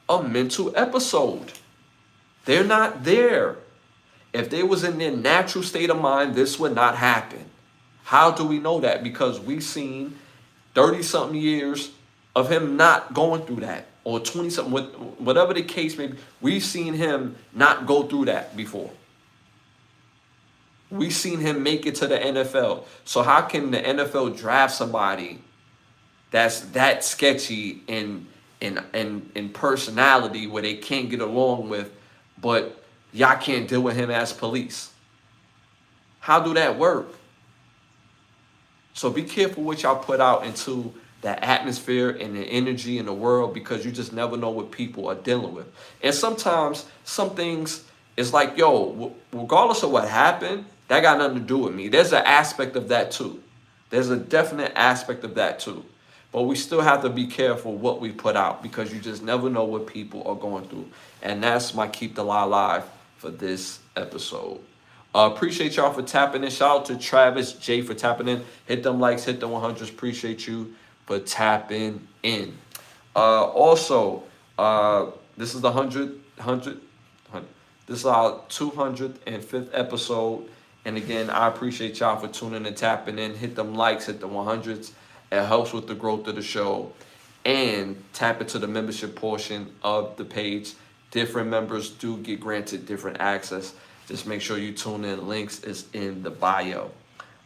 a mental episode. They're not there. If they was in their natural state of mind, this would not happen. How do we know that? Because we've seen 30-something years of him not going through that, or 20-something, whatever the case may be. We've seen him not go through that before. We've seen him make it to the NFL. So how can the NFL draft somebody that's that sketchy in personality, where they can't get along with, but y'all can't deal with him as police? How do that work? So be careful what y'all put out into the atmosphere and the energy in the world, because you just never know what people are dealing with. And sometimes some things is like, yo, regardless of what happened, that got nothing to do with me. There's an aspect of that too. There's a definite aspect of that too. But we still have to be careful what we put out, because you just never know what people are going through. And that's my Keep the Lie Alive for this episode. Appreciate y'all for tapping in. Shout out to Travis J for tapping in. Hit them likes, hit the 100s. Appreciate you for tapping in. Also, this is the 100. This is our 205th episode. And again, I appreciate y'all for tuning and tapping in. Hit them likes, hit the 100s. It helps with the growth of the show. And tap into the membership portion of the page. Different members do get granted different access. Just make sure you tune in. Links is in the bio.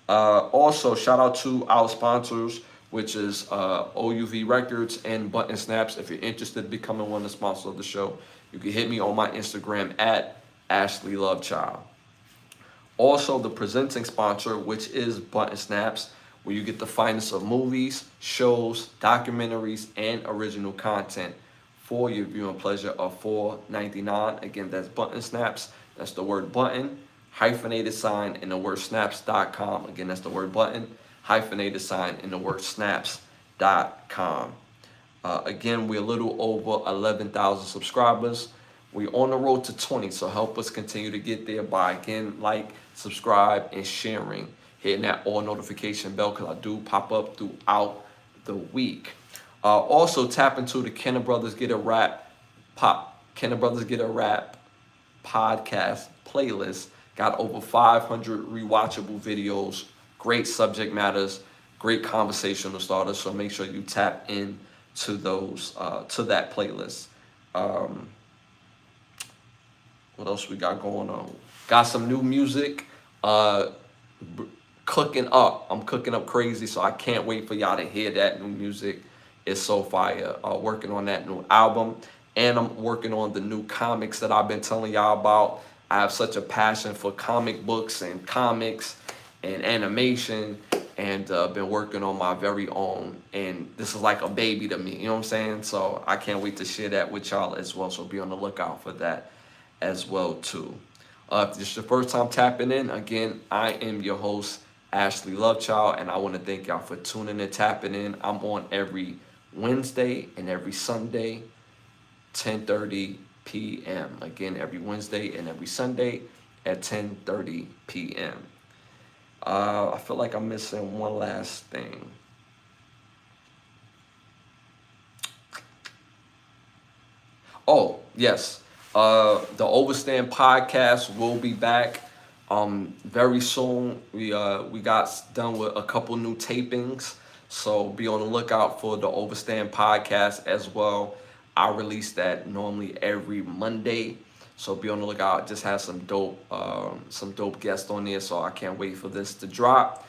Also, shout out to our sponsors, which is OUV Records and Button Snaps. If you're interested in becoming one of the sponsors of the show, you can hit me on my Instagram at Ashley Lovechild. Also, the presenting sponsor, which is Button Snaps, where you get the finest of movies, shows, documentaries, and original content for your viewing pleasure of $4.99. Again, that's Button Snaps. That's the word button, hyphenated sign, and the word snaps.com. Again, that's the word button, hyphenated sign, and the word snaps.com. Again, we're a little over 11,000 subscribers. We're on the road to 20, so help us continue to get there by, again, like, subscribe, and sharing. Hitting that all notification bell, because I do pop up throughout the week. Also, tap into the Can the Brothers Get a Rap podcast playlist. Got over 500 rewatchable videos, great subject matters, great conversational starters. So make sure you tap in to those, to that playlist. What else we got going on? Got some new music cooking up. I'm cooking up crazy, so I can't wait for y'all to hear that new music. It's so fire. Working on that new album. And I'm working on the new comics that I've been telling y'all about. I have such a passion for comic books and comics and animation, and been working on my very own. And this is like a baby to me, you know what I'm saying? So I can't wait to share that with y'all as well. So be on the lookout for that as well too. If this is your first time tapping in, again, I am your host, Ashley Lovechild, and I want to thank y'all for tuning and tapping in. I'm on every Wednesday and every Sunday, 10:30 p.m. Again, every Wednesday and every Sunday at 10:30 p.m. I feel like I'm missing one last thing. Oh, yes. The Overstand podcast will be back very soon. We got done with a couple new tapings, so be on the lookout for the Overstand podcast as well. I release that normally every Monday, so be on the lookout. Just have some dope guests on there, so I can't wait for this to drop.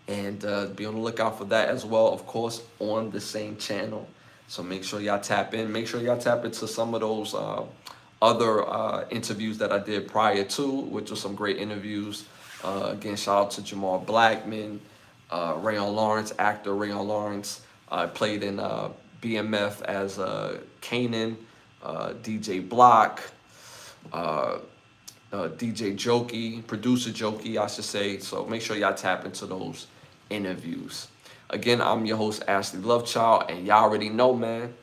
And be on the lookout for that as well, of course, on the same channel. So make sure y'all tap in. Make sure y'all tap into some of those other interviews that I did prior to, which were some great interviews. Again, shout out to Jamal Blackman, Rayon Lawrence, actor Rayon Lawrence. Played in BMF as Kanan, DJ Block, DJ Jokey, producer Jokey, I should say. So make sure y'all tap into those interviews. Again, I'm your host, Ashley Lovechild, and y'all already know, man,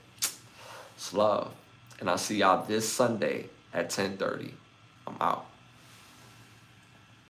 it's love. And I'll see y'all this Sunday at 10:30. I'm out.